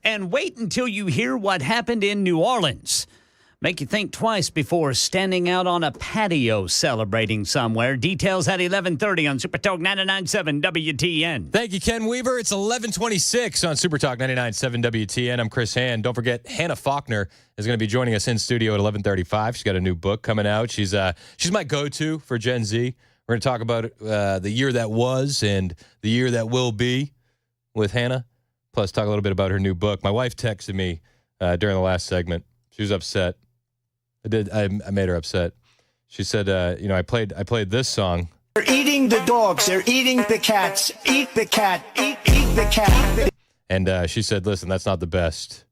And wait until you hear what happened in New Orleans. Make you think twice before standing out on a patio celebrating somewhere. Details at 11:30 on Super Talk 99.7 WTN. Thank you, Ken Weaver. It's 11:26 on Super Talk 99.7 WTN. I'm Chris Hand. Don't forget, Hannah Faulkner is going to be joining us in studio at 11:35. She's got a new book coming out. She's my go-to for Gen Z. We're going to talk about the year that was and the year that will be with Hannah. Plus, talk a little bit about her new book. My wife texted me during the last segment. She was upset. I made her upset. She said, I played this song. They're eating the dogs. They're eating the cats. Eat the cat. Eat the cat. And she said, listen, that's not the best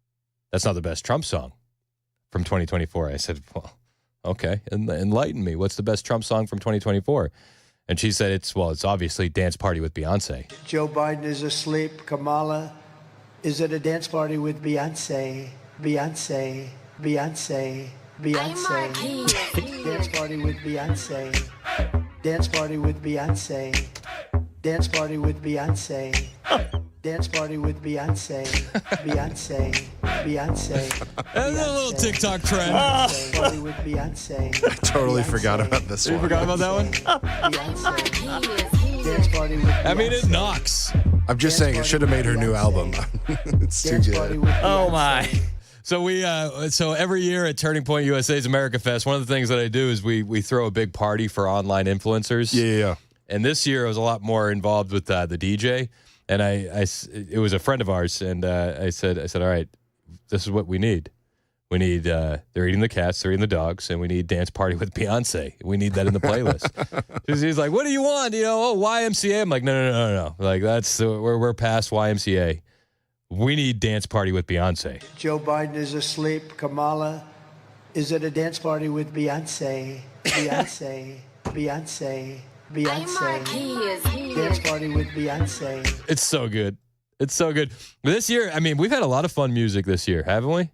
Trump song from 2024. I said, well, okay, enlighten me. What's the best Trump song from 2024? And she said, it's obviously Dance Party with Beyonce. Joe Biden is asleep. Kamala is at a dance party with Beyonce. Beyonce. Beyonce. Beyonce. Dance party with Beyonce. Dance party with Beyonce. Dance party with Beyonce. Dance party with Beyonce. Beyonce. Beyonce. That's a little TikTok trend. Dance party with Beyonce. I totally forgot about this one. You forgot about that one? Beyonce. Dance party with Beyonce. I mean, it knocks. I'm just saying it should have made her new album. It's too good. Oh, my. So so every year at Turning Point USA's America Fest, one of the things that I do is we throw a big party for online influencers. Yeah. And this year I was a lot more involved with the DJ, and it was a friend of ours, and I said, all right, this is what we need. We need they're eating the cats, they're eating the dogs, and we need Dance Party with Beyonce. We need that in the playlist. He's like, what do you want? YMCA. I'm like, no. Like we're past YMCA. We need Dance Party with Beyonce. Joe Biden is asleep. Kamala is at a dance party with Beyonce. Beyonce. Beyonce. Beyonce. Dance party with Beyonce. It's so good. It's so good. This year, I mean, we've had a lot of fun music this year, haven't we?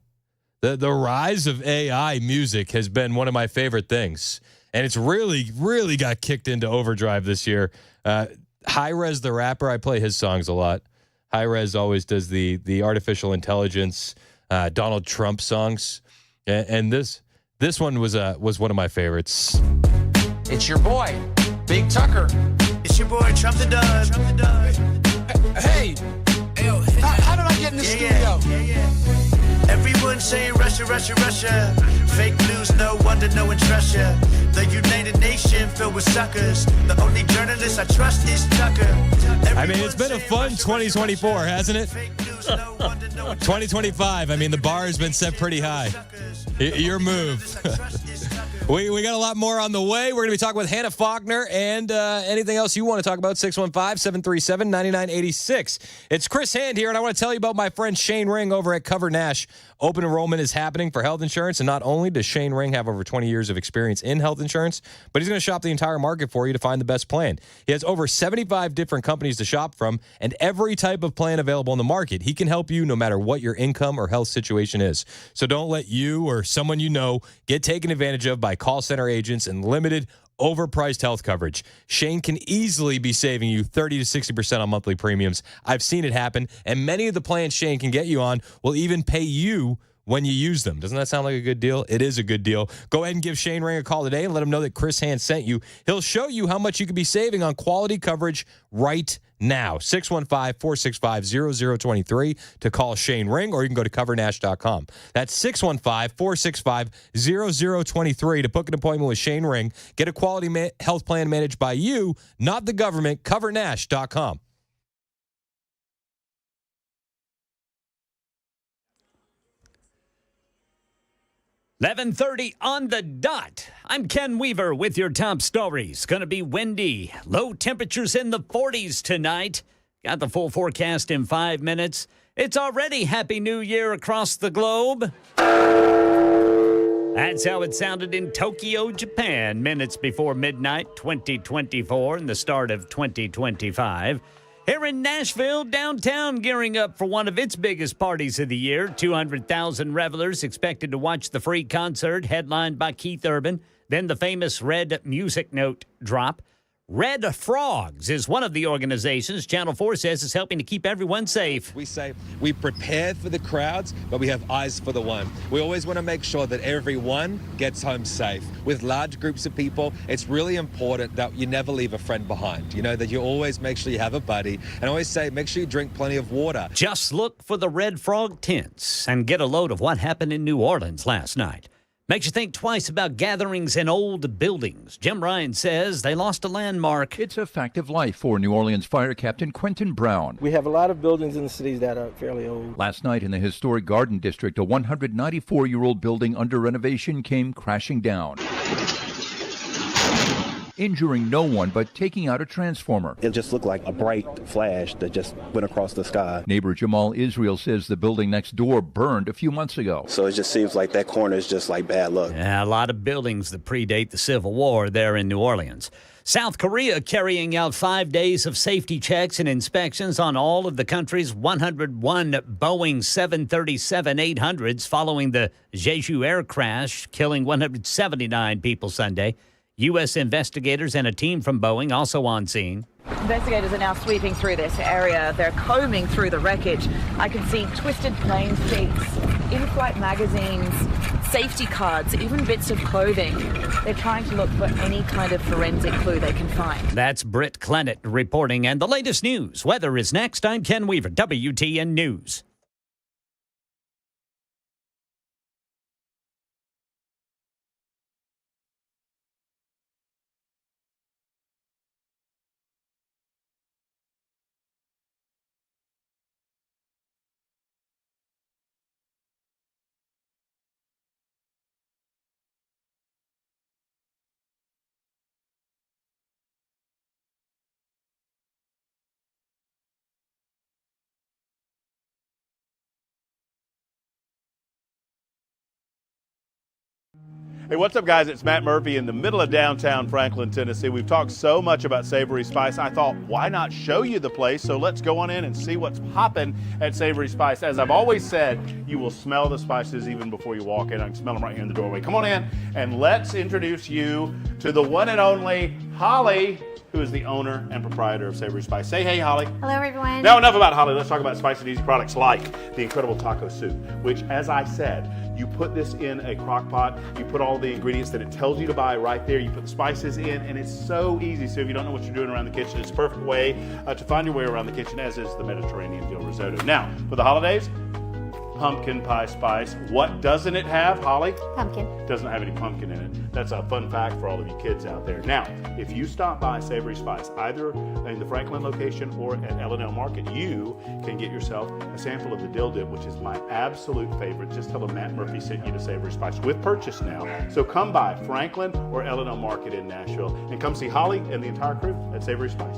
The rise of AI music has been one of my favorite things. And it's really, really got kicked into overdrive this year. High Res, the rapper, I play his songs a lot. High Res always does the artificial intelligence Donald Trump songs, and this one was one of my favorites. It's your boy, Big Tucker. It's your boy, Trump the Dud. Hey, how did I get in the studio? Everyone saying Russia, Russia, Russia. Fake news, no wonder no one trusts ya. The United Nations filled with suckers. The only journalist I trust is Tucker. I mean, it's been a fun 2024, hasn't it? 2025, I mean, the bar has been set pretty high. Your move. We got a lot more on the way. We're going to be talking with Hannah Faulkner and anything else you want to talk about, 615-737-9986. It's Chris Hand here, and I want to tell you about my friend Shane Ring over at Cover Nash. Open enrollment is happening for health insurance, and not only does Shane Ring have over 20 years of experience in health insurance, but he's going to shop the entire market for you to find the best plan. He has over 75 different companies to shop from and every type of plan available in the market. He can help you no matter what your income or health situation is. So don't let you or someone you know get taken advantage of by call center agents and limited overpriced health coverage. Shane can easily be saving you 30 to 60% on monthly premiums. I've seen it happen, and many of the plans Shane can get you on will even pay you when you use them. Doesn't that sound like a good deal? It is a good deal. Go ahead and give Shane Ring a call today and let him know that Chris Hand sent you. He'll show you how much you could be saving on quality coverage right now. 615-465-0023 to call Shane Ring, or you can go to covernash.com. That's 615-465-0023 to book an appointment with Shane Ring. Get a quality health plan managed by you, not the government. Covernash.com. $11:30 on the dot. I'm Ken Weaver with your top stories. Going to be windy. Low temperatures in the 40s tonight. Got the full forecast in 5 minutes. It's already Happy New Year across the globe. That's how it sounded in Tokyo, Japan, minutes before midnight 2024 and the start of 2025. Here in Nashville, downtown gearing up for one of its biggest parties of the year. 200,000 revelers expected to watch the free concert headlined by Keith Urban. Then the famous Red music note drop. Red Frogs is one of the organizations Channel 4 says is helping to keep everyone safe. We say we prepare for the crowds, but we have eyes for the one. We always want to make sure that everyone gets home safe. With large groups of people, it's really important that you never leave a friend behind. You know, that you always make sure you have a buddy. And I always say, make sure you drink plenty of water. Just look for the Red Frog tents and get a load of what happened in New Orleans last night. Makes you think twice about gatherings in old buildings. Jim Ryan says they lost a landmark. It's a fact of life for New Orleans Fire Captain Quentin Brown. We have a lot of buildings in the cities that are fairly old. Last night in the historic Garden District, a 194-year-old building under renovation came crashing down, injuring no one but taking out a transformer. It just looked like a bright flash that just went across the sky. Neighbor Jamal Israel says the building next door burned a few months ago. So it just seems like that corner is just like bad luck. Yeah, a lot of buildings that predate the Civil War there in New Orleans. South Korea carrying out 5 days of safety checks and inspections on all of the country's 101 Boeing 737-800s following the Jeju air crash, killing 179 people Sunday. U.S. investigators and a team from Boeing also on scene. Investigators are now sweeping through this area. They're combing through the wreckage. I can see twisted plane seats, in-flight magazines, safety cards, even bits of clothing. They're trying to look for any kind of forensic clue they can find. That's Britt Clennett reporting. And the latest news. Weather is next. I'm Ken Weaver, WTN News. Hey, what's up, guys? It's Matt Murphy in the middle of downtown Franklin, Tennessee. We've talked so much about Savory Spice. I thought, why not show you the place? So let's go on in and see what's popping at Savory Spice. As I've always said, you will smell the spices even before you walk in. I can smell them right here in the doorway. Come on in and let's introduce you to the one and only Holly, who is the owner and proprietor of Savory Spice. Say hey, Holly. Hello, everyone. Now, enough about Holly. Let's talk about Spice and Easy products like the incredible taco soup, which, as I said, you put this in a crock pot, you put all the ingredients that it tells you to buy right there, you put the spices in, and it's so easy. So if you don't know what you're doing around the kitchen, it's a perfect way to find your way around the kitchen, as is the Mediterranean dill risotto. Now, for the holidays, pumpkin pie spice. What doesn't it have, Holly? Pumpkin. Doesn't have any pumpkin in it. That's a fun fact for all of you kids out there. Now, if you stop by Savory Spice, either in the Franklin location or at L&L Market, you can get yourself a sample of the dill dip, which is my absolute favorite. Just tell them Matt Murphy sent you to Savory Spice with purchase now. So come by Franklin or L&L Market in Nashville and come see Holly and the entire crew at Savory Spice.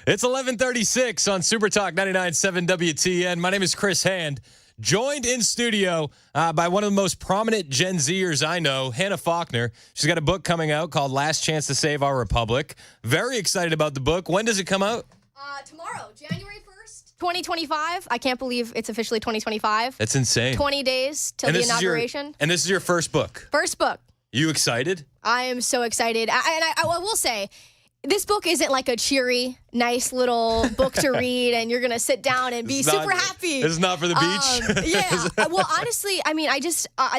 It's 11:36 on Super Talk 99.7 WTN. My name is Chris Hand, joined in studio by one of the most prominent Gen Zers I know, Hannah Faulkner. She's got a book coming out called Last Chance to Save Our Republic. Very excited about the book. When does it come out? Tomorrow, January 1st, 2025. I can't believe it's officially 2025. That's insane. 20 days till the inauguration. And this is your first book. First book. You excited? I am so excited. I will say, this book isn't like a cheery, nice little book to read and you're going to sit down and be super happy. It's not for the beach? Yeah. Well, honestly, I mean,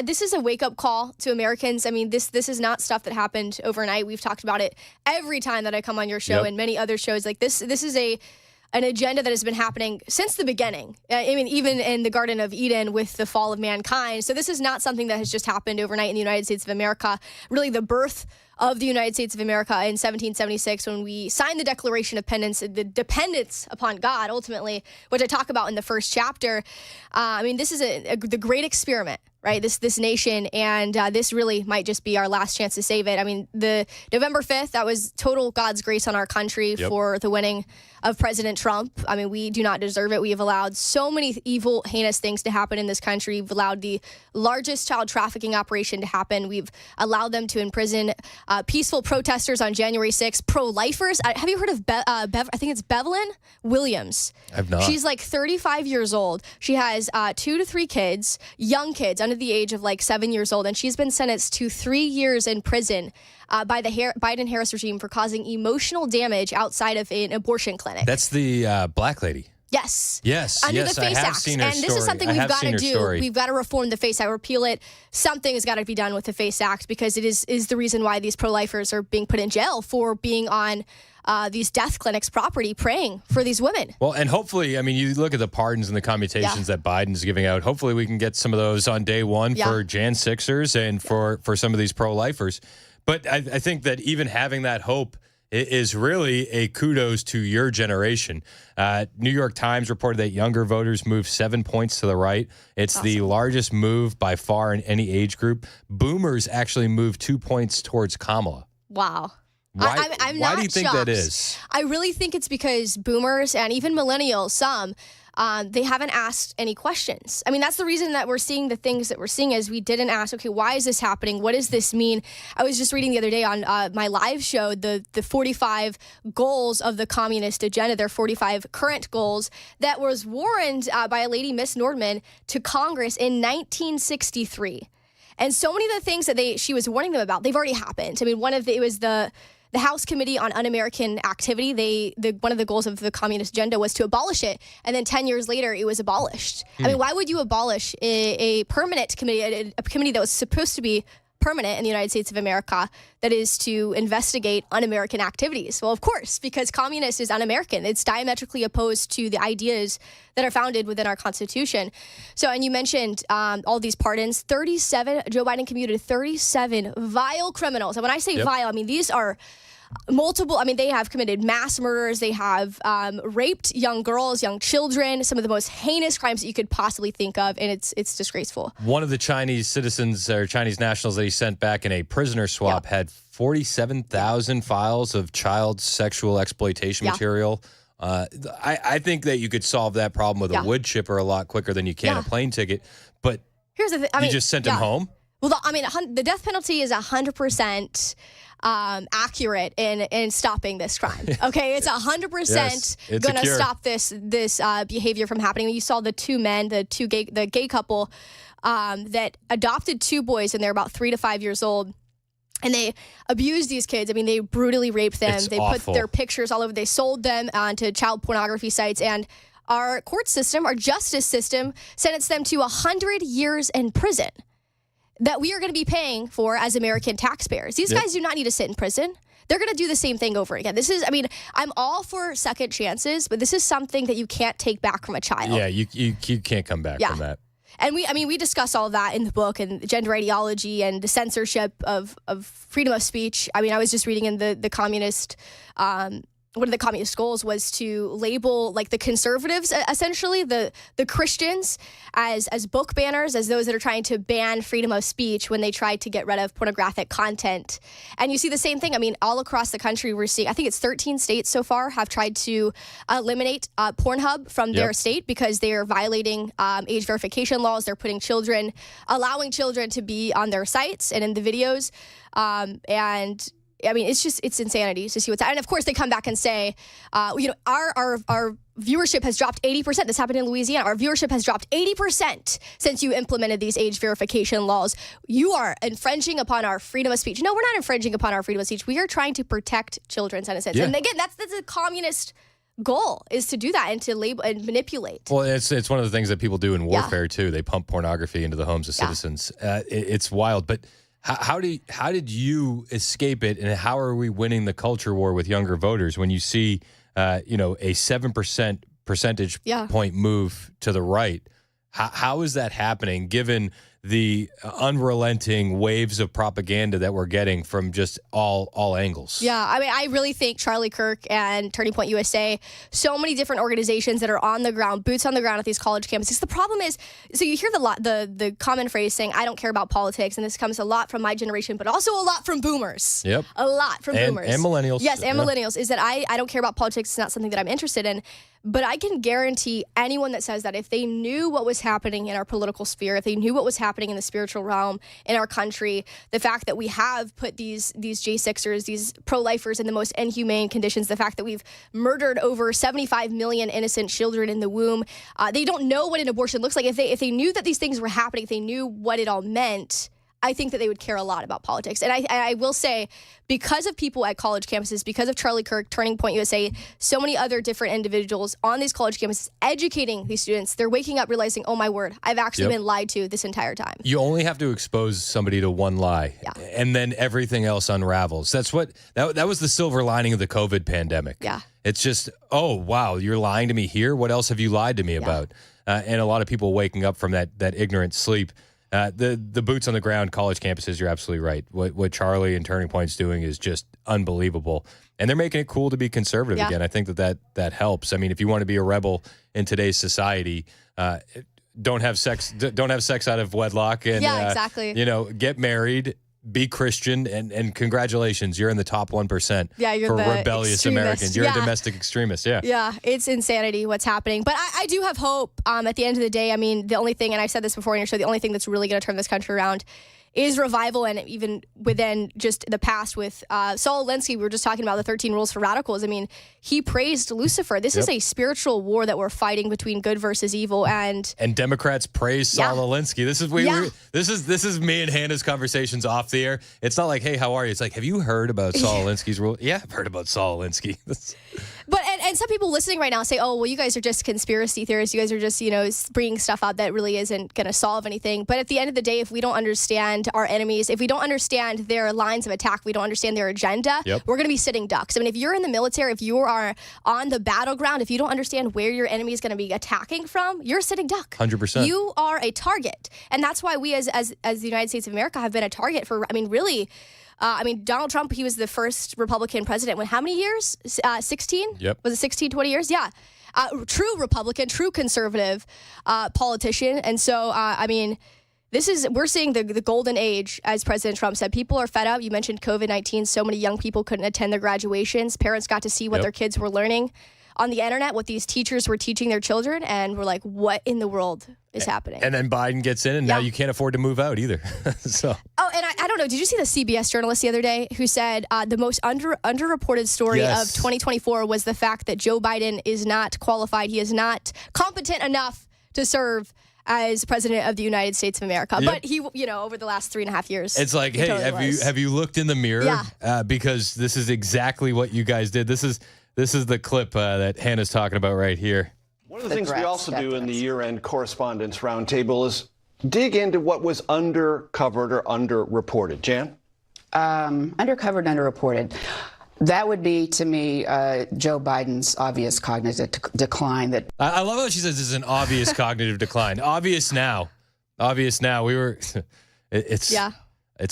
this is a wake-up call to Americans. I mean, this is not stuff that happened overnight. We've talked about it every time that I come on your show and many other shows. Like this is an agenda that has been happening since the beginning. I mean, even in the Garden of Eden with the fall of mankind. So this is not something that has just happened overnight in the United States of America. Really, the birth of the United States of America in 1776 when we signed the Declaration of Independence, the dependence upon God, ultimately, which I talk about in the first chapter. I mean, this is the great experiment, right? This nation, and this really might just be our last chance to save it. I mean, the November 5th, that was total God's grace on our country for the winning of President Trump. I mean, we do not deserve it. We have allowed so many evil, heinous things to happen in this country. We've allowed the largest child trafficking operation to happen. We've allowed them to imprison peaceful protesters on January 6th, pro-lifers. Have you heard of I think it's Bevelyn Williams? I've not. She's like 35 years old. She has 2 to 3 kids, young kids under the age of like 7 years old, and she's been sentenced to 3 years in prison by the Biden-Harris regime for causing emotional damage outside of an abortion clinic. That's the black lady. Yes. Yes. Under the FACE Act. And this is something we've got to do. We've got to reform the FACE Act, repeal it. Something has got to be done with the FACE Act because it is the reason why these pro-lifers are being put in jail for being on these death clinics' property praying for these women. Well, and hopefully, I mean, you look at the pardons and the commutations that Biden's giving out. Hopefully we can get some of those on day one for Jan 6ers and for some of these pro-lifers. But I think that even having that hope is really a kudos to your generation. New York Times reported that younger voters moved 7 points to the right. It's the largest move by far in any age group. Boomers actually moved 2 points towards Kamala. Wow. Why, I'm why not do you think shocked. that is? I really think it's because boomers and even millennials, some, they haven't asked any questions. I mean, that's the reason that we're seeing the things that we're seeing is we didn't ask, okay, why is this happening? What does this mean? I was just reading the other day on my live show, the 45 goals of the communist agenda, their 45 current goals that was warned by a lady, Miss Nordman, to Congress in 1963. And so many of the things that she was warning them about, they've already happened. I mean, it was the House Committee on Un-American Activity. One of the goals of the communist agenda was to abolish it. And then 10 years later, it was abolished. I mean, why would you abolish a permanent committee, a committee that was supposed to be permanent in the United States of America, that is to investigate un-American activities? Well, of course, because communist is un-American. It's diametrically opposed to the ideas that are founded within our Constitution. So, and you mentioned all these pardons. 37, Joe Biden commuted 37 vile criminals. And when I say vile, I mean, these are multiple. I mean, they have committed mass murders. They have raped young girls, young children, some of the most heinous crimes that you could possibly think of, and it's disgraceful. One of the Chinese citizens or Chinese nationals that he sent back in a prisoner swap had 47,000 files of child sexual exploitation material. I think that you could solve that problem with a wood chipper a lot quicker than you can a plane ticket. But here's the thing: you just sent him home. Well, the death penalty is 100%. Accurate in stopping this crime. Okay, it's 100% going to stop this behavior from happening. You saw the two men, the gay couple that adopted 2 boys, and they're about 3 to 5 years old. And they abused these kids. I mean, they brutally raped them. They put their pictures all over. They sold them onto child pornography sites. And our court system, our justice system, sentenced them to 100 years in prison that we are going to be paying for as American taxpayers. These guys do not need to sit in prison. They're going to do the same thing over again. I'm all for second chances, but this is something that you can't take back from a child. Yeah, you can't come back from that. And we discuss all that in the book, and gender ideology and the censorship of freedom of speech. I mean, I was just reading in the communist one of the communist goals was to label like the conservatives, essentially the Christians, as book banners, as those that are trying to ban freedom of speech when they try to get rid of pornographic content. And you see the same thing. I mean, all across the country, we're seeing, I think it's 13 states so far have tried to eliminate Pornhub from their state because they are violating age verification laws. They're allowing children to be on their sites and in the videos. And I mean, it's insanity to see what's happening. And of course, they come back and say, our viewership has dropped 80%. This happened in Louisiana. Our viewership has dropped 80% since you implemented these age verification laws. You are infringing upon our freedom of speech. No, we're not infringing upon our freedom of speech. We are trying to protect children's innocence. Yeah. And again, that's a communist goal, is to do that and to label and manipulate. Well, it's one of the things that people do in warfare too. They pump pornography into the homes of citizens. It's wild, but. How did you escape it, and how are we winning the culture war with younger voters when you see, a 7% percentage point move to the right? How is that happening, given the unrelenting waves of propaganda that we're getting from just all angles? Yeah, I mean, I really think Charlie Kirk and Turning Point USA, so many different organizations that are on the ground, boots on the ground at these college campuses. The problem is, so you hear the common phrase saying, I don't care about politics, and this comes a lot from my generation, but also a lot from boomers. Yep. A lot from boomers. And millennials. Yes, and millennials, is that I don't care about politics. It's not something that I'm interested in. But I can guarantee anyone that says that if they knew what was happening in our political sphere, if they knew what was happening in the spiritual realm in our country, the fact that we have put these J6ers, these pro-lifers in the most inhumane conditions, the fact that we've murdered over 75 million innocent children in the womb, they don't know what an abortion looks like. If they knew that these things were happening, if they knew what it all meant, I think that they would care a lot about politics. And I will say, because of people at college campuses, because of Charlie Kirk, Turning Point USA, so many other different individuals on these college campuses educating these students, they're waking up realizing, oh my word, I've actually been lied to this entire time. You only have to expose somebody to one lie, and then everything else unravels. That's what that was the silver lining of the COVID pandemic. Yeah. It's just, oh wow, you're lying to me here. What else have you lied to me about? And a lot of people waking up from that ignorant sleep. The boots on the ground college campuses, you're absolutely right. What Charlie and Turning Point's doing is just unbelievable. And they're making it cool to be conservative again. I think that helps. I mean, if you want to be a rebel in today's society, don't have sex out of wedlock, and exactly. Get married, be Christian, and congratulations, you're in the top 1%. Yeah, you're for the rebellious extremist. Americans. You're a domestic extremist. Yeah, it's insanity what's happening. But I do have hope. At the end of the day, I mean, the only thing, and I've said this before in your show, the only thing that's really going to turn this country around is revival. And even within just the past with Saul Alinsky, we were just talking about the 13 rules for radicals. I mean, he praised Lucifer. This is a spiritual war that we're fighting between good versus evil, and Democrats praise Saul Alinsky. This is me and Hannah's conversations off the air. It's not like, hey, how are you? It's like, have you heard about Saul Alinsky's rule? Yeah, I've heard about Saul Alinsky. But and some people listening right now say, oh, well, you guys are just conspiracy theorists. You guys are just, bringing stuff up that really isn't going to solve anything. But at the end of the day, if we don't understand our enemies, if we don't understand their lines of attack, we don't understand their agenda, we're going to be sitting ducks. I mean, if you're in the military, if you are on the battleground, if you don't understand where your enemy is going to be attacking from, you're sitting duck. 100%. You are a target. And that's why we as the United States of America have been a target for, really... Donald Trump, he was the first Republican president. When how many years? 16? Yep. Was it 16, 20 years? Yeah. True Republican, true conservative politician. And so, we're seeing the golden age, as President Trump said. People are fed up. You mentioned COVID-19. So many young people couldn't attend their graduations. Parents got to see what their kids were learning on the internet, what these teachers were teaching their children, and we're like, what in the world is happening? And then Biden gets in, and now you can't afford to move out either. So. Oh, and I don't know, did you see the CBS journalist the other day who said the most underreported story of 2024 was the fact that Joe Biden is not qualified. He is not competent enough to serve as president of the United States of America. But he, over the last 3.5 years. It's like, hey, totally have you looked in the mirror? Yeah. Because this is exactly what you guys did. This is the clip that Hannah's talking about right here. One of the things we also do in the year-end correspondence roundtable is dig into what was undercovered or underreported. Jan? Undercovered, underreported. That would be, to me, Joe Biden's obvious cognitive decline. That I love how she says this is an obvious cognitive decline. Obvious now. We were. It's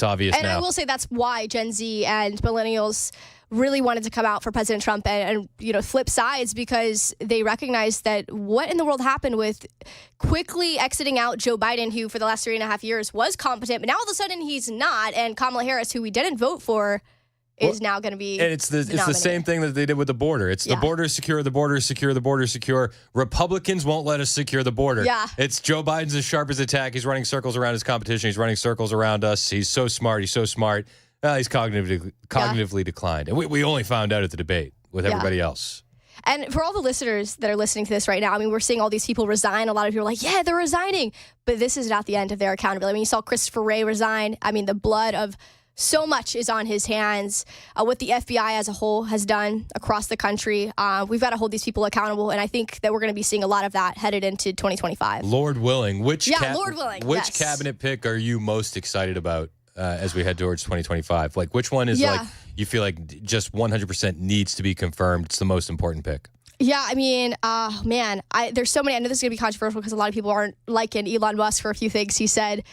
obvious and now. I will say that's why Gen Z and millennials really wanted to come out for President Trump and flip sides because they recognized that what in the world happened with quickly exiting out Joe Biden, who for the last 3.5 years was competent, but now all of a sudden he's not, and Kamala Harris, who we didn't vote for, is now going to be. And it's the same thing that they did with the border. It's the border is secure, the border is secure, the border is secure. Republicans won't let us secure the border. Yeah. It's Joe Biden's as sharp as a tack. He's running circles around his competition. He's running circles around us. He's so smart. He's so smart. He's cognitively declined. And we only found out at the debate with everybody else. And for all the listeners that are listening to this right now, I mean, we're seeing all these people resign. A lot of people are like, yeah, they're resigning. But this is not the end of their accountability. I mean, you saw Christopher Wray resign. I mean, the blood of so much is on his hands. What the FBI as a whole has done across the country, we've got to hold these people accountable, and I think that we're going to be seeing a lot of that headed into 2025. Lord willing, which yes. cabinet pick are you most excited about as we head towards 2025? Like, which one is like you feel like just 100% needs to be confirmed? It's the most important pick. Yeah, I mean, man, there's so many. I know this is going to be controversial because a lot of people aren't liking Elon Musk for a few things he said.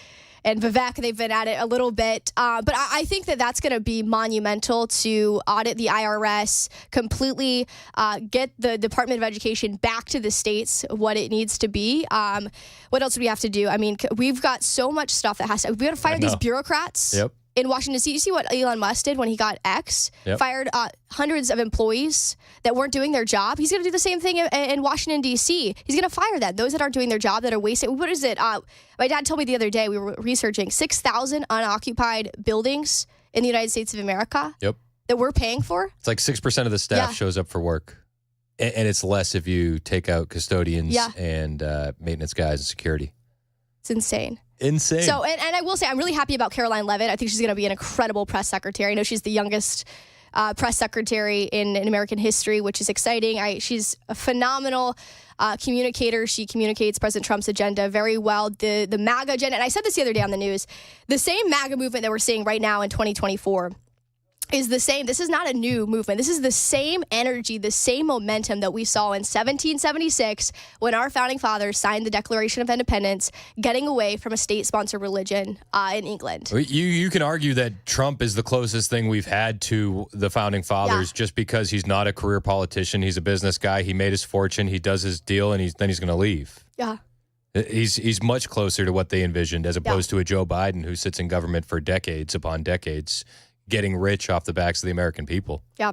And Vivek, they've been at it a little bit. But I think that that's going to be monumental to audit the IRS, completely get the Department of Education back to the states, what it needs to be. What else do we have to do? I mean, we've got so much stuff that has to... We've got to fire these bureaucrats. Yep. In Washington, D.C., you see what Elon Musk did when he got X? Yep. Fired hundreds of employees that weren't doing their job. He's going to do the same thing in Washington, D.C. He's going to fire them. Those that aren't doing their job, that are wasting. What is it? My dad told me the other day, we were researching 6,000 unoccupied buildings in the United States of America. Yep. That we're paying for. It's like 6% of the staff shows up for work. And it's less if you take out custodians and maintenance guys and security. It's insane. Insane. So, and I will say, I'm really happy about Caroline Leavitt. I think she's going to be an incredible press secretary. I know she's the youngest press secretary in American history, which is exciting. She's a phenomenal communicator. She communicates President Trump's agenda very well. The MAGA agenda, and I said this the other day on the news, the same MAGA movement that we're seeing right now in 2024 is the same. This is not a new movement. This is the same energy, the same momentum that we saw in 1776 when our founding fathers signed the Declaration of Independence, getting away from a state-sponsored religion in England. You can argue that Trump is the closest thing we've had to the founding fathers just because he's not a career politician. He's a business guy. He made his fortune. He does his deal, and then he's going to leave. Yeah. He's much closer to what they envisioned as opposed to a Joe Biden who sits in government for decades upon decades, getting rich off the backs of the American people. Yeah.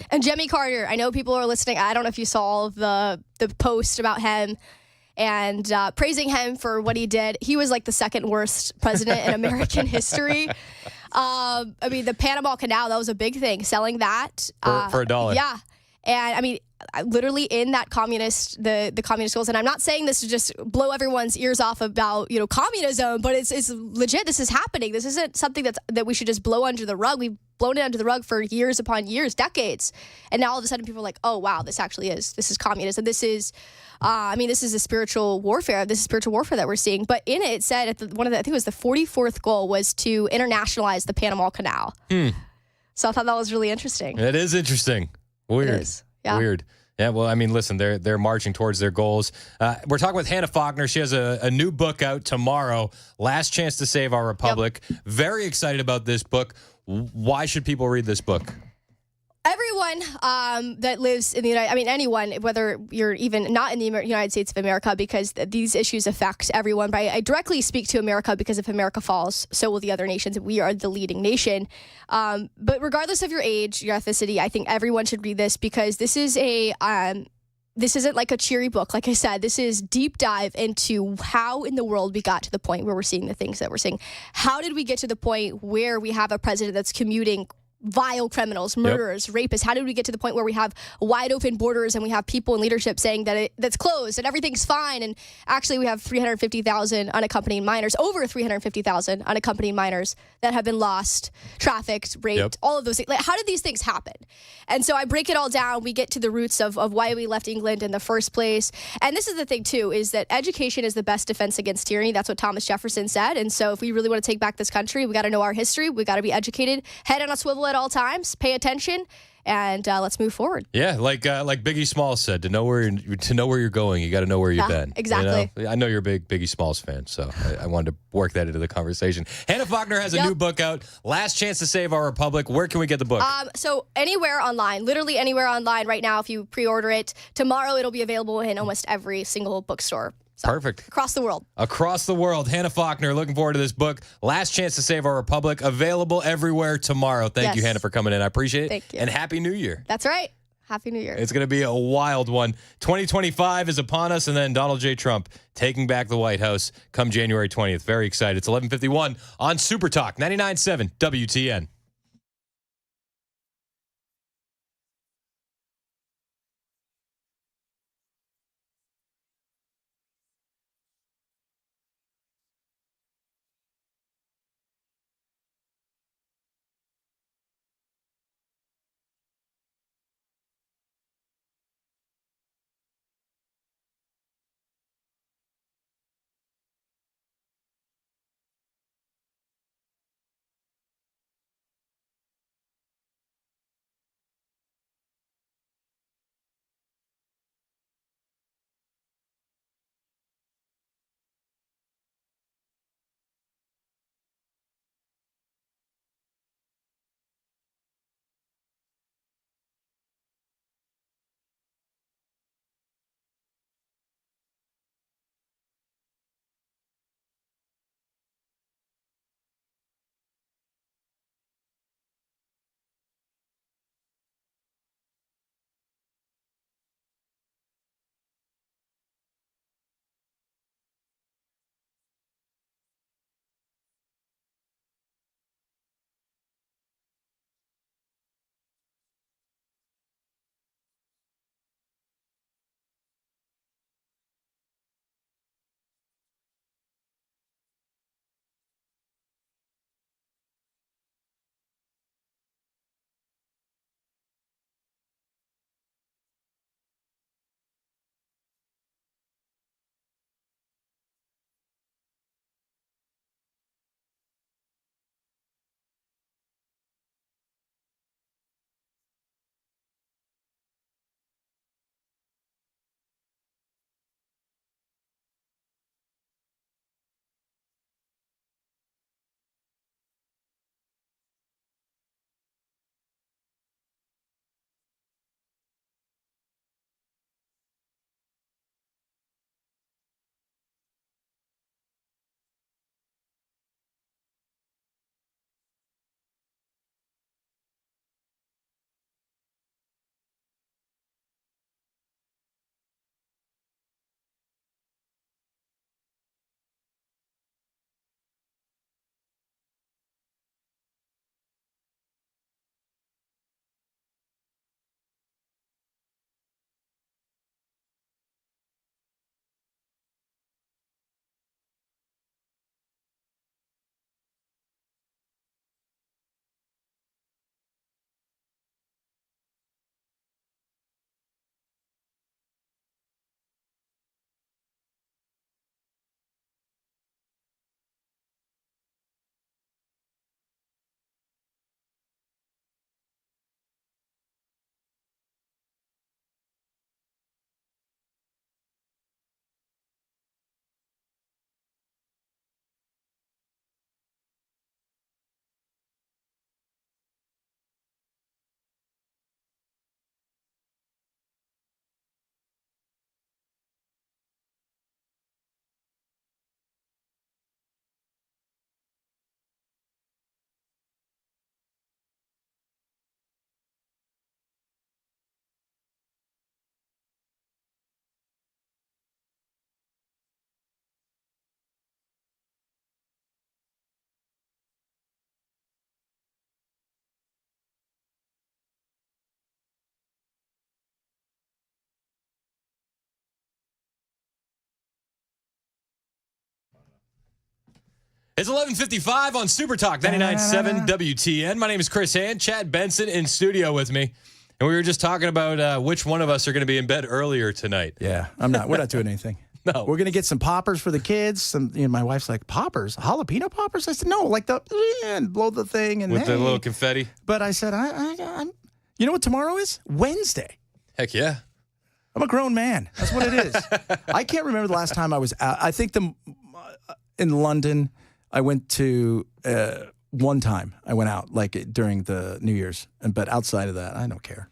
And Jimmy Carter, I know people are listening. I don't know if you saw all of the post about him and praising him for what he did. He was like the second worst president in American history. I mean, the Panama Canal, that was a big thing, selling that. For $1. Yeah. And I mean, literally in that the communist goals, and I'm not saying this to just blow everyone's ears off about, communism, but it's legit. This is happening. This isn't something that we should just blow under the rug. We've blown it under the rug for years upon years, decades. And now all of a sudden people are like, oh, wow, this is communism. This is, this is a spiritual warfare. This is spiritual warfare that we're seeing. But in it said, I think it was the 44th goal was to internationalize the Panama Canal. So I thought that was really interesting. It is interesting. Weird. It is. Yeah. Weird. Yeah, well, I mean, listen, they're marching towards their goals. We're talking with Hannah Faulkner. She has a new book out tomorrow, Last Chance to Save Our Republic. Yep. Very excited about this book. Why should people read this book? Everyone that lives in the anyone, whether you're even not in the United States of America, because these issues affect everyone. But I directly speak to America because if America falls, so will the other nations. We are the leading nation. But regardless of your age, your ethnicity, I think everyone should read this because this is this isn't like a cheery book. Like I said, this is deep dive into how in the world we got to the point where we're seeing the things that we're seeing. How did we get to the point where we have a president that's commuting vile criminals, murderers, rapists? How did we get to the point where we have wide open borders and we have people in leadership saying that that's closed and everything's fine, and actually we have 350,000 unaccompanied minors, over 350,000 unaccompanied minors that have been lost, trafficked, raped, all of those things. Like, how did these things happen? And so I break it all down. We get to the roots of why we left England in the first place. And this is the thing too, is that education is the best defense against tyranny. That's what Thomas Jefferson said. And so if we really want to take back this country, we got to know our history. We got to be educated, head on a swivel at all times, pay attention, and let's move forward. Yeah, like Biggie Smalls said, to know where you're going, you got to know where you've been. Exactly. You know? I know you're a big Biggie Smalls fan, so I wanted to work that into the conversation. Hannah Faulkner has a new book out, Last Chance to Save Our Republic. Where can we get the book? So anywhere online, literally anywhere online right now. If you pre-order it tomorrow, it'll be available in almost every single bookstore. So, Perfect. Across the world. Across the world. Hannah Faulkner, looking forward to this book, Last Chance to Save Our Republic, available everywhere tomorrow. Thank you, Hannah, for coming in. I appreciate it. Thank you. And Happy New Year. That's right. Happy New Year. It's going to be a wild one. 2025 is upon us, and then Donald J. Trump taking back the White House come January 20th. Very excited. It's 11:51 on Super Talk 99.7 WTN. It's 11:55 on Super Talk 99.7 WTN. My name is Chris Hand. Chad Benson in studio with me. And we were just talking about which one of us are going to be in bed earlier tonight. Yeah, I'm not. We're not doing anything. No. We're going to get some poppers for the kids. My wife's like, poppers? Jalapeno poppers? I said, no, like and blow the thing. And with the little confetti? But I said, I'm You know what tomorrow is? Wednesday. Heck yeah. I'm a grown man. That's what it is. I can't remember the last time I was out. I think in London, I went to one time. I went out like during the New Year's, but outside of that, I don't care.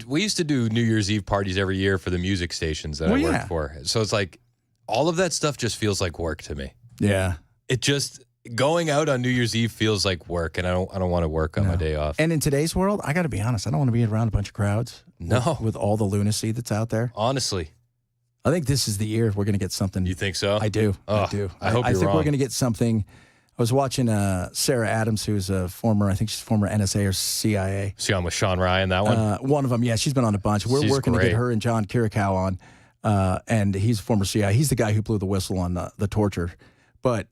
We used to do New Year's Eve parties every year for the music stations that I worked for. So it's like all of that stuff just feels like work to me. Yeah. It just going out on New Year's Eve feels like work, and I don't want to work on my day off. And in today's world, I got to be honest, I don't want to be around a bunch of crowds. No. With all the lunacy that's out there. Honestly. I think this is the year we're going to get something. You think so? I do. Oh, I do. I hope I you're think wrong. we're going to get something. I was watching Sarah Adams, who's a former, I think she's former NSA or CIA. She on with Sean Ryan, that one? One of them, yeah. She's been on a bunch. We're She's working to great. get her and John Kirikow on. And he's a former CIA. He's the guy who blew the whistle on the torture. But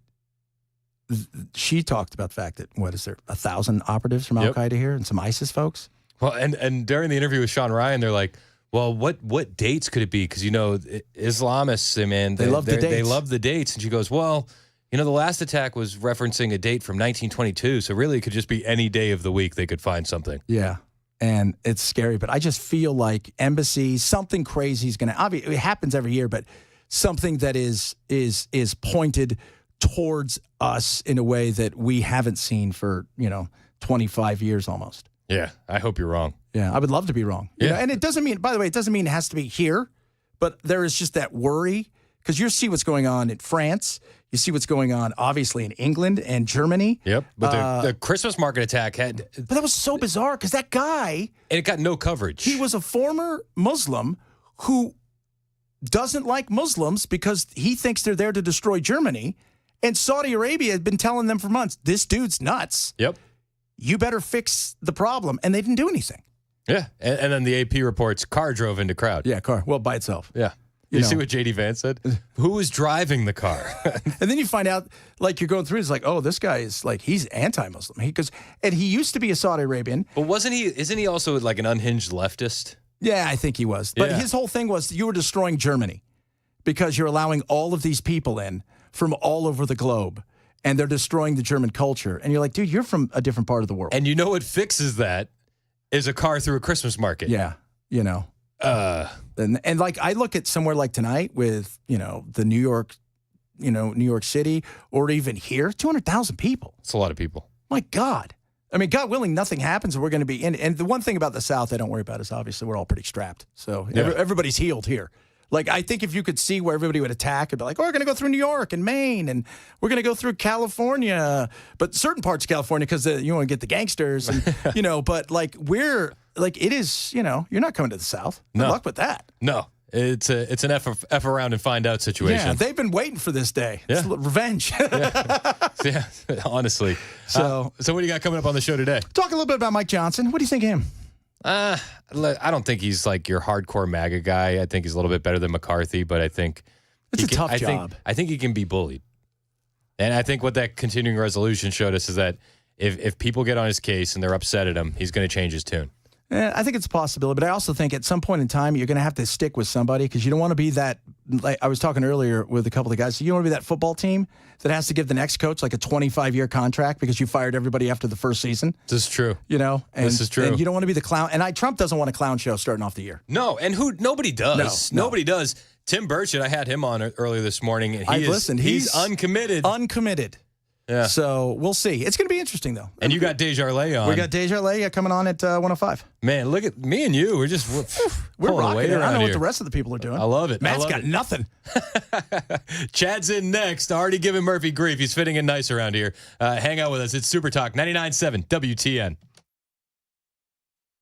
she talked about the fact that, 1,000 operatives from Al-Qaeda here and some ISIS folks? Well, and during the interview with Sean Ryan, they're like, well, what dates could it be? Because, Islamists, man, they love the dates. They love the dates. And she goes, well, the last attack was referencing a date from 1922. So really it could just be any day of the week they could find something. Yeah. And it's scary. But I just feel like embassies, something crazy is going to, obviously it happens every year, but something that is pointed towards us in a way that we haven't seen for, 25 years almost. Yeah, I hope you're wrong. Yeah, I would love to be wrong. Yeah. And it doesn't mean, by the way, it doesn't mean it has to be here, but there is just that worry because you see what's going on in France. You see what's going on, obviously, in England and Germany. Yep. But the Christmas market attack had. But that was so bizarre because that guy. And it got no coverage. He was a former Muslim who doesn't like Muslims because he thinks they're there to destroy Germany. And Saudi Arabia had been telling them for months, this dude's nuts. Yep. You better fix the problem. And they didn't do anything. Yeah. And then the AP reports, car drove into crowd. Yeah, car. Well, by itself. Yeah. You see what J.D. Vance said? Who was driving the car? And then you find out, like, you're going through, it's like, oh, this guy is, like, he's anti-Muslim. And he used to be a Saudi Arabian. But isn't he also, like, an unhinged leftist? Yeah, I think he was. But his whole thing was you were destroying Germany because you're allowing all of these people in from all over the globe, and they're destroying the German culture. And you're like, dude, you're from a different part of the world. And you know what fixes that is a car through a Christmas market. Yeah, And like I look at somewhere like tonight with, the New York City, or even here, 200,000 people. It's a lot of people. My God. I mean, God willing, nothing happens and we're going to be in. And the one thing about the South I don't worry about is obviously we're all pretty strapped. So everybody's healed here. Like, I think if you could see where everybody would attack and be like, oh, we're going to go through New York and Maine, and we're going to go through California, but certain parts of California because you want to get the gangsters, and, but like it is, you're not coming to the South. Good luck with that. No, it's an F around and find out situation. Yeah, they've been waiting for this day. Yeah. It's revenge. Yeah, honestly. So what do you got coming up on the show today? Talk a little bit about Mike Johnson. What do you think of him? I don't think he's like your hardcore MAGA guy. I think he's a little bit better than McCarthy, but I think it's a tough job. I think he can be bullied. And I think what that continuing resolution showed us is that if people get on his case and they're upset at him, he's going to change his tune. I think it's a possibility, but I also think at some point in time, you're going to have to stick with somebody because you don't want to be that, like I was talking earlier with a couple of guys, you don't want to be that football team that has to give the next coach like a 25-year contract because you fired everybody after the first season. This is true. And, this is true. And you don't want to be the clown. And Trump doesn't want a clown show starting off the year. No, and nobody does. No. Nobody does. Tim Burchett, I had him on earlier this morning. And he's uncommitted. Uncommitted. Yeah. So we'll see. It's going to be interesting, though. And you got Desjardins on. We got Desjardins coming on at 105. Man, look at me and you. We're rocking weight it. I around don't know here. what the rest of the people are doing. I love it. Matt's got nothing. Chad's in next. Already giving Murphy grief. He's fitting in nice around here. Hang out with us. It's Super Talk 99.7 WTN.